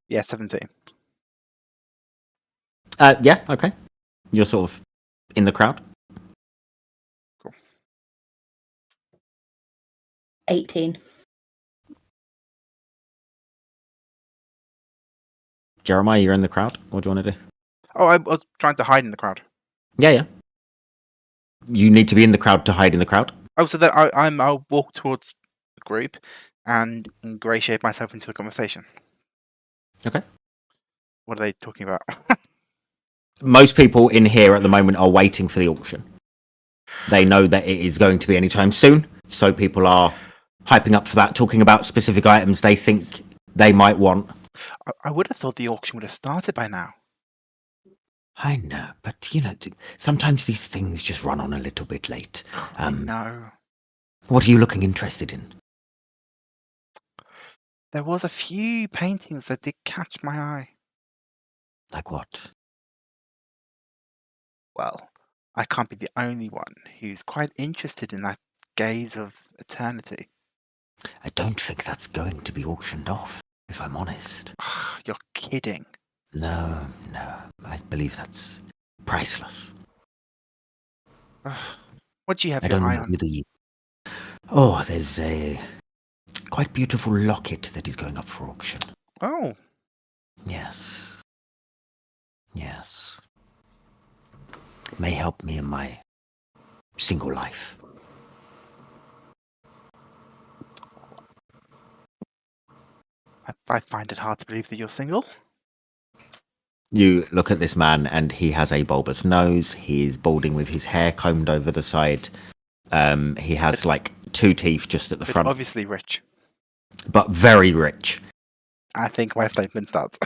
Yeah, 17. Yeah, okay. You're sort of in the crowd. Cool. 18. Jeremiah, you're in the crowd. What do you want to do? Oh, I was trying to hide in the crowd. Yeah. You need to be in the crowd to hide in the crowd. Oh, so then I'll walk towards the group and ingratiate myself into the conversation. Okay. What are they talking about? Most people in here at the moment are waiting for the auction. They know that it is going to be anytime soon, so people are hyping up for that, talking about specific items they think they might want. I would have thought the auction would have started by now. I know, but sometimes these things just run on a little bit late. I know. What are you looking interested in? There was a few paintings that did catch my eye. Like what? Well, I can't be the only one who's quite interested in that gaze of eternity. I don't think that's going to be auctioned off, if I'm honest. You're kidding. No, I believe that's priceless. What do you have I your don't eye know on? who Oh, there's a quite beautiful locket that is going up for auction. Oh, Yes. May help me in my single life. I find it hard to believe that you're single. You look at this man and he has a bulbous nose. He is balding with his hair combed over the side. He has like 2 teeth just at the But front, obviously rich. but very rich. I think my statement starts.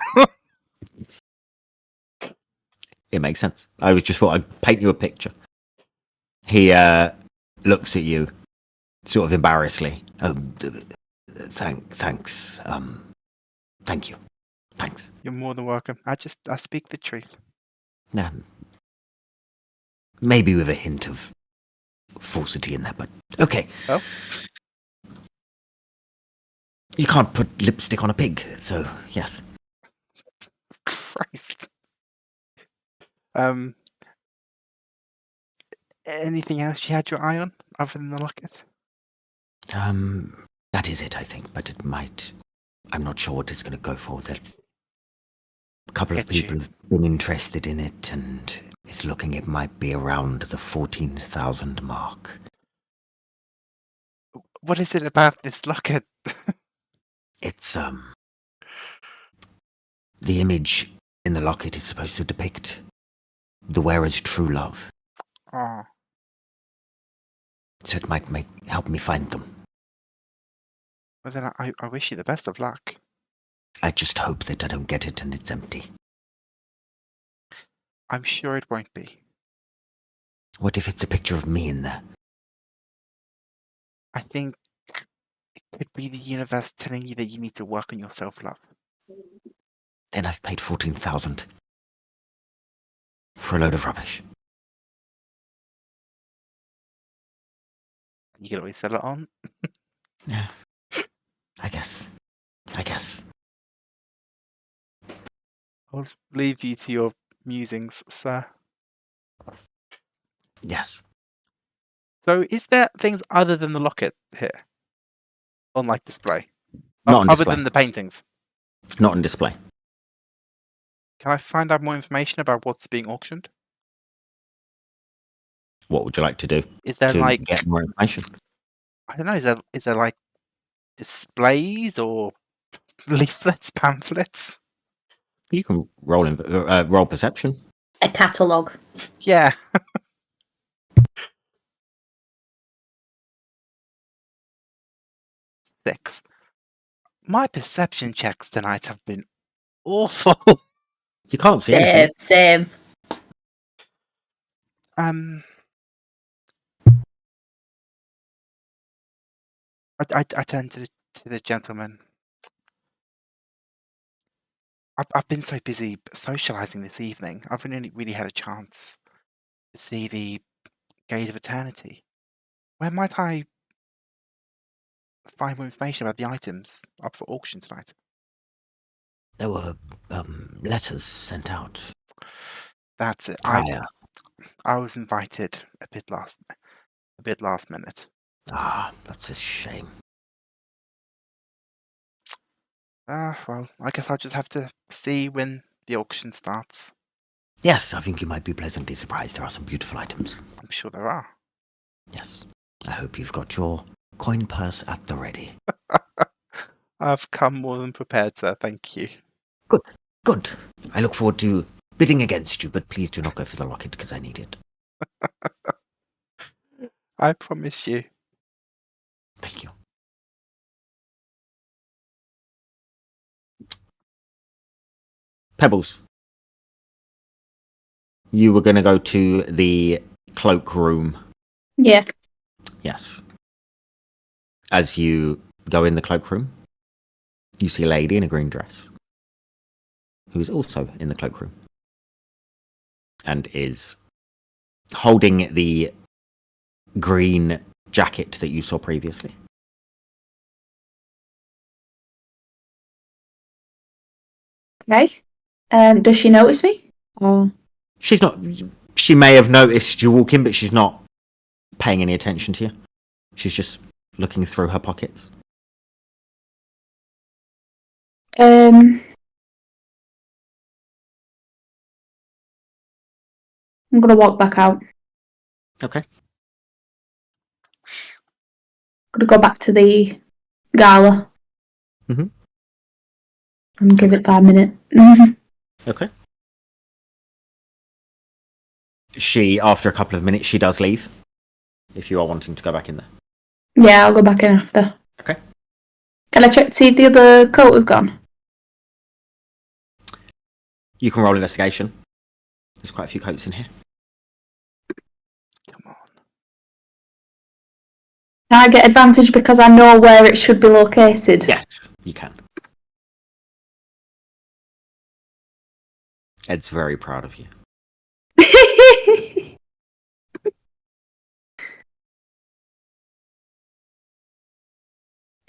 It makes sense. I was just thought I'd paint you a picture. He looks at you, sort of embarrassedly. Thanks. Thank you. Thanks. You're more than welcome. I speak the truth. Maybe with a hint of falsity in there, but okay. Oh? You can't put lipstick on a pig, so yes. Christ. Anything else you had your eye on other than the locket? That is it, I think, but it might. I'm not sure what it's going to go for. There, a couple of Get you. people have been interested in it, and it's looking it might be around the 14,000 mark. What is it about this locket? It's the image in the locket is supposed to depict the wearer's true love, Oh, so it might help me find them. well then I wish you the best of luck. I just hope that I don't get it and it's empty. I'm sure it won't be. What if it's a picture of me in there? I think it could be the universe telling you that you need to work on your self-love. Then I've paid 14,000 for a load of rubbish. You can always sell it on. Yeah, I guess. I'll leave you to your musings, sir. Yes. So, is there things other than the locket here on like display? Not on Other display. than the paintings? Not on display. Can I find out more information about what's being auctioned? What would you like to do Is there to like, get more information? I don't know, is there like displays or leaflets, pamphlets? You can roll perception. A catalogue. Yeah. Six. My perception checks tonight have been awful. You can't see anything. Same. I turn to the gentleman. I've been so busy socializing this evening. I've only really had a chance to see the Gate of Eternity. Where might I find more information about the items up for auction tonight? There were letters sent out That's it. prior. I was invited a bit last minute. Ah, that's a shame. Well, I guess I'll just have to see when the auction starts. Yes, I think you might be pleasantly surprised. There are some beautiful items. I'm sure there are. Yes. I hope you've got your coin purse at the ready. I've come more than prepared, sir. Thank you. Good, good. I look forward to bidding against you, but please do not go for the rocket because I need it. I promise you. Thank you. Pebbles, you were going to go to the cloak room. Yeah. Yes. As you go in the cloakroom, you see a lady in a green dress who is also in the cloakroom and is holding the green jacket that you saw previously. Okay. Does she notice me? Oh. She's not. She may have noticed you walk in, but she's not paying any attention to you. She's just looking through her pockets. I'm gonna walk back out. Okay. Gonna go back to the gala. Mhm. And give Okay. it 5 minutes. Okay. She, after a couple of minutes, she does leave. If you are wanting to go back in there. Yeah, I'll go back in after. Okay. Can I check to see if the other coat has gone? You can roll investigation. There's quite a few coats in here. Come on. Can I get advantage because I know where it should be located? Yes, you can. Ed's very proud of you.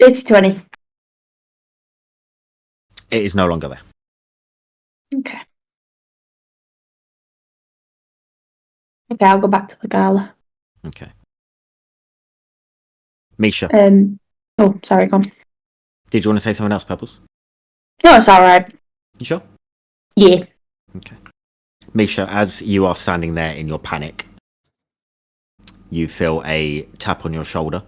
80-20. It is no longer there. Okay. Okay, I'll go back to the gala. Okay. Misha, Oh, sorry, go on. did you want to say something else, Pebbles? No, it's alright. You sure? Yeah. Okay. Misha, as you are standing there in your panic, you feel a tap on your shoulder.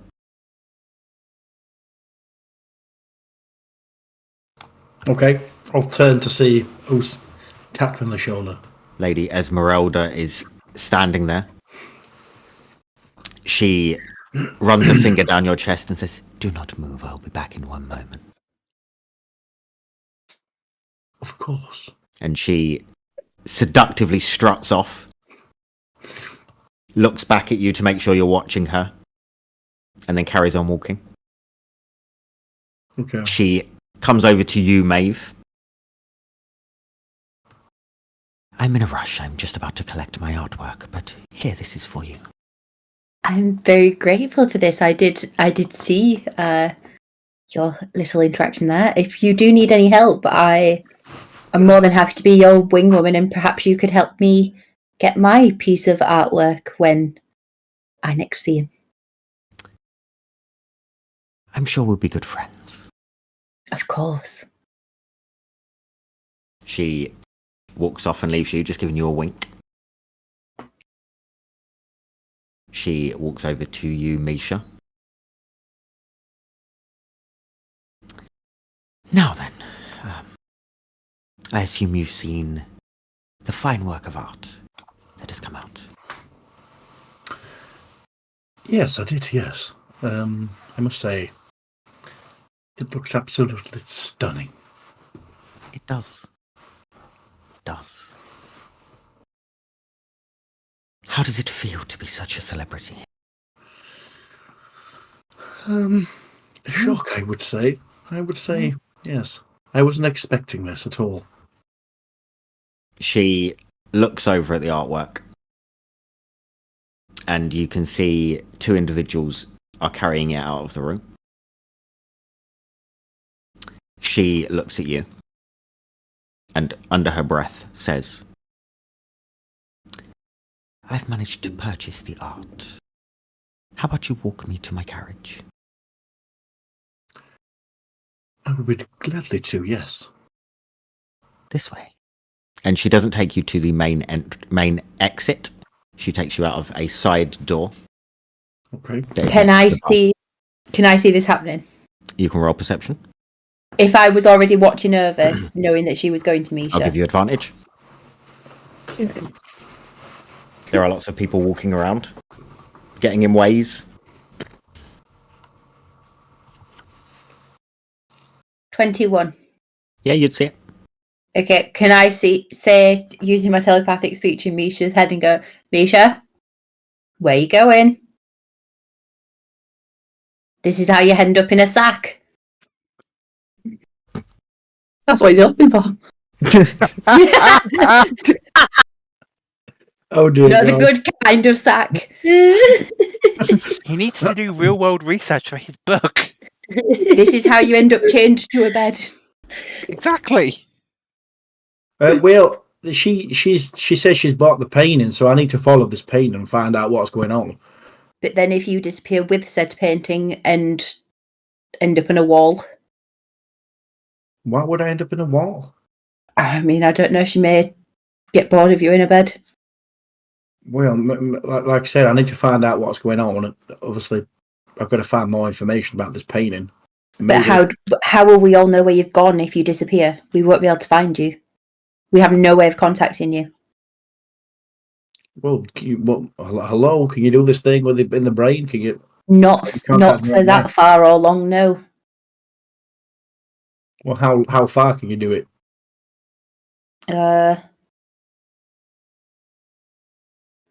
Okay, I'll turn to see who's tapped on the shoulder. Lady Esmeralda is standing there. She runs a finger down your chest and says, "Do not move, I'll be back in 1 moment." Of course. And she seductively struts off, looks back at you to make sure you're watching her, and then carries on walking. Okay. She comes over to you, Maeve. "I'm in a rush. I'm just about to collect my artwork, but here, this is for you." I'm very grateful for this. I did see your little interaction there. If you do need any help, I'm more than happy to be your wing woman, and perhaps you could help me get my piece of artwork when I next see him. "I'm sure we'll be good friends." Of course. She walks off and leaves you, just giving you a wink. She walks over to you, Misha. "Now then, I assume you've seen the fine work of art that has come out." Yes, I did, yes. I must say, it looks absolutely stunning. It does. It does. How does it feel to be such a celebrity? A shock, I would say. Yes. I wasn't expecting this at all. She looks over at the artwork, and you can see 2 individuals are carrying it out of the room. She looks at you, and under her breath says, "I've managed to purchase the art. How about you walk me to my carriage?" I would be gladly to, yes. "This way." And she doesn't take you to the main exit. She takes you out of a side door. Okay. that is Can next I to the bar. see? Can I see this happening? You can roll perception. If I was already watching over, knowing that she was going to Misha. I'll give you advantage. There are lots of people walking around, getting in ways. 21. Yeah, you'd see it. Okay, can I say, using my telepathic speech in Misha's head and go, Misha, where you going? This is how you end up in a sack. That's what he's looking for. Oh dear No, the God. good kind of sack. He needs to do real world research for his book. This is how you end up chained to a bed. Exactly. Well, she says she's bought the painting, so I need to follow this painting and find out what's going on. But then if you disappear with said painting and end up in a wall, Why would I end up in a wall? I mean, I don't know, she may get bored of you in a bed. Well, like I said, I need to find out what's going on. Obviously, I've got to find more information about this painting. But how will we all know where you've gone if you disappear? We won't be able to find you. We have no way of contacting you. Well, hello? Can you do this thing with in the brain? Can you? Not contact me for right that now? far or long, no. Well, how far can you do it?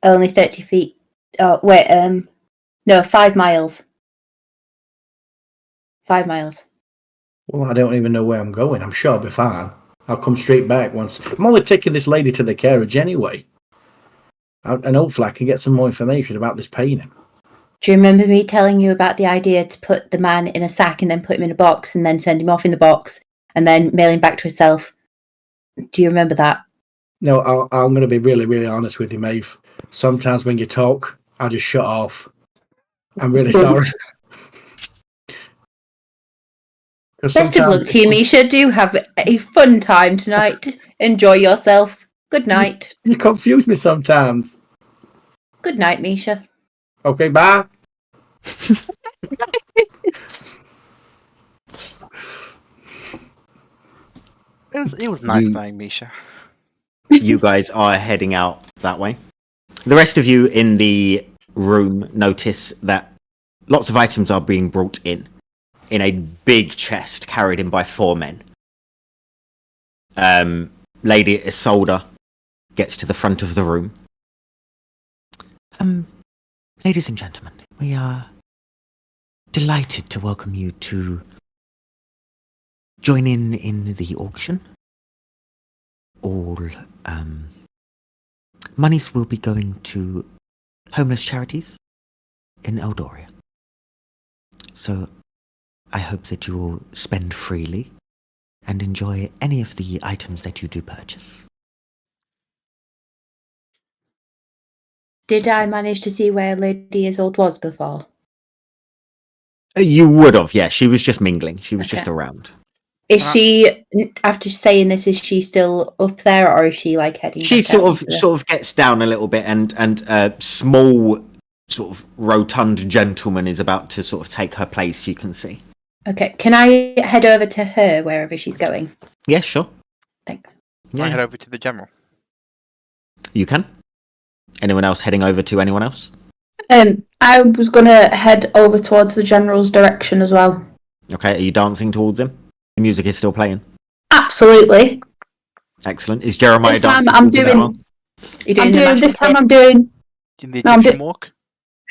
Only 30 feet. Oh, wait, no, 5 miles. 5 miles. Well, I don't even know where I'm going. I'm sure I'll be fine. I'll come straight back once. I'm only taking this lady to the carriage anyway. And hopefully I can get some more information about this painting. Do you remember me telling you about the idea to put the man in a sack and then put him in a box and then send him off in the box and then mail him back to himself? Do you remember that? No, I'm going to be really, really honest with you, Maeve. Sometimes when you talk, I just shut off. I'm really sorry. Best of luck to you, Misha. Do have a fun time tonight. Enjoy yourself. Good night. You confuse me sometimes. Good night, Misha. Okay, bye. It was nice knowing Misha. You guys are heading out that way. The rest of you in the room notice that lots of items are being brought in a big chest carried in by 4 men. Lady Isolde gets to the front of the room. Ladies and gentlemen, we are delighted to welcome you to join in the auction. All monies will be going to homeless charities in Eldoria. So I hope that you will spend freely and enjoy any of the items that you do purchase. Did I manage to see where Lady Isolde was before? You would have, yeah. She was just mingling. She was just Okay. around. Is she, after saying this, is she still up there or is she like heading She back out? sort of gets down a little bit, and a small, sort of rotund gentleman is about to sort of take her place. You can see. Okay, can I head over to her wherever she's going? Yeah, sure. Thanks. I head over to the general. You can. Anyone else heading over to anyone else? I was gonna head over towards the general's direction as well. Okay, are you dancing towards him? The music is still playing. Absolutely. Excellent. Is Jeremiah This time dancing I'm towards him as well? I'm doing. In the No, I'm Egyptian do- walk.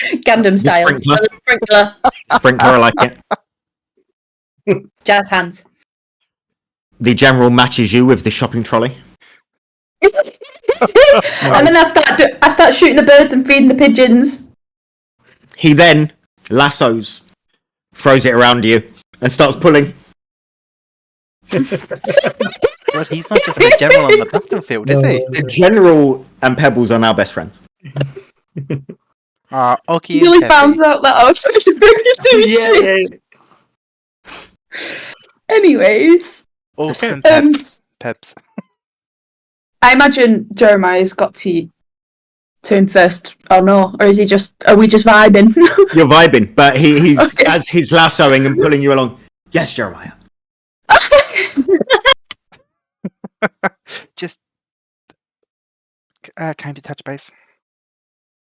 Gundam The style. sprinkler. Sprinkler. Sprinkler, I like it. Jazz hands. The general matches you with the shopping trolley. And then I start shooting the birds and feeding the pigeons. He then lassos, throws it around you, and starts pulling. God, he's not just the general on the battlefield, is he? The general and Pebbles are now best friends. Oki and Really Peppy. found out that I was trying to bring it to shit. Anyways, Orcs and Peps. I imagine Jeremiah's got to to him first, or no? Or is he just? Are we just vibing? You're vibing, but he's Okay. as he's lassoing and pulling you along. Yes, Jeremiah. Just came to touch base.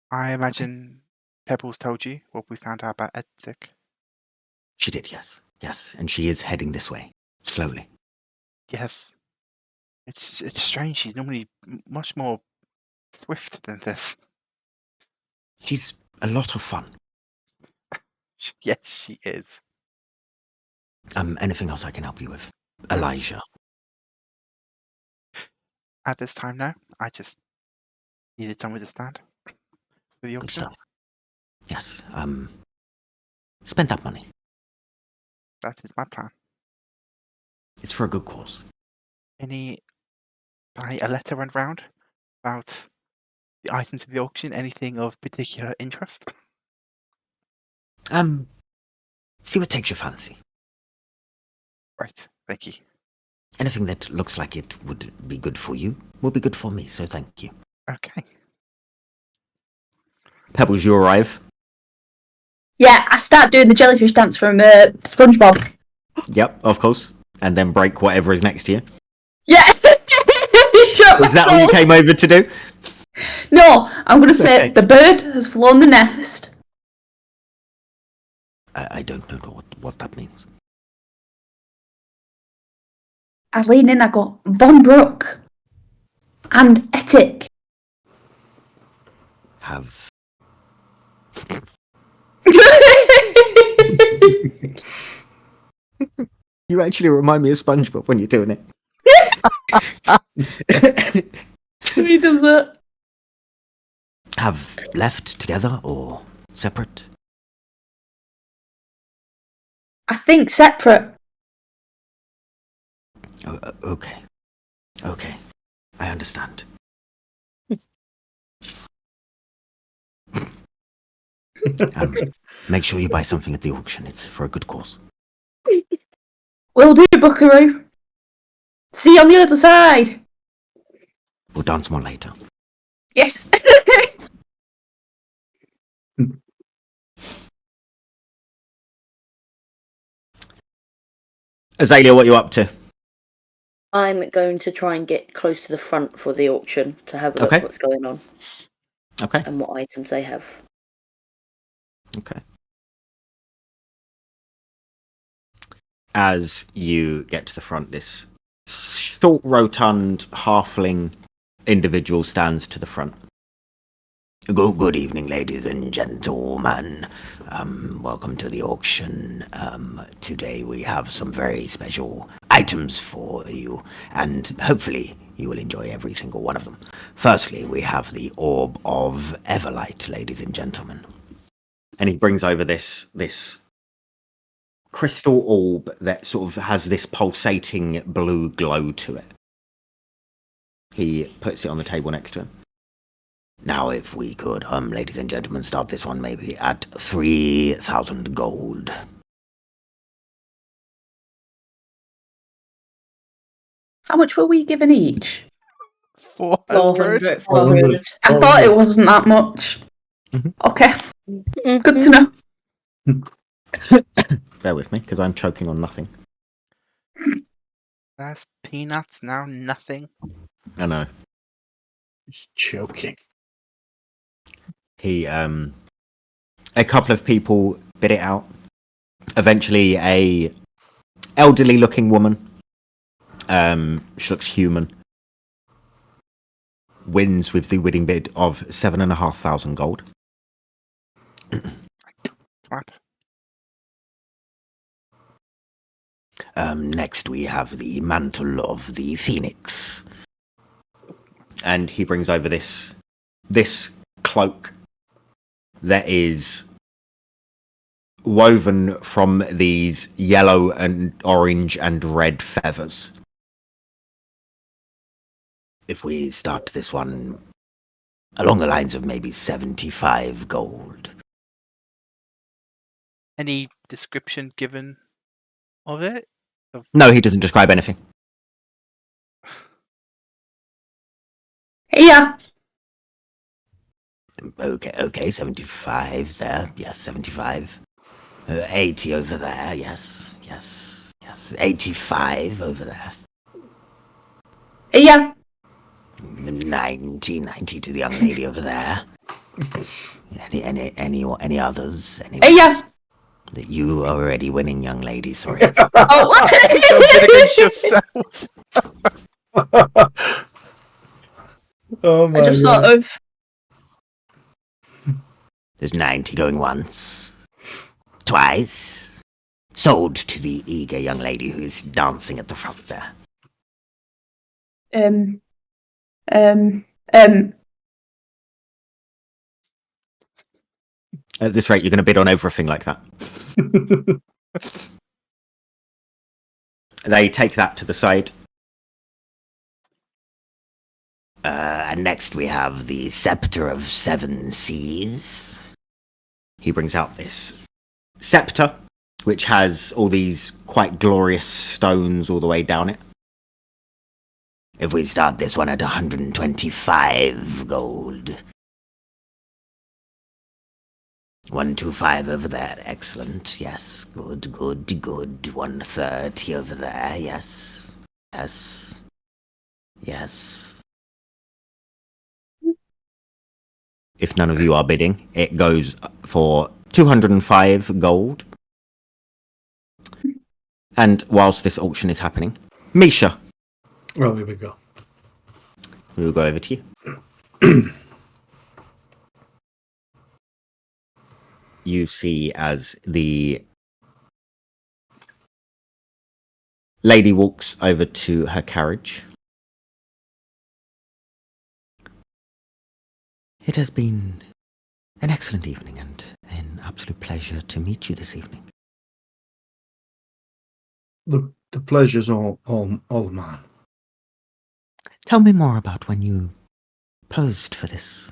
I imagine Pebbles told you what we found out about Ed's sick. She did, yes. Yes, and she is heading this way. Slowly. Yes. It's strange. She's normally much more swift than this. She's a lot of fun. Yes, she is. Anything else I can help you with? Elijah. At this time now, I just needed somewhere to stand for the Good auction. stuff. Yes. Spend that money. That is my plan. It's for a good cause. A letter went round about the items of the auction, anything of particular interest? See what takes your fancy. Right, thank you. Anything that looks like it would be good for you will be good for me, so thank you. Okay. Pebbles, you arrive. Yeah, I start doing the jellyfish dance from SpongeBob. Yep, of course. And then break whatever is next to you. Yeah. Is that all you came over to do? No, I'm going to say Okay. the bird has flown the nest. I don't know what that means. I lean in, I go, Von Brook and Etik. Have you actually remind me of SpongeBob when you're doing it? He does it. Have left together or separate? I think separate. Okay. Okay. I understand. Make sure you buy something at the auction. It's for a good cause. Will do, Buckaroo. See you on the other side. We'll dance more later. Yes. Azalea, what are you up to? I'm going to try and get close to the front for the auction to have a look Okay. what's going on Okay. and what items they have. Okay. As you get to the front, this short, rotund, halfling individual stands to the front. Good evening, ladies and gentlemen. Welcome to the auction. Today we have some very special items for you, and hopefully you will enjoy every single one of them. Firstly, we have the Orb of Everlight, ladies and gentlemen. And he brings over this crystal orb that sort of has this pulsating blue glow to it. He puts it on the table next to him. Now, if we could, ladies and gentlemen, start this one maybe at 3,000 gold. How much were we given each? 400? 400. I thought it wasn't that much. Mhm. Okay, good to know. Bear with me, because I'm choking on nothing. That's peanuts, now nothing. I know. He's choking. He, a couple of people bid it out. Eventually, a elderly-looking woman, she looks human, wins with the winning bid of 7,500 gold. Clap. Next, we have the Mantle of the Phoenix. And he brings over this cloak that is woven from these yellow and orange and red feathers. If we start this one along the lines of maybe 75 gold. Any description given of it? No, he doesn't describe anything. Here. Okay, 75 there. Yes, 75. 80 over there. Yes. 85 over there. Yeah. 90 to the young lady over there. Any others? Yeah. That you are already winning, young lady. Sorry. Oh. Don't get against yourself. Oh my I just god. sort of. There's 90 going once, twice. Sold to the eager young lady who is dancing at the front there. At this rate, you're going to bid on everything like that. They take that to the side. And next we have the Scepter of Seven Seas. He brings out this scepter, which has all these quite glorious stones all the way down it. If we start this one at 125 gold. 125 over there. Excellent. Yes. Good. 130 over there. Yes. If none of you are bidding, it goes for 205 gold. And whilst this auction is happening, Misha, Oh, here we go. we will go over to you. You see as the lady walks over to her carriage. It has been an excellent evening and an absolute pleasure to meet you this evening. The pleasure's all mine. Tell me more about when you posed for this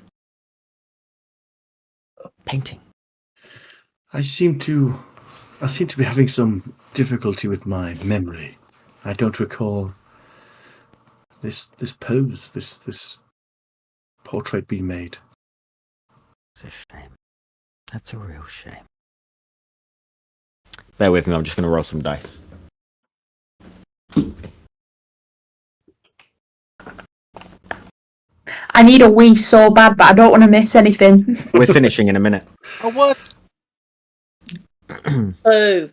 painting. I seem to be having some difficulty with my memory. I don't recall this pose, this portrait being made. It's a shame. That's a real shame. Bear with me, I'm just going to roll some dice. I need a wee so bad, but I don't want to miss anything. We're finishing in a minute. Oh, what? Boo.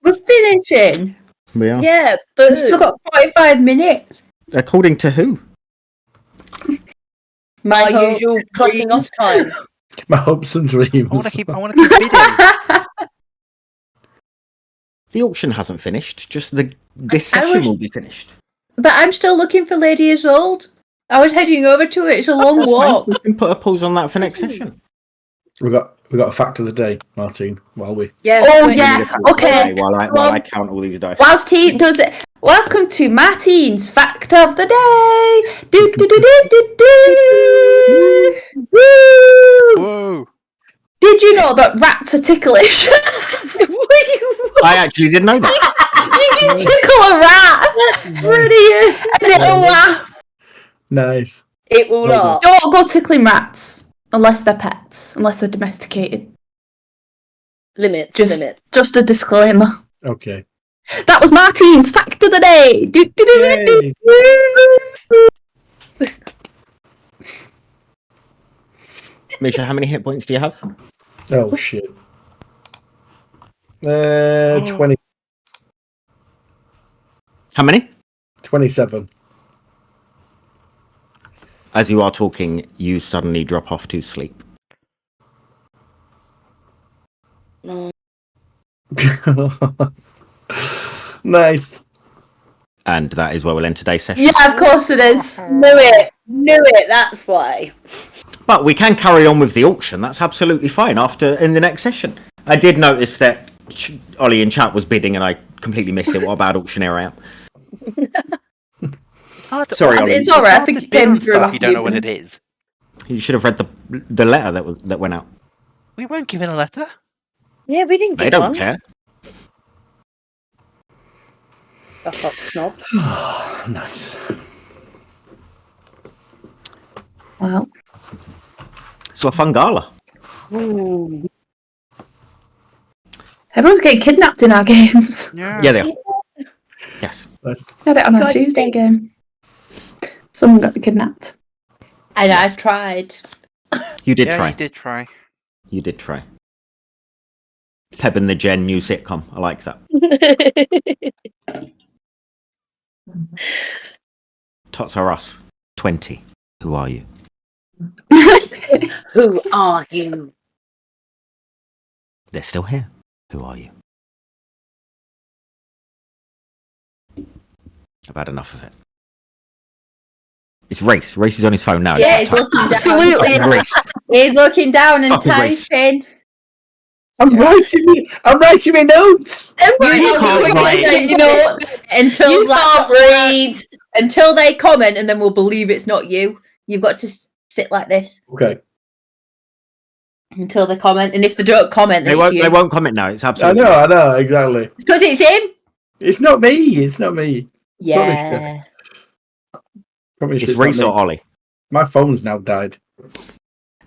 We're finishing. We are. Yeah, We've still boo. got 45 minutes. According to who? My hopes usual and clocking off time. My hopes and dreams. I want to keep bidding. The auction hasn't finished, just this I session was- will be finished. But I'm still looking for Lady Isolde. I was heading over to it. It's a long That's fine. walk. We can put a pause on that for next session. We got a fact of the day, Martine. While we Yeah. Oh, wait. yeah. Okay. While I count all these dice. Whilst he does it, welcome to Martine's Fact of the Day. Do do do do do do. Woo! Whoa. Did you know that rats are ticklish? I actually didn't know that. You can tickle a rat. Brilliant. And it'll laugh. nice. It will Well not. Don't go tickling rats unless they're pets, unless they're domesticated. Limits. Just a disclaimer. Okay. That was Martine's Fact of the Day. Do, do, do, do, do. Misha, how many hit points do you have? Oh shit. 20, How many? 27. As you are talking, you suddenly drop off to sleep. No. Nice. And that is where we'll end today's session. Yeah, of course it is. Knew it. That's why. But we can carry on with the auction. That's absolutely fine in the next session. I did notice that Ollie in chat was bidding and I completely missed it. What about auctioneer I am? It's hard to, Sorry, Ollie. It's alright. I hard think to it bid came on through stuff after you don't know you've what been- it is. You should have read the letter that went out. We weren't given a letter. Yeah, we didn't They get don't one. care. The hot snob. Nice. Well, to a fun gala. Ooh. Everyone's getting kidnapped in our games. Yeah. Yeah, they are. Yes. Had it on our God, Tuesday thanks. game. Someone got kidnapped. And Yes. I've tried. You did Yeah, try. you did try. You did try. Peb and the Gen new sitcom. I like that. Tots are us. 20. Who are you? Who are you? They're still here. Who are you? I've had enough of it. It's Race. Race is on his phone now. Yeah, It's he's looking down. Absolutely. Fucking Race. He's looking down and Fucking race. typing. I'm writing my notes. You can't write. You know what? Until You that- can't read. until they comment, and then we'll believe it's not you. You've got to sit like this Okay. until they comment, and if they don't comment, then it's you. They won't comment now. It's I absolutely. know, exactly. Because it's him. It's not me. Yeah. Probably It's Race or Ollie. My phone's now died.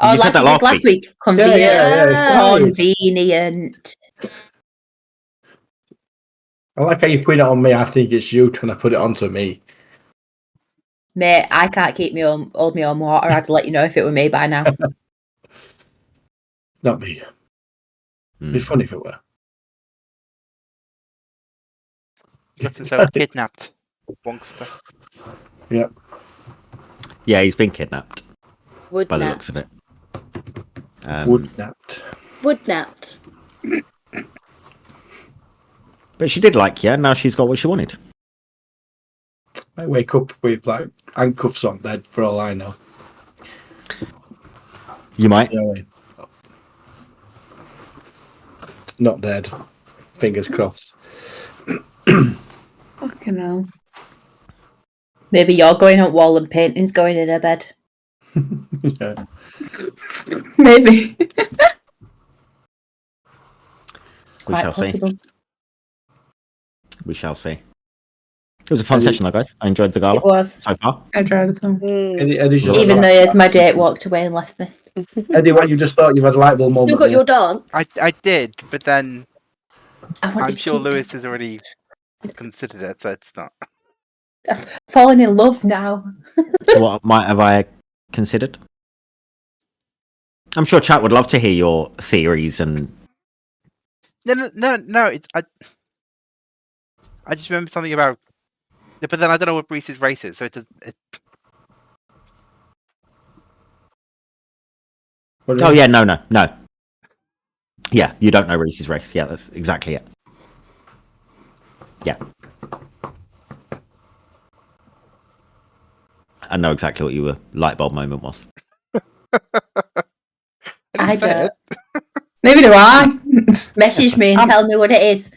Oh, You said like that you did last week. Convenient. It's fine. Convenient. I like how you put it on me. I think it's you when I put it onto me. Mate, I can't keep hold me on water. I'd let you know if it were me by now. Not me. It'd be funny if it were. Got himself kidnapped. Wongster. Yep. Yeah, he's been kidnapped Wood by the napped. looks of it. Woodnapped. Wood napped. But she did like you. Now she's got what she wanted. I wake up with like handcuffs on bed for all I know. You might. You know what I mean? Not dead. Fingers crossed. Fucking hell. Maybe you're going up wall and painting's going in her bed. Yeah. Maybe. We Quite shall possible. see. We shall see. It was a fun session, though, guys. I enjoyed the gala It was. so far. I tried it all. Eddie's just Even had though my date walked away and left me. Eddie, what you just thought you've had a light bulb moment. Still got your dance. I did, but then I wanted I'm to sure keep Lewis has already considered it, so it's not. falling in love now. What might have I considered? I'm sure chat would love to hear your theories and. No. It's I just remember something about. But then I don't know what Reese's race is, so it does. Oh yeah, no. Yeah, you don't know Reese's race. Yeah, that's exactly it. Yeah. I know exactly what your light bulb moment was. I don't. Maybe do I. Message me and tell me what it is.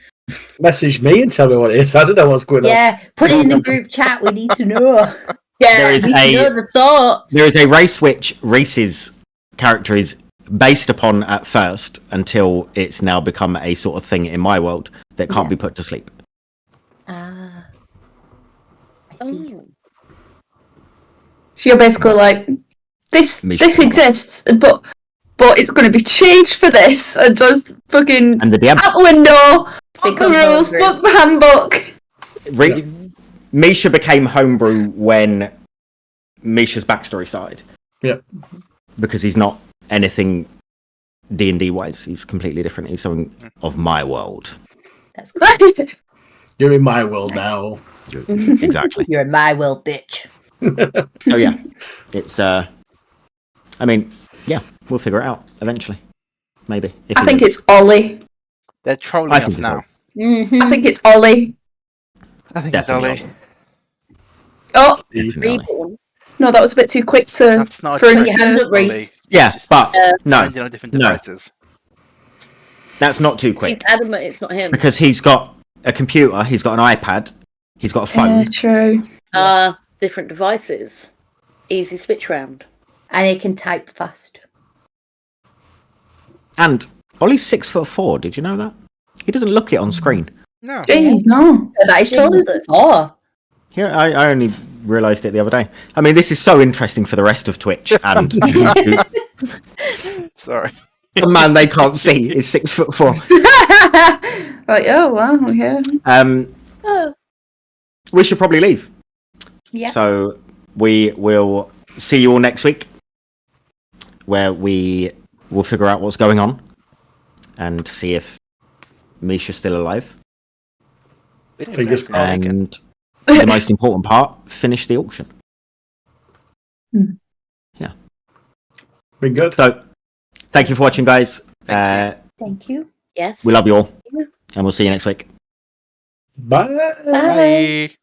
Message me and tell me what it is. I don't know what's going on. Yeah, put it in the group chat. We need to know. Yeah, There is we need to know the thoughts. There is a race which Reese's character is based upon at first until it's now become a sort of thing in my world that can't be put to sleep. Ah. I see. Oh. So you're basically like, this Misha. exists, but it's going to be changed for this, and just fucking And the DM. out the window, fuck the Become rules, homebrew. fuck the handbook. Misha became homebrew when Misha's backstory started. Yep. Because he's not anything D&D wise. He's completely different. He's something of my world. That's cool. You're in my world now. Exactly. You're in my world, bitch. So yeah, it's I mean, yeah, we'll figure it out eventually. Maybe. If I he think lives. it's Ollie. They're trolling I think us it's now. Mm-hmm. I think it's Ollie. I think Definitely it's Ollie. Oh, Definitely. Reborn. no, that was a bit too quick to. That's not for a him Put your hands to- up, Reese. Yeah, Just but no, signed in on different devices. that's not too He's quick adamant it's not him. because he's got a computer, he's got an iPad, he's got a phone. True. Different devices. Easy switch round. And he can type fast. And Ollie's 6'4". Did you know that? He doesn't look it on screen. No. Jeez, no. That is totally before. Here, I only realised it the other day. I mean, this is so interesting for the rest of Twitch and YouTube. Sorry. The man they can't see is 6'4". Like, oh wow, yeah. Oh, We should probably leave. Yeah. So we will see you all next week, where we will figure out what's going on and see if Misha's still alive. We don't Fingers know if it's taken. And the most important part, finish the auction. Been good. So thank you for watching, guys. Thank Thank you. yes. We love you all, and we'll see you next week. Bye. Bye. Bye.